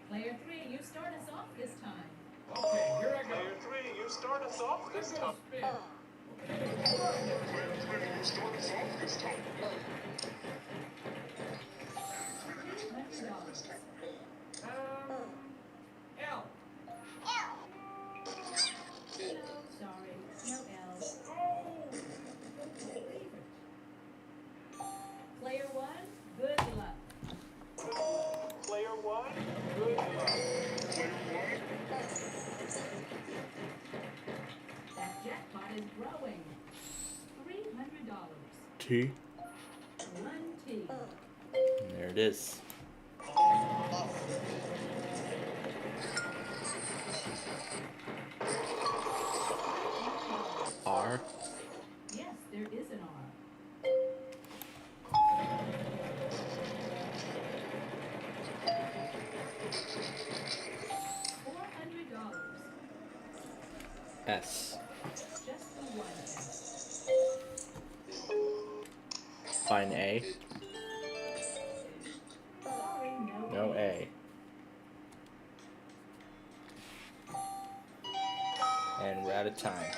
Player 3, you start us off this time. Okay, here I go. Player 3, you start us off this time. Spin. $200. L. No, sorry, no L's. Player 1, good luck. Player 1, good luck. That jackpot is growing. $300. T. 1 T. And there it is. R. Yes, there is an R. $400. S. Just the one S. Find A. Sorry, No A. And we're out of time.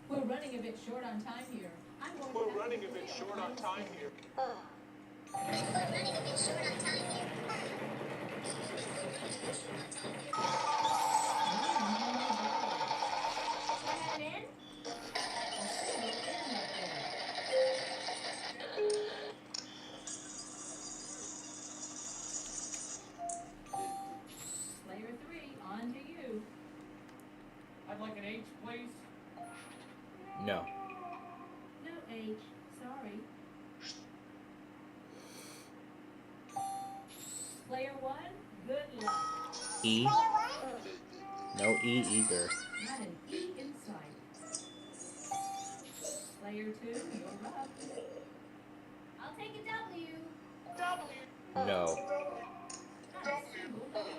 We're running a bit short on time here. We're running a bit short on time here. Player 3, on to you. I'd like an H, please. No. No H, sorry. Player 1, good luck. E. No E either. Not an E in sight. Player 2, you're up. I'll take a W. No. Not a single W.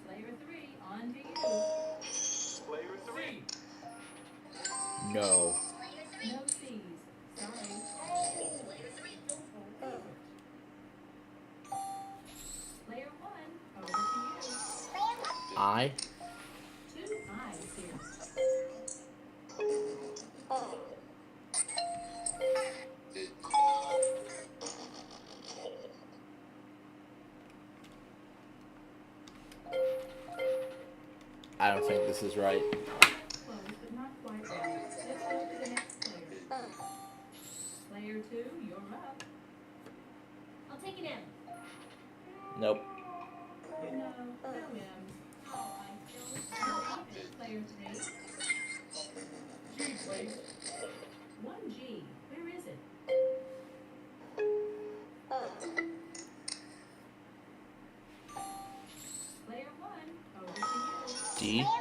Player 3, on to you. Player 3. No. No C's, sorry. Player 1, over to you. I. 2 I's here. I don't think this is right. Close, but not quite right. Let's go to the next player. Player 2, you're up. I'll take an M. Nope. No, no M's. Oh, I don't. No even, player 3. G, please. 1 G. Where is it? Player 1, over to you. D. 1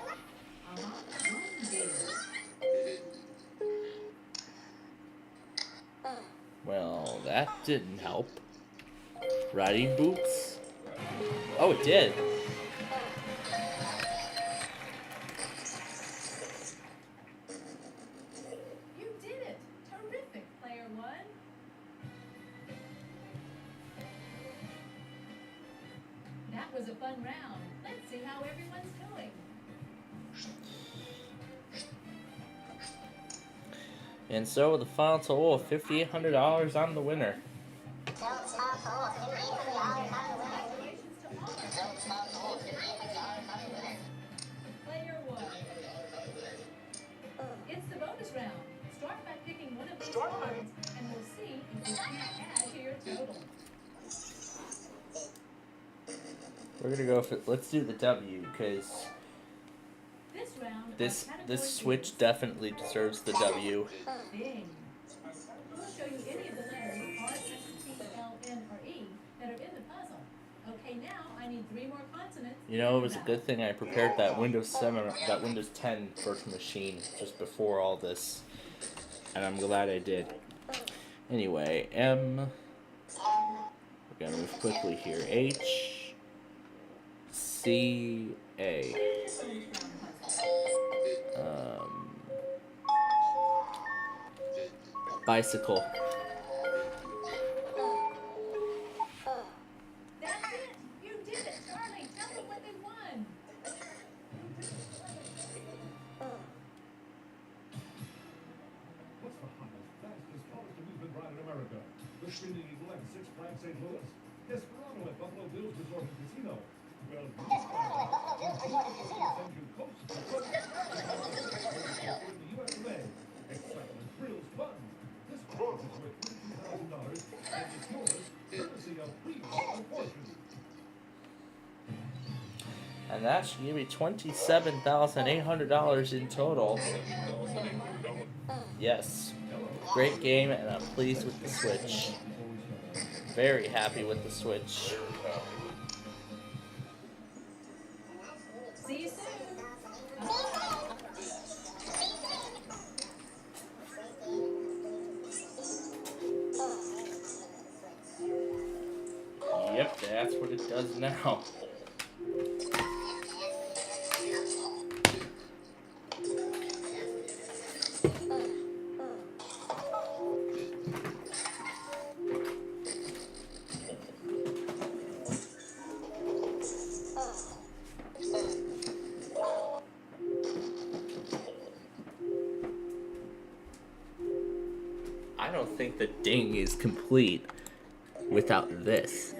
D. Well, that didn't help. Riding boots? Oh, it did. You did it! Terrific, player one. That was a fun round. Let's see how everyone's doing. And so the final total of $5,800 on the winner. Congratulations to all. Player one. It's the bonus round. Start by picking one of these cards, and we'll see if you can't add to your total. We're gonna go for, let's do the W, because This round, this our category switch is definitely deserves the W. Bing. We'll show you any of the letters R, S, T, L, N, or E that are in the puzzle. Okay, now I need 3 more consonants. You know, it was a good thing I prepared that Windows 10 virtual machine just before all this, and I'm glad I did. Anyway, M. We're gonna move quickly here. H, C, A. Bicycle. That's it. You did it, Charlie. Tell them what they won. What's the hottest, fastest, tallest amusement ride in America? The Screaming Eagle at Six Flags St. Louis? Desperado at Buffalo Bills Resort and Casino? Well, you find out. Send you coast to coast. In the U.S. of A. Excitement, thrills, fun. This prize is worth $32,000 and it's yours, courtesy of Wheels of Fortune. And that should give me $27,800 in total. Yes. Great game, and I'm pleased with the Switch. Very happy with the Switch. See you soon. Yep, that's what it does now. I don't think the ding is complete without this.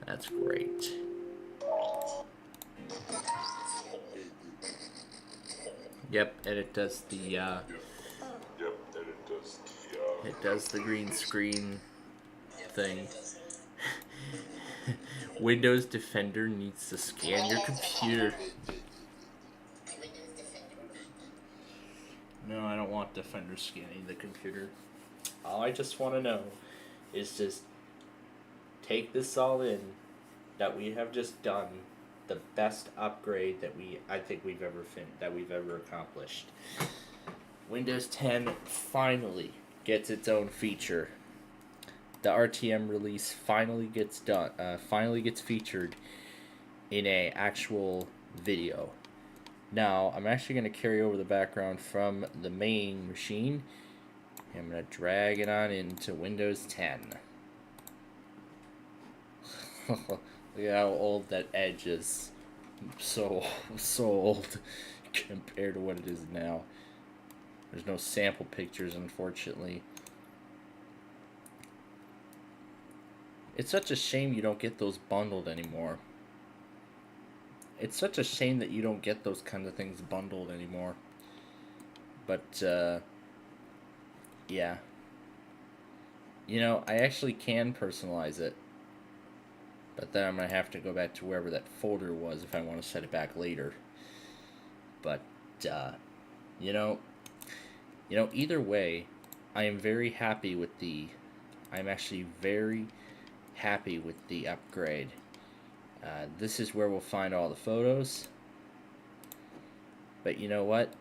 That's great. Yep, and it does the it does the green screen thing. Windows Defender needs to scan your computer. No, I don't want Defender scanning the computer. All I just want to know is just take this all in, that we have just done the best upgrade that I think we've ever accomplished. Windows 10 finally gets its own feature. The RTM release finally gets featured in a actual video. Now, I'm actually going to carry over the background from the main machine. I'm going to drag it on into Windows 10. Look at how old that edge is. so old compared to what it is now. There's no sample pictures, unfortunately. It's such a shame you don't get those bundled anymore. It's such a shame that you don't get those kind of things bundled anymore. But, yeah. You know, I actually can personalize it. But then I'm going to have to go back to wherever that folder was if I want to set it back later. But, you know, either way, I am very happy with the... I'm actually very happy with the upgrade. This is where we'll find all the photos. But you know what?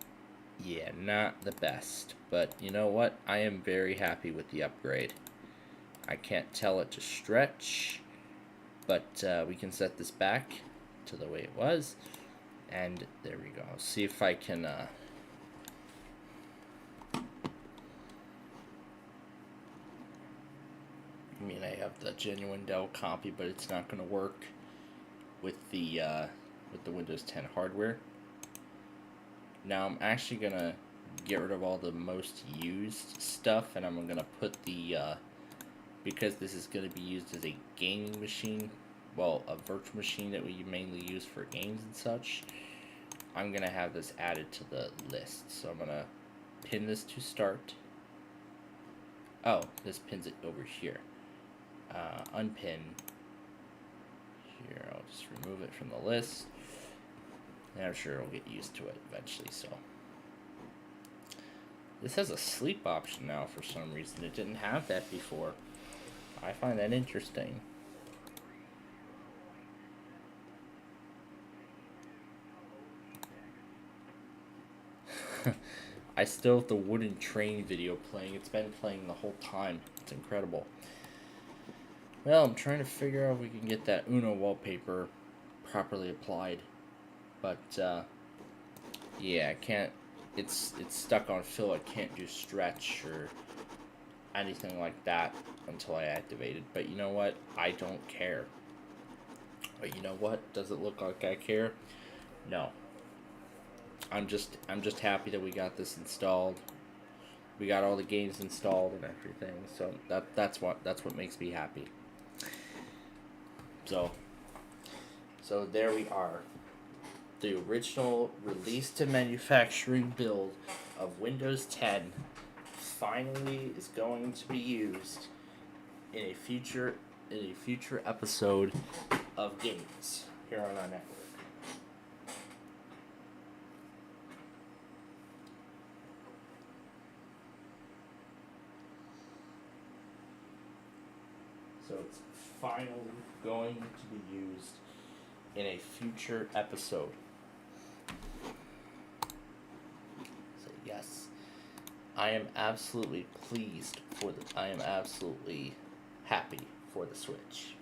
Yeah, not the best. But you know what? I am very happy with the upgrade. I can't tell it to stretch. But we can set this back to the way it was. And there we go. See if I can... I mean, I have the genuine Dell copy, but it's not going to work with the Windows 10 hardware. Now I'm actually going to get rid of all the most used stuff, and I'm going to put the, because this is going to be used as a gaming machine, well, a virtual machine that we mainly use for games and such, I'm going to have this added to the list. So I'm going to pin this to start. Oh, this pins it over here. Unpin. Here, I'll just remove it from the list. And I'm sure it'll get used to it eventually, so. This has a sleep option now for some reason. It didn't have that before. I find that interesting. I still have the wooden train video playing. It's been playing the whole time. It's incredible. Well, I'm trying to figure out if we can get that Uno wallpaper properly applied. But, yeah, I can't. It's stuck on fill. I can't do stretch or anything like that until I activate it. But you know what? I don't care. But you know what? Does it look like I care? No. I'm just happy that we got this installed. We got all the games installed and everything. So that's what makes me happy. So there we are. The original release to manufacturing build of Windows 10 finally is going to be used in a future episode of games here on our network. So it's finally going to be used in a future episode. So yes, I am absolutely pleased for the. I am absolutely happy for the Switch.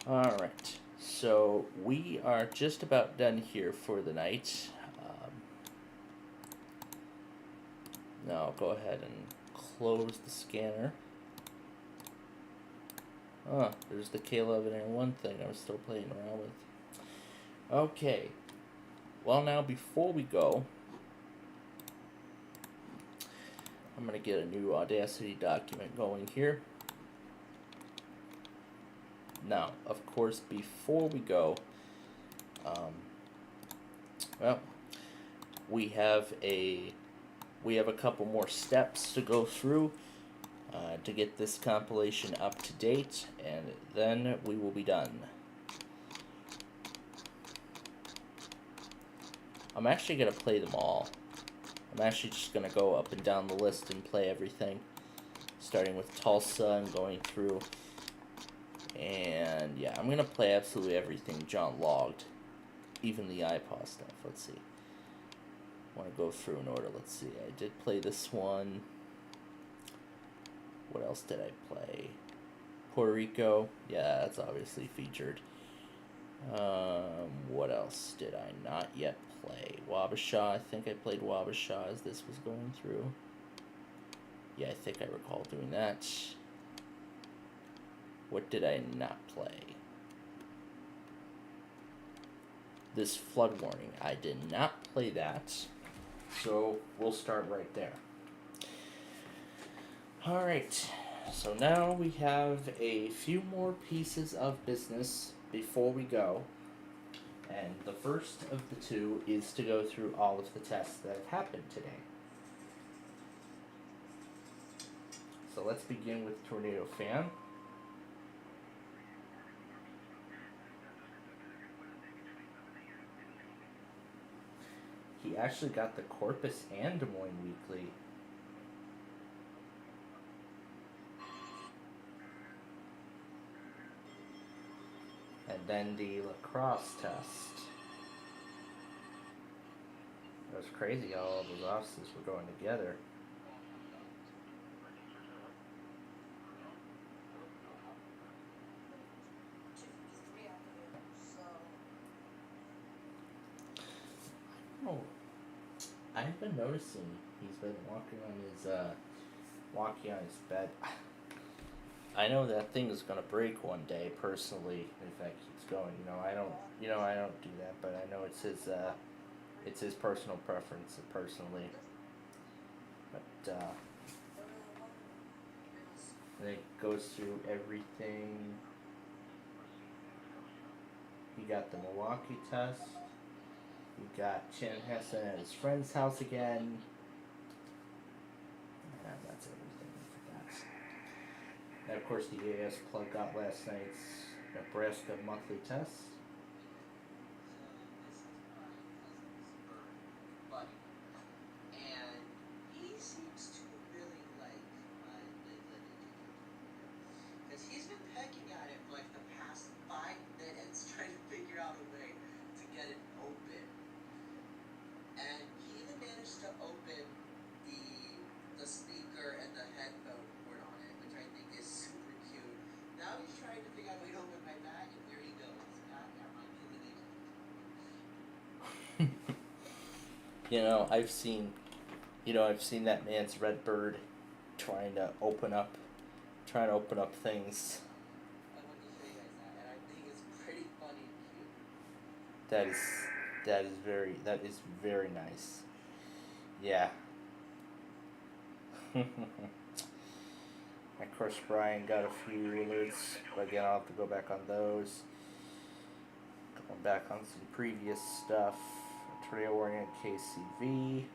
All right, so we are just about done here for the night. Now I'll go ahead and close the scanner. There's the K11A1 thing I was still playing around with. Okay. Well, now, before we go, I'm going to get a new Audacity document going here. Now, of course, before we go, well, we have a couple more steps to go through. To get this compilation up to date, and then we will be done. I'm actually going to play them all. I'm actually just going to go up and down the list and play everything, starting with Tulsa and going through. And yeah, I'm going to play absolutely everything John logged, even the iPod stuff. Let's see. I want to go through in order. Let's see. I did play this one. What else did I play? Puerto Rico. Yeah, that's obviously featured. What else did I not yet play? Wabasha. I think I played Wabasha as this was going through. Yeah, I think I recall doing that. What did I not play? this flood warning. I did not play that, so we'll start right there. Alright, so now we have a few more pieces of business before we go. And the first of the two is to go through all of the tests that have happened today. So let's begin with Tornado Fan. He actually got the Corpus and Des Moines Weekly. And then the lacrosse test. It was crazy how all those offices were going together. Oh, I've been noticing he's been walking on his bed. I know that thing is gonna break one day. Personally, if that keeps going, I don't do that, but I know it's his personal preference, personally. But and it goes through everything. He got the Milwaukee test. We got Chanhassen at his friend's house again. And that's everything for that. And of course the EAS plug got last night's Nebraska monthly test. And he seems to really like my because he's been pecking at it for like the past 5 minutes trying to figure out a way to get it open. And he even managed to open the speaker and the headphone port on it, which I think is super cute. Now he's trying to figure out a way to open my bag, and here he goes. God, my I've seen that man's red bird trying to open up things. I want to show you guys that, and I think it's pretty funny and cute. That is very nice. Yeah. Of course, Brian got a few alerts, but again, I'll have to go back on those. Going back on some previous stuff. Tornado warning at KCV.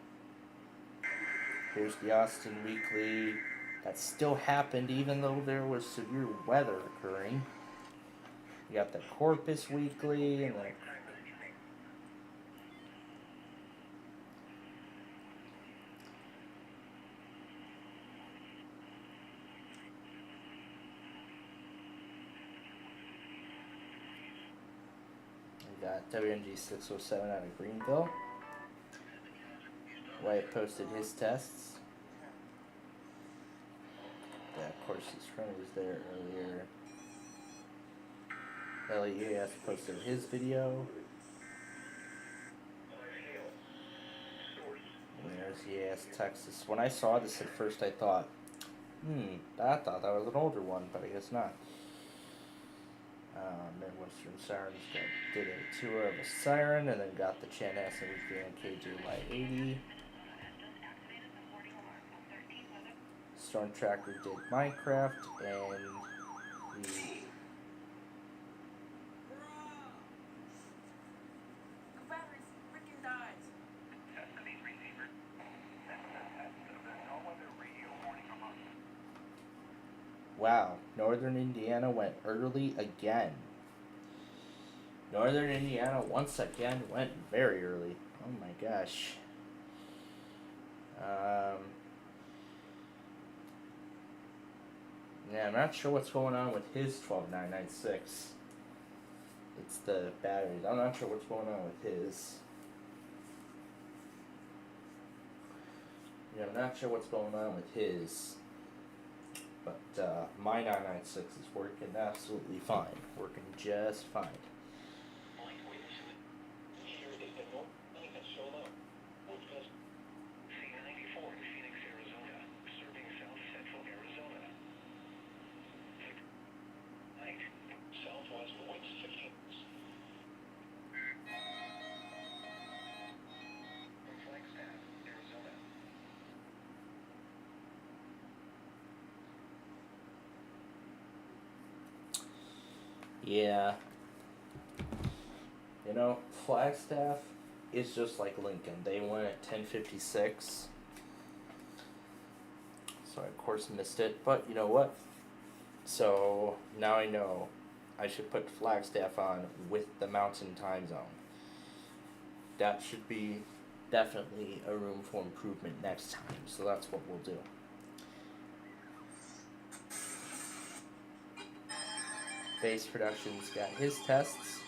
Here's the Austin Weekly. That still happened even though there was severe weather occurring. You got the Corpus Weekly and the got WNG 607 out of Greenville. Wyatt posted his tests. Yeah, of course his friend was there earlier. LEAS posted his video. And there's EAS Texas. When I saw this at first I thought that was an older one, but I guess not. Midwestern Sirens did a tour of a siren and then got the Chanhassen Weekly on KJY80. Storm Tracker did Minecraft and the wow, Northern Indiana went early again. Northern Indiana once again went very early. Oh my gosh. Yeah, I'm not sure what's going on with his 12996. It's the batteries. I'm not sure what's going on with his. Yeah, I'm not sure what's going on with his. But my 996 is working absolutely fine. Working just fine. Yeah. You know, Flagstaff is just like Lincoln. They went at 10:56. So I, of course, missed it. But you know what? So now I know I should put Flagstaff on with the Mountain Time Zone. That should be definitely a room for improvement next time. So that's what we'll do. Base Productions got his tests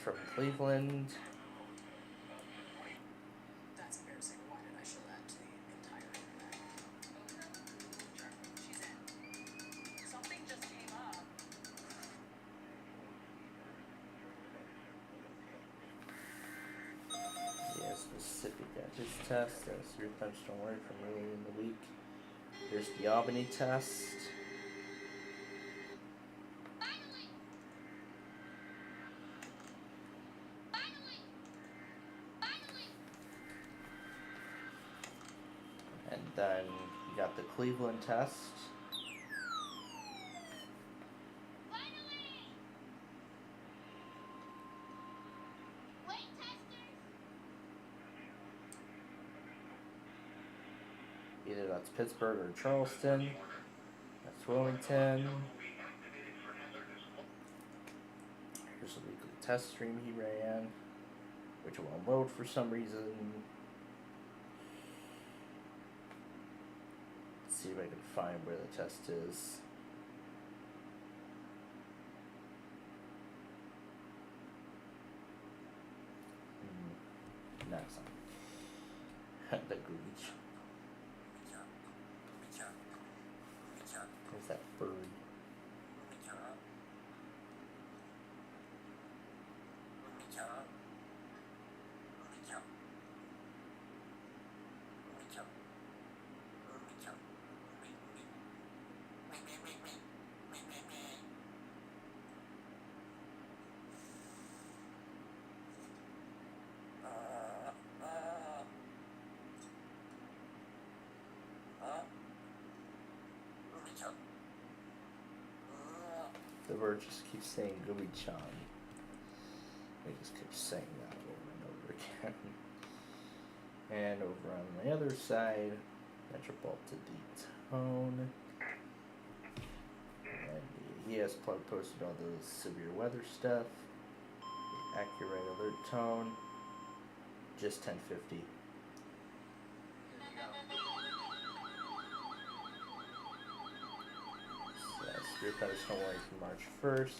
from Cleveland. That's embarrassing. Why did I show that to the entire internet? Sure, she's in. Something just came up. Yes, Mississippi got his test. That's 3 punch, don't worry, from earlier in the week. Here's the Albany test. And then you got the Cleveland test. Either that's Pittsburgh or Charleston. That's Wilmington. Here's a weekly test stream he ran, which won't load for some reason. Let's see if I can find where the test is. No, it's not. The Gooch. There's that bird. The bird just keeps saying Gooey Chan. They just keep saying that over and over again. And over on the other side, Metropolitan D-Tone. And the EAS plug posted all the severe weather stuff. The accurate alert tone. Just 1050. Severe thunderstorm from March 1st.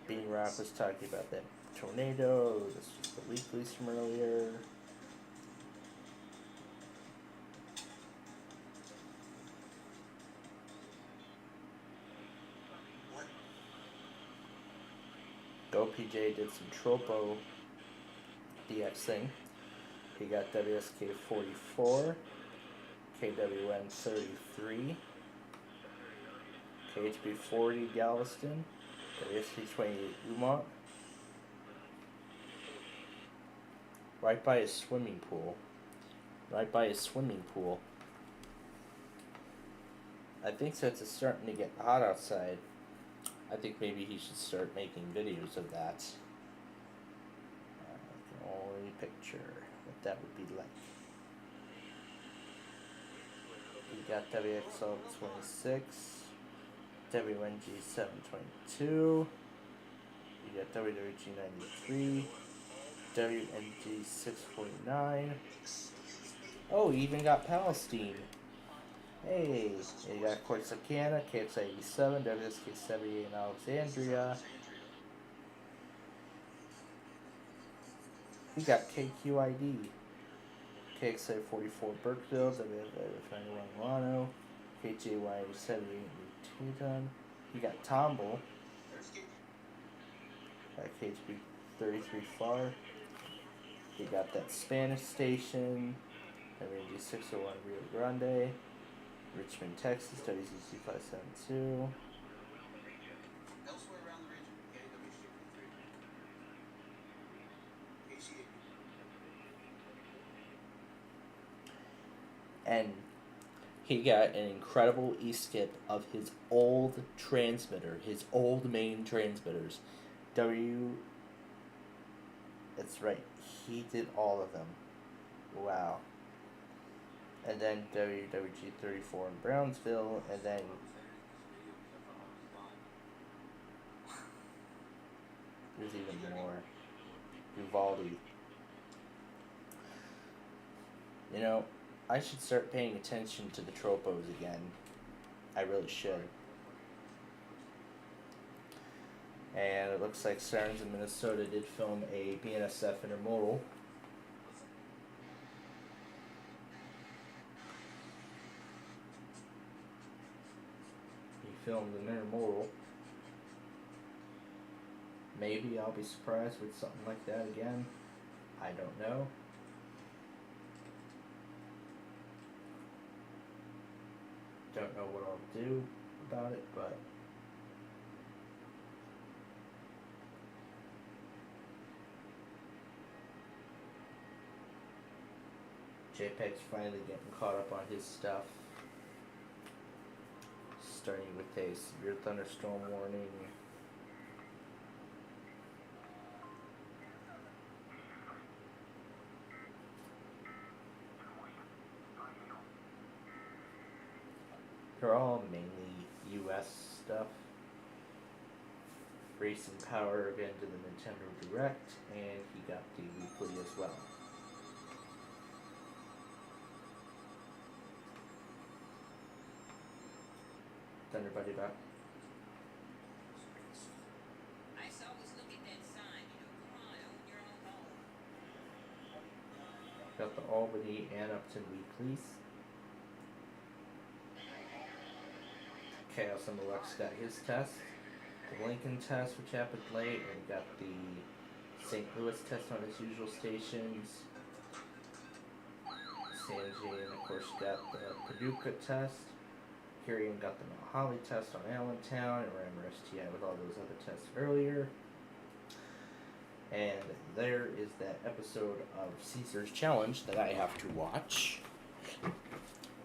Bean Rock was talking about that tornado. This was the weeklies from earlier. GoPJ did some Tropo DX thing. He got WSK 44, KWN 33. KHB 40 Galveston, WSK 28 Umont. Right by his swimming pool. Right by his swimming pool. I think since it's starting to get hot outside, I think maybe he should start making videos of that. I can only picture what that would be like. We got WXL 26. WNG 722. You got WWG 93. WNG 649. Oh, you even got Palestine. Hey, you got Corsicana, KXI 87, WSK 78 in Alexandria. We got KQID. KXI 44 Burkeville, WF 91 Milano, KJY 78 Teton. You got Tomball. Got KHB 33 Far. You got that Spanish station. WNG 601 Rio Grande. Richmond, Texas, WCC 572. Elsewhere around the region, KWC 3. KC 8. And he got an incredible e-skip of his old transmitter, his old main transmitters. That's right, he did all of them. Wow. And then WWG34 in Brownsville, and then there's even more. Uvalde. You know, I should start paying attention to the tropos again. I really should. And it looks like Sirens in Minnesota did film a BNSF intermodal. He filmed an intermodal. Maybe I'll be surprised with something like that again. I don't know. Don't know what I'll do about it, but JPEG's finally getting caught up on his stuff. Starting with a severe thunderstorm warning. They're all mainly US stuff. Racing Power again to the Nintendo Direct, and he got the weekly as well. Thunder Buddy back. I always look at that sign, come on, own your own home. Got the Albany and Upton weeklies. Chaos and Lux got his test. The Lincoln test, which happened late, and got the St. Louis test on its usual stations. Sanjay, and of course, got the Paducah test. Kirian got the Mount Holly test on Allentown, and Rammer STI with all those other tests earlier. And there is that episode of Caesar's Challenge that I have to watch.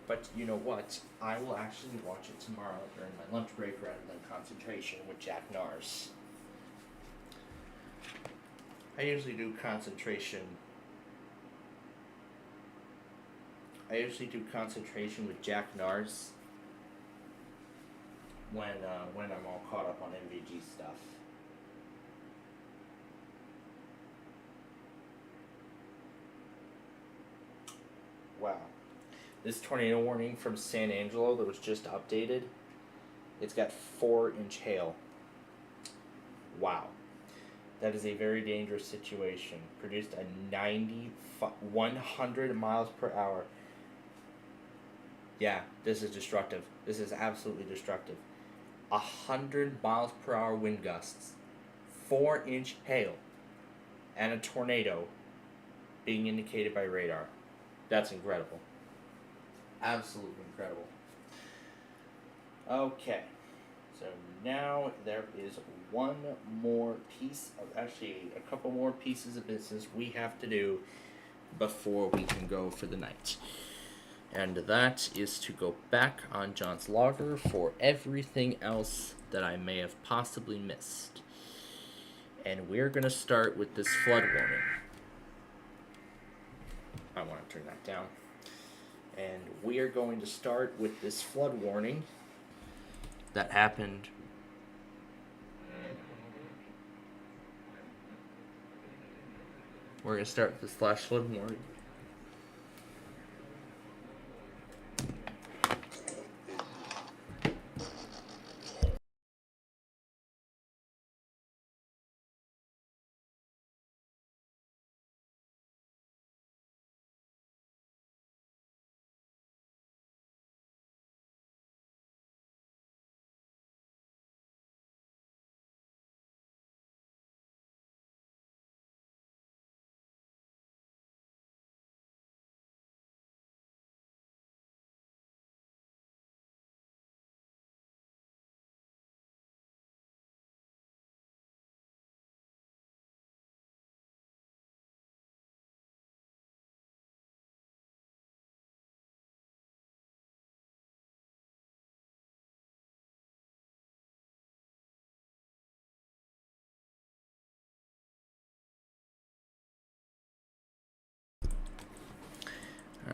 But you know what? I will actually watch it tomorrow during my lunch break rather than concentration with Jack Nars. I usually do concentration. With Jack Nars when I'm all caught up on MVG stuff. Wow. This tornado warning from San Angelo that was just updated, it's got 4-inch hail. Wow. That is a very dangerous situation. Produced at 100 miles per hour. Yeah, this is destructive. This is absolutely destructive. 100 miles per hour wind gusts, 4-inch hail, and a tornado being indicated by radar. That's incredible. Absolutely incredible. Okay, so now there is one more piece of, actually a couple more pieces of business we have to do before we can go for the night. And that is to go back on John's logger for everything else that I may have possibly missed. And we're going to start with this flood warning. I want to turn that down. And we are going to start with this flood warning that happened. We're going to start with this flash flood warning.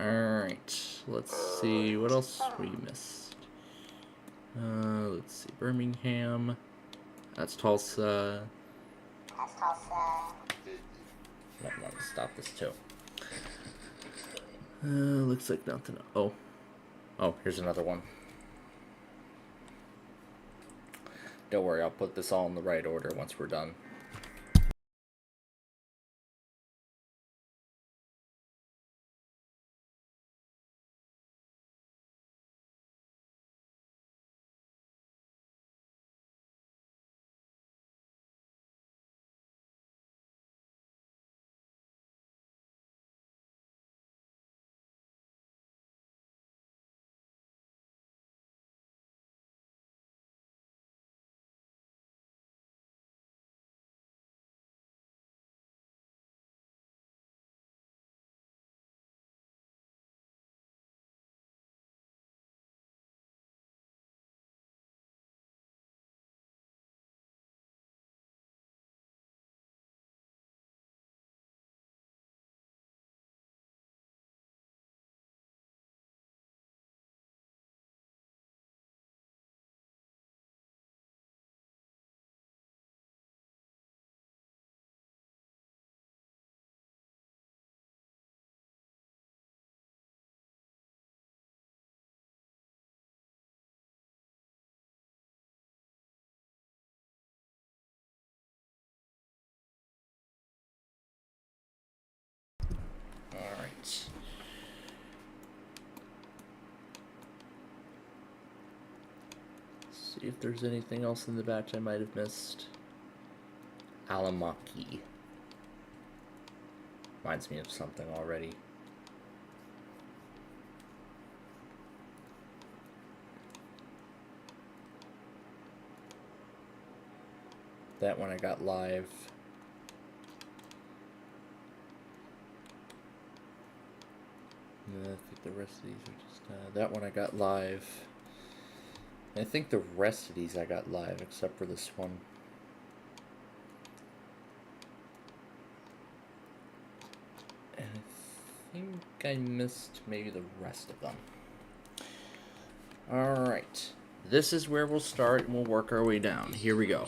Alright, let's see, what else we missed? Let's see, Birmingham. That's Tulsa. That's Tulsa. Let me stop this too. Looks like nothing. Oh, here's another one. Don't worry, I'll put this all in the right order once we're done. Alright. See if there's anything else in the batch I might have missed. Alamaki. Reminds me of something already. That one I got live. I think the rest of these are just, that one I got live. I think the rest of these I got live, except for this one. And I think I missed maybe the rest of them. Alright. This is where we'll start, and we'll work our way down. Here we go.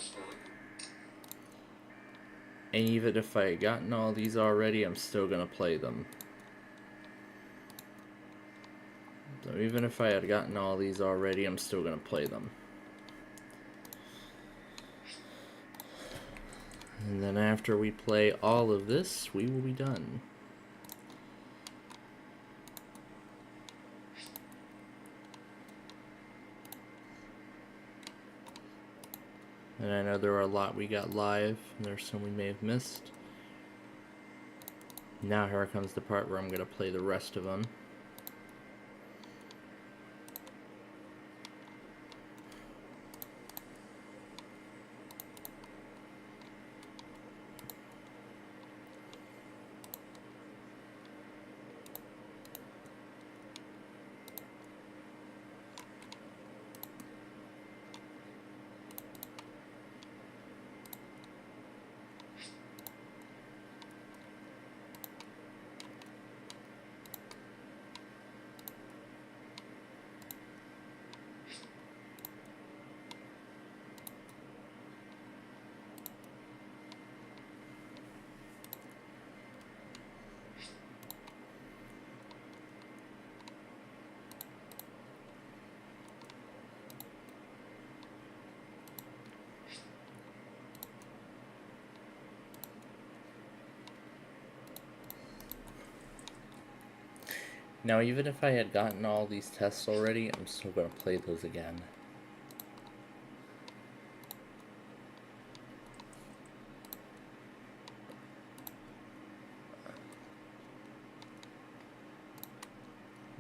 And even if I had gotten all these already, I'm still going to play them. So even if I had gotten all these already, I'm still going to play them. And then after we play all of this, we will be done. And I know there are a lot we got live, and there's some we may have missed. Now here comes the part where I'm going to play the rest of them. Now, even if I had gotten all these tests already, I'm still going to play those again.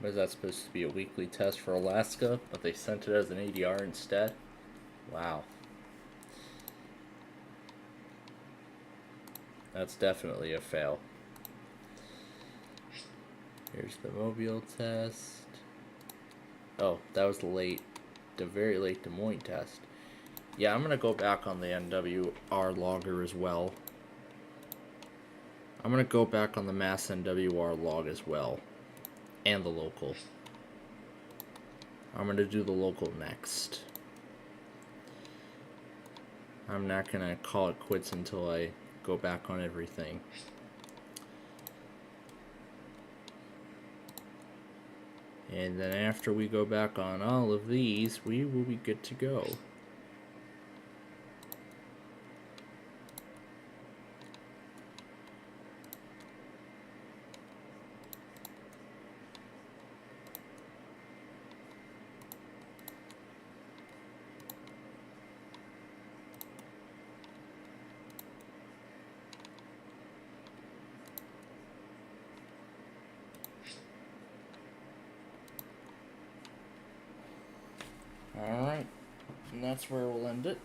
Was that supposed to be a weekly test for Alaska, but they sent it as an ADR instead? Wow. That's definitely a fail. Here's the Mobile test. Oh, that was the very late Des Moines test. Yeah, I'm gonna go back on the NWR logger as well. I'm gonna go back on the mass NWR log as well. and the local. I'm going to do the local next. I'm not going to call it quits until I go back on everything. And then after we go back on all of these, we will be good to go. Alright, and that's where we'll end it.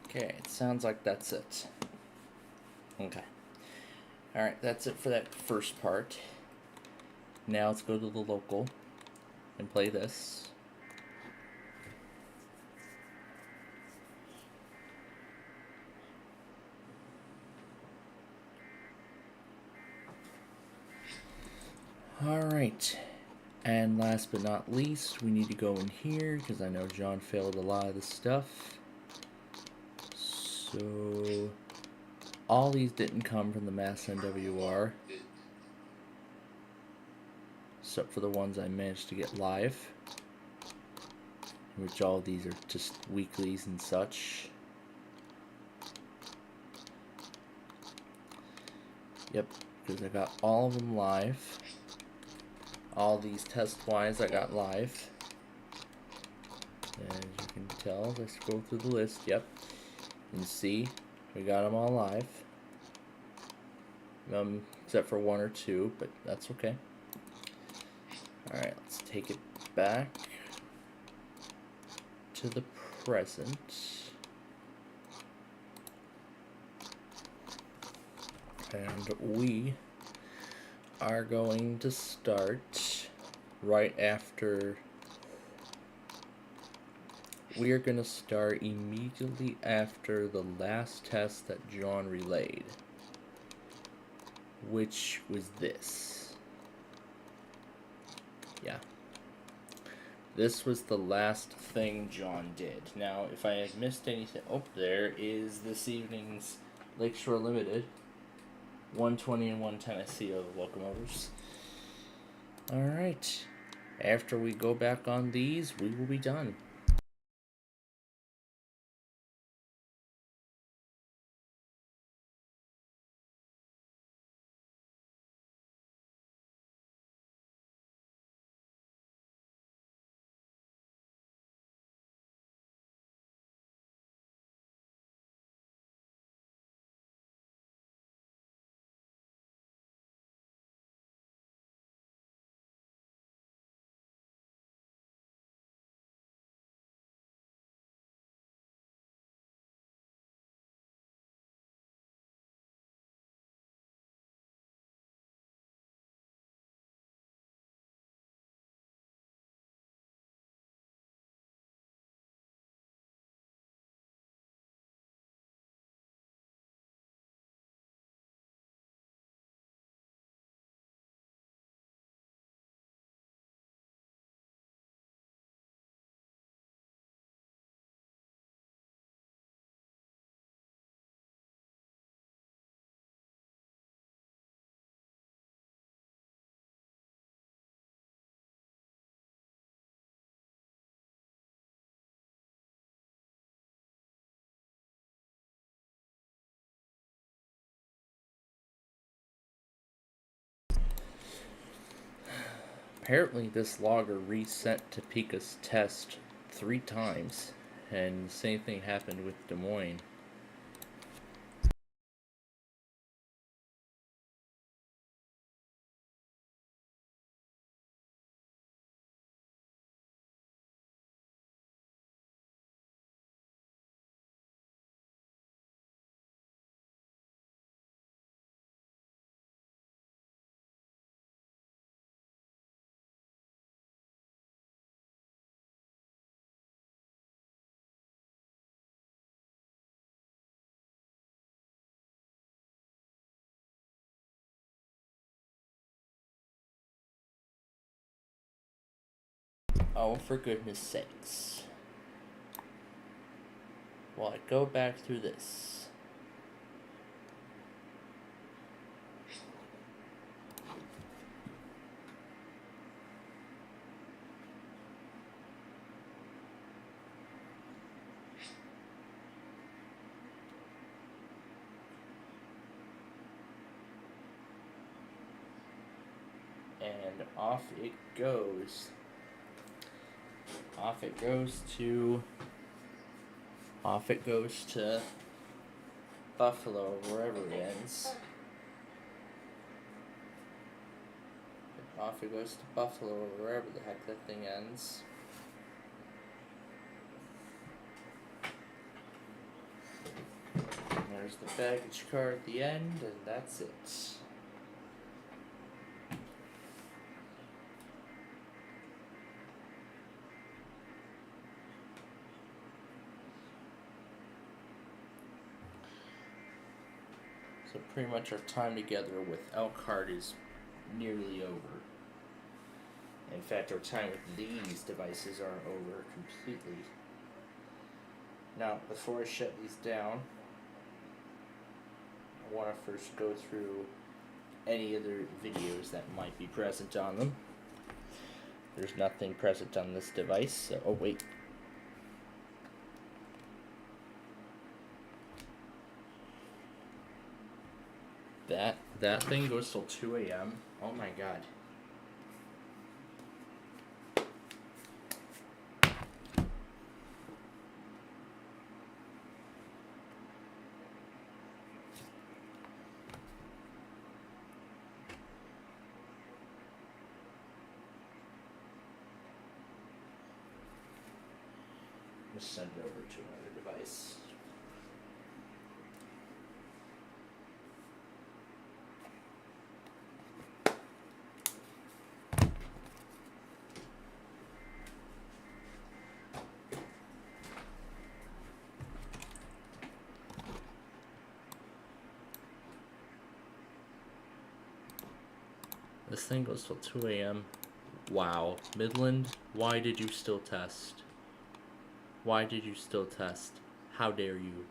Okay, it sounds like that's it. Okay. Alright, that's it for that first part. Now let's go to the local and play this. Alright. And last but not least, we need to go in here because I know John failed a lot of the stuff. So all these didn't come from the Mass NWR, except for the ones I managed to get live, which all these are just weeklies and such. Yep, because I got all of them live. All these test-wise I got live. As you can tell, as I scroll through the list, yep. And see, we got them all live. Except for one or two, but that's okay. Alright, let's take it back to the present. And we are going to start right after. We are going to start immediately after the last test that John relayed, which was this. Yeah. This was the last thing John did. Now, if I have missed anything, oh, there is this evening's Lakeshore Limited. 120 and 110, I see of the locomotives. Alright. After we go back on these, we will be done. apparently this logger reset Topeka's test 3 times, and the same thing happened with Des Moines. Oh, for goodness sakes. Well, I go back through this. And off it goes. Off it goes to Buffalo, wherever it ends. Off it goes to Buffalo, wherever the heck that thing ends. And there's the baggage car at the end, and that's it. So pretty much our time together with Elkhart is nearly over. In fact, our time with these devices are over completely. Now, before I shut these down, I want to first go through any other videos that might be present on them. There's nothing present on this device, so, oh wait. That thing goes till 2 a.m. Oh my god. Just send it over to another device. This thing goes till 2 a.m. Wow. Midland, why did you still test? Why did you still test? How dare you?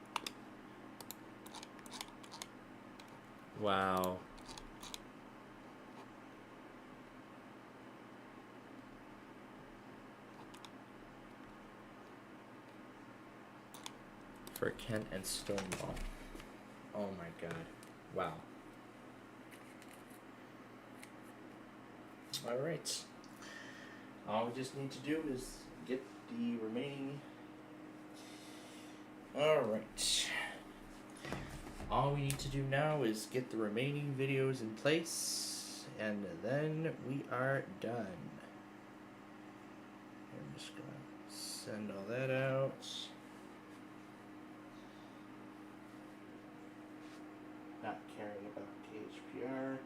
Wow. For Kent and Stonewall. Oh my god. Wow. Alright. All we just need to do is get the remaining... Alright. All we need to do now is get the remaining videos in place, and then we are done. I'm just gonna send all that out. Not caring about KHPR.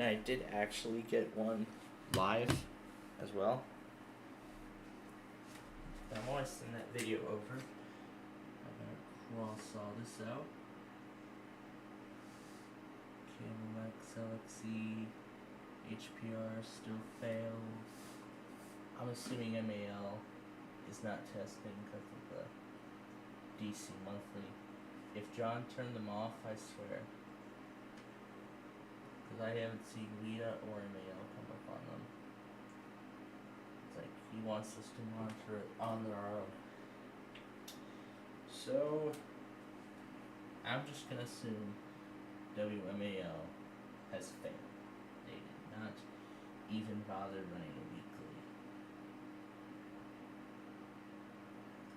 And I did actually get one live as well. I'm always send that video over. I'm gonna cross all this out. Camel XLXE, HPR still failed. I'm assuming MAL is not testing because of the DC monthly. If John turned them off, I swear. Because I haven't seen WIDA or MAL come up on them. It's like he wants us to monitor it on our own. So, I'm just going to assume WMAL has failed. They did not even bother running a weekly.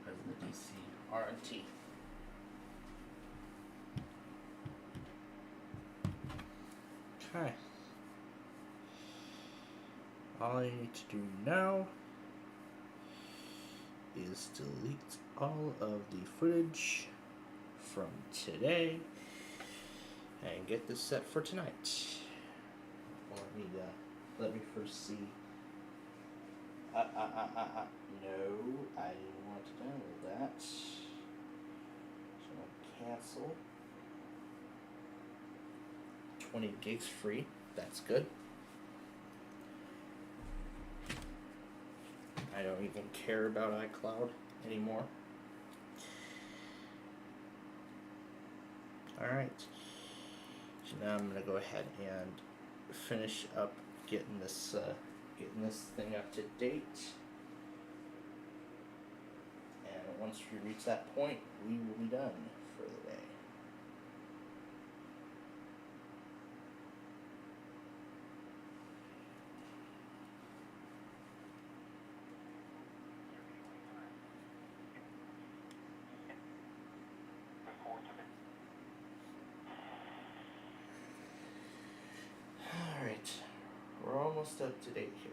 Because of the DC RNT. Okay. All I need to do now is delete all of the footage from today and get this set for tonight. Let me first see. No, I didn't want to download that. So I'll cancel. 20 gigs free. That's good. I don't even care about iCloud anymore. Alright. So now I'm going to go ahead and finish up getting this thing up to date. And once we reach that point, we will be done for the day. Alright, we're almost up to date here.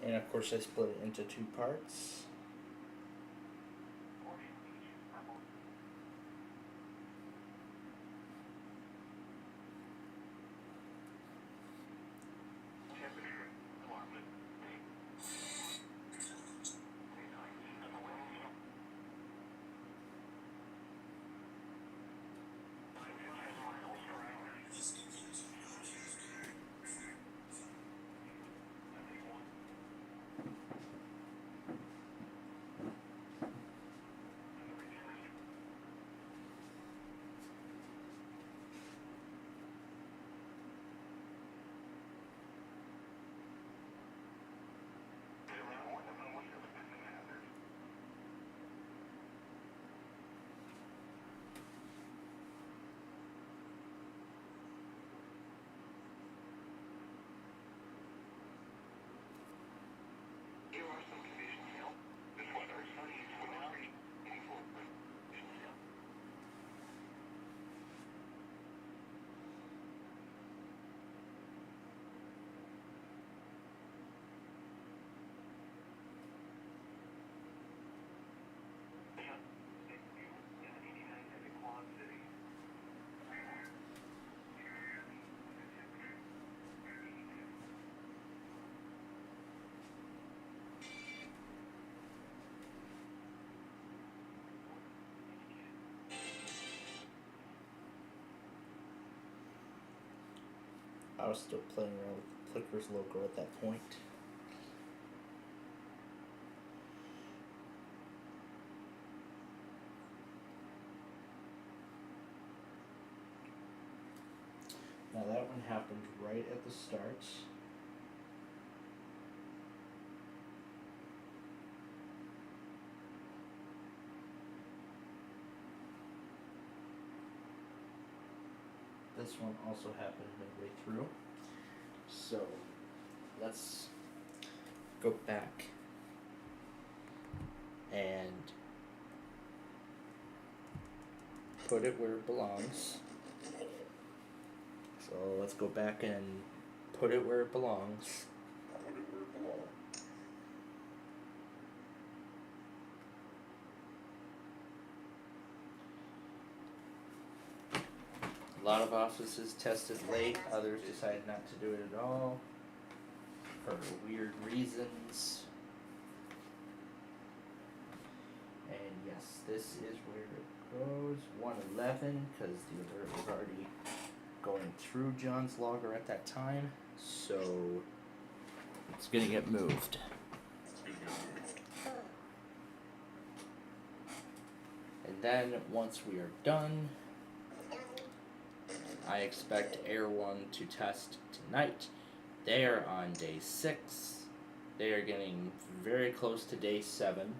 And of course I split it into two parts. I was still playing around with the Clickers logo at that point. Now that one happened right at the start. this one also happened midway through. So let's go back and put it where it belongs. So let's go back and put it where it belongs. A lot of offices tested late, others decided not to do it at all for weird reasons. And yes, this is where it goes. 111, because the alert was already going through John's logger at that time, so it's gonna get moved. And then once we are done, I expect Air 1 to test tonight. They are on day 6. They are getting very close to day 7.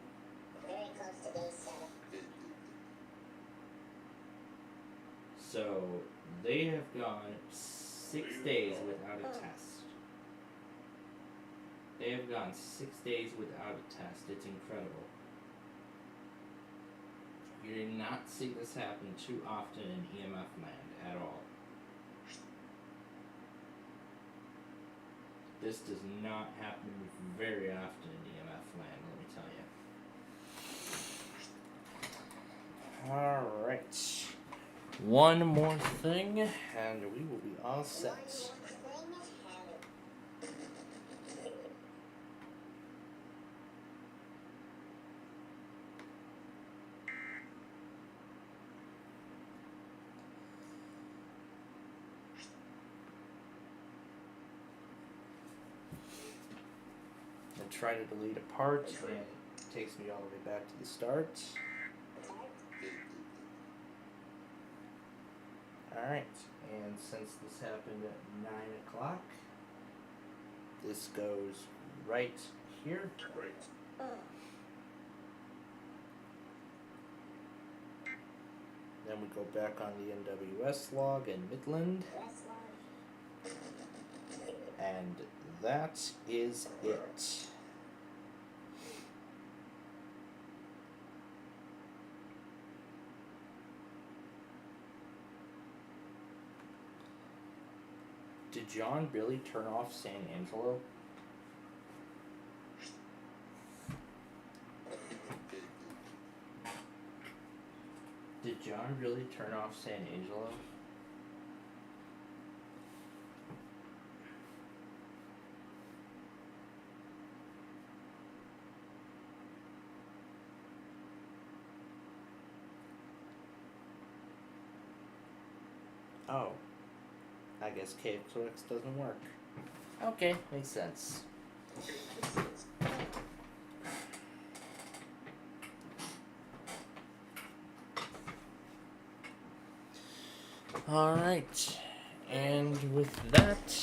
Very close to day 7. So they have gone 6 days without a test. They have gone 6 days without a test. It's incredible. You do not see this happen too often in EMF land at all. This does not happen very often in EMF land, let me tell you. Alright. One more thing, and we will be all set. Try to delete a part, and it takes me all the way back to the start. Alright, and since this happened at 9 o'clock, this goes right here. Then we go back on the NWS log in Midland. And that is it. Did John really turn off San Angelo? Did John really turn off San Angelo? Oh. I guess KXOX doesn't work. Okay, makes sense. Alright, and with that,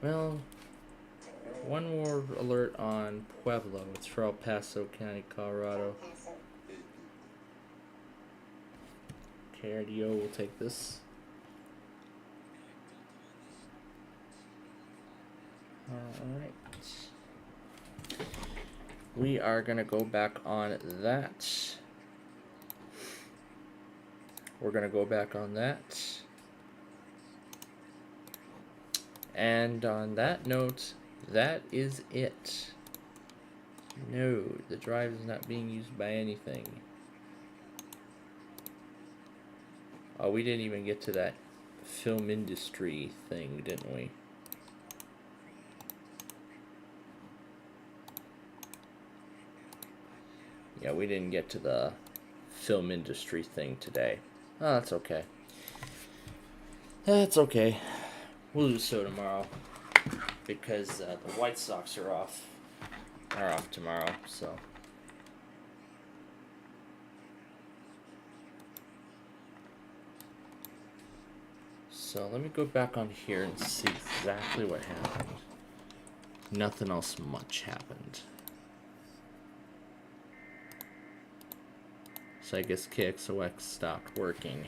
well, one more alert on Pueblo. It's for El Paso County, Colorado. KRDO will take this. Alright. We are going to go back on that. We're going to go back on that. And on that note, that is it. No, the drive is not being used by anything. Oh, we didn't even get to that film industry thing, didn't we? Yeah, we didn't get to the film industry thing today. Oh, that's okay. That's okay. We'll do so tomorrow because the White Sox are off tomorrow, so. So let me go back on here and see exactly what happened. Nothing else much happened. So I guess KXOX stopped working.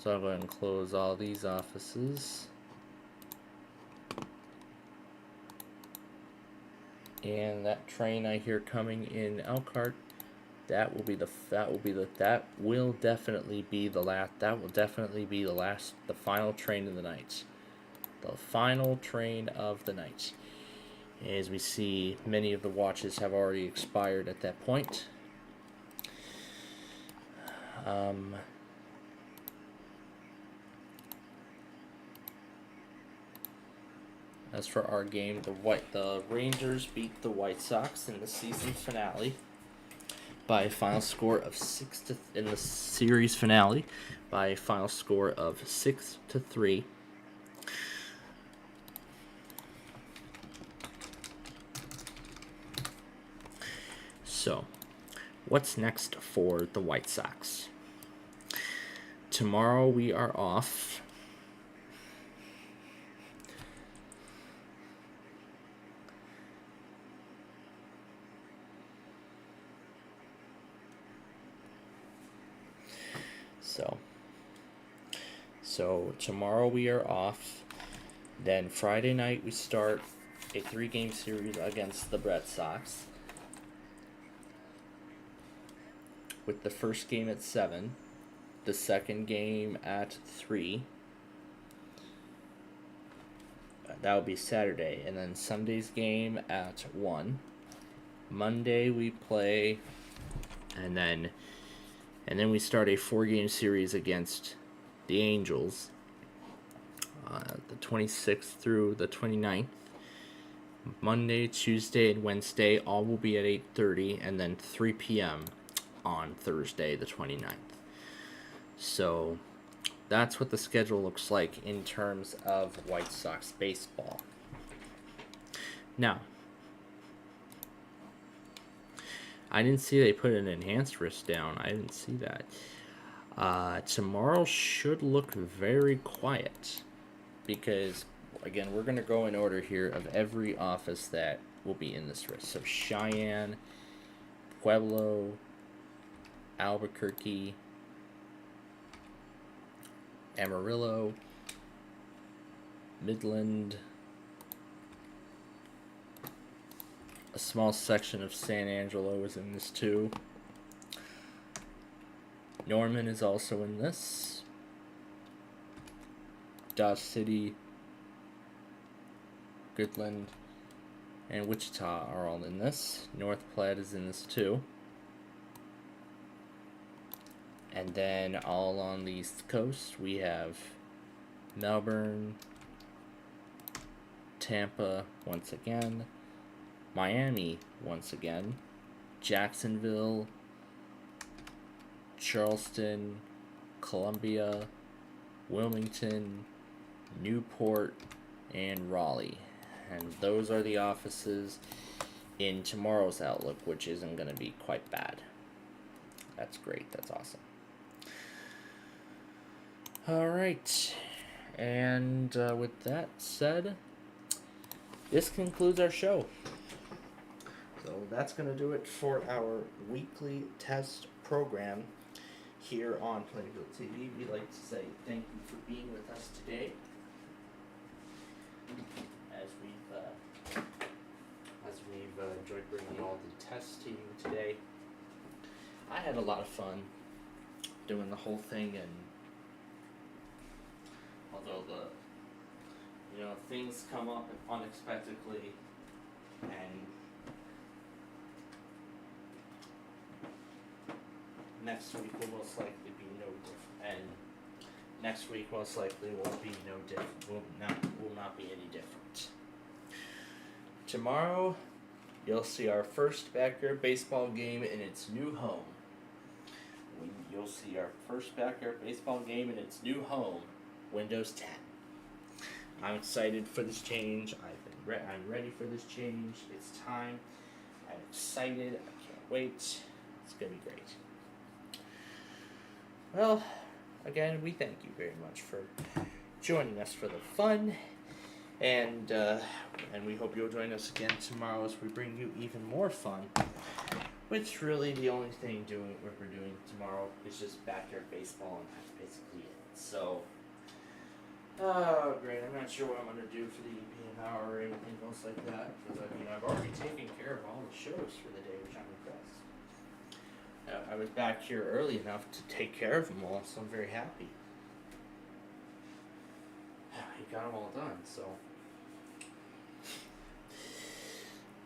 So I'll go ahead and close all these offices. And that train I hear coming in Elkhart, that will definitely be the final train of the night. The final train of the night. As we see, many of the watches have already expired at that point. As for our game, the Rangers beat the White Sox in the season finale by a final score of 6-3. So, what's next for the White Sox? Tomorrow we are off. So tomorrow we are off. Then Friday night we start a 3-game series against the Red Sox, with the first game at 7, the second game at 3. That would be Saturday, and then Sunday's game at 1. Monday we play, and then we start a 4-game series against the Angels, the 26th through the 29th. Monday, Tuesday, and Wednesday all will be at 8:30, and then 3 p.m. on Thursday, the 29th. So that's what the schedule looks like in terms of White Sox baseball. Now, I didn't see they put an enhanced wrist down. I didn't see that. Tomorrow should look very quiet because, again, we're going to go in order here of every office that will be in this list. So Cheyenne, Pueblo, Albuquerque, Amarillo, Midland, a small section of San Angelo is in this too. Norman is also in this. Dodge City, Goodland, and Wichita are all in this. North Platte is in this too. And then all on the East Coast, we have Melbourne, Tampa once again, Miami once again, Jacksonville, Charleston, Columbia, Wilmington, Newport, and Raleigh. And those are the offices in tomorrow's Outlook, which isn't going to be quite bad. That's great. That's awesome. All right. And with that said, this concludes our show. So that's going to do it for our weekly test program here on Plainfield TV. We'd like to say thank you for being with us today as we've enjoyed bringing all the tests to you today. I had a lot of fun doing the whole thing, and although things come up unexpectedly, and next week will most likely be no different, and next week most likely will be no different. Will not be any different. Tomorrow, you'll see our first backyard baseball game in its new home. You'll see our first backyard baseball game in its new home, Windows 10. I'm excited for this change. I'm ready for this change. It's time. I'm excited. I can't wait. It's gonna be great. Well, again, we thank you very much for joining us for the fun, and we hope you'll join us again tomorrow as we bring you even more fun. Which really the only thing what we're doing tomorrow is just backyard baseball, and that's basically it. So, oh great, I'm not sure what I'm going to do for the EP hour or anything else like that, because I mean, I've already taken care of all the shows for the day, which I'm impressed. I was back here early enough to take care of them all, so I'm very happy. He got them all done, so.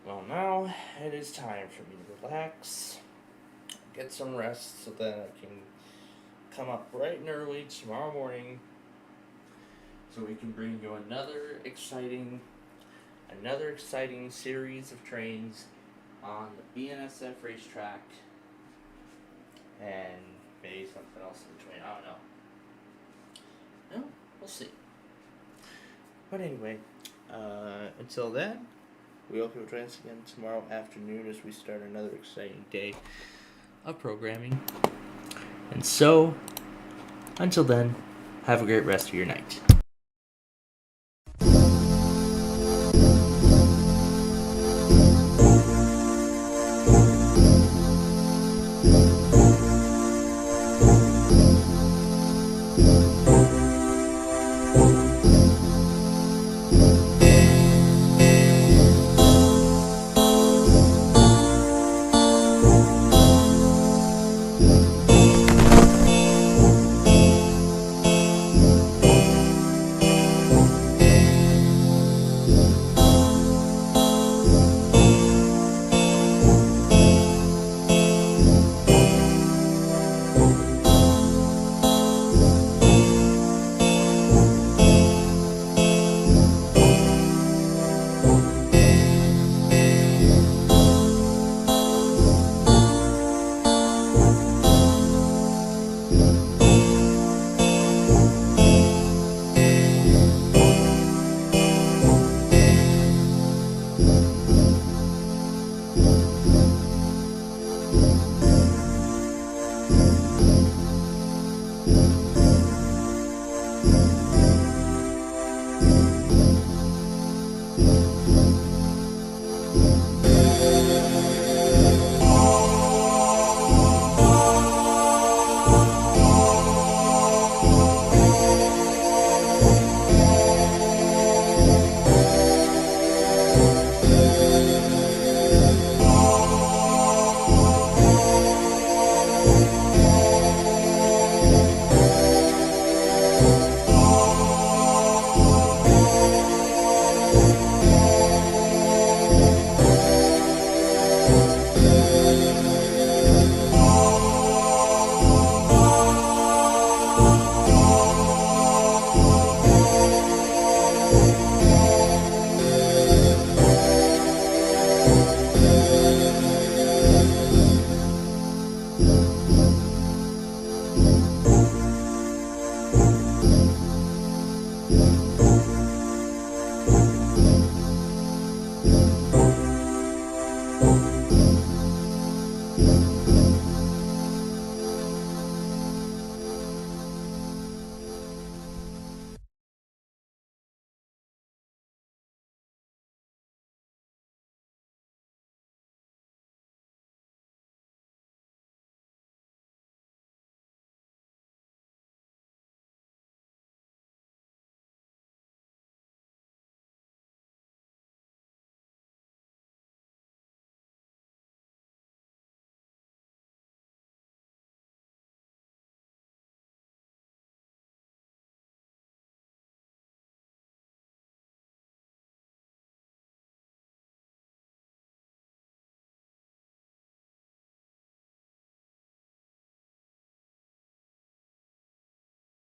Well, now it is time for me to relax, get some rest, so that I can come up bright and early tomorrow morning, so we can bring you another exciting series of trains on the BNSF racetrack, and maybe something else in between. I don't know. No, we'll see. But anyway, until then, we hope you'll join us again tomorrow afternoon as we start another exciting day of programming. And so, until then, have a great rest of your night.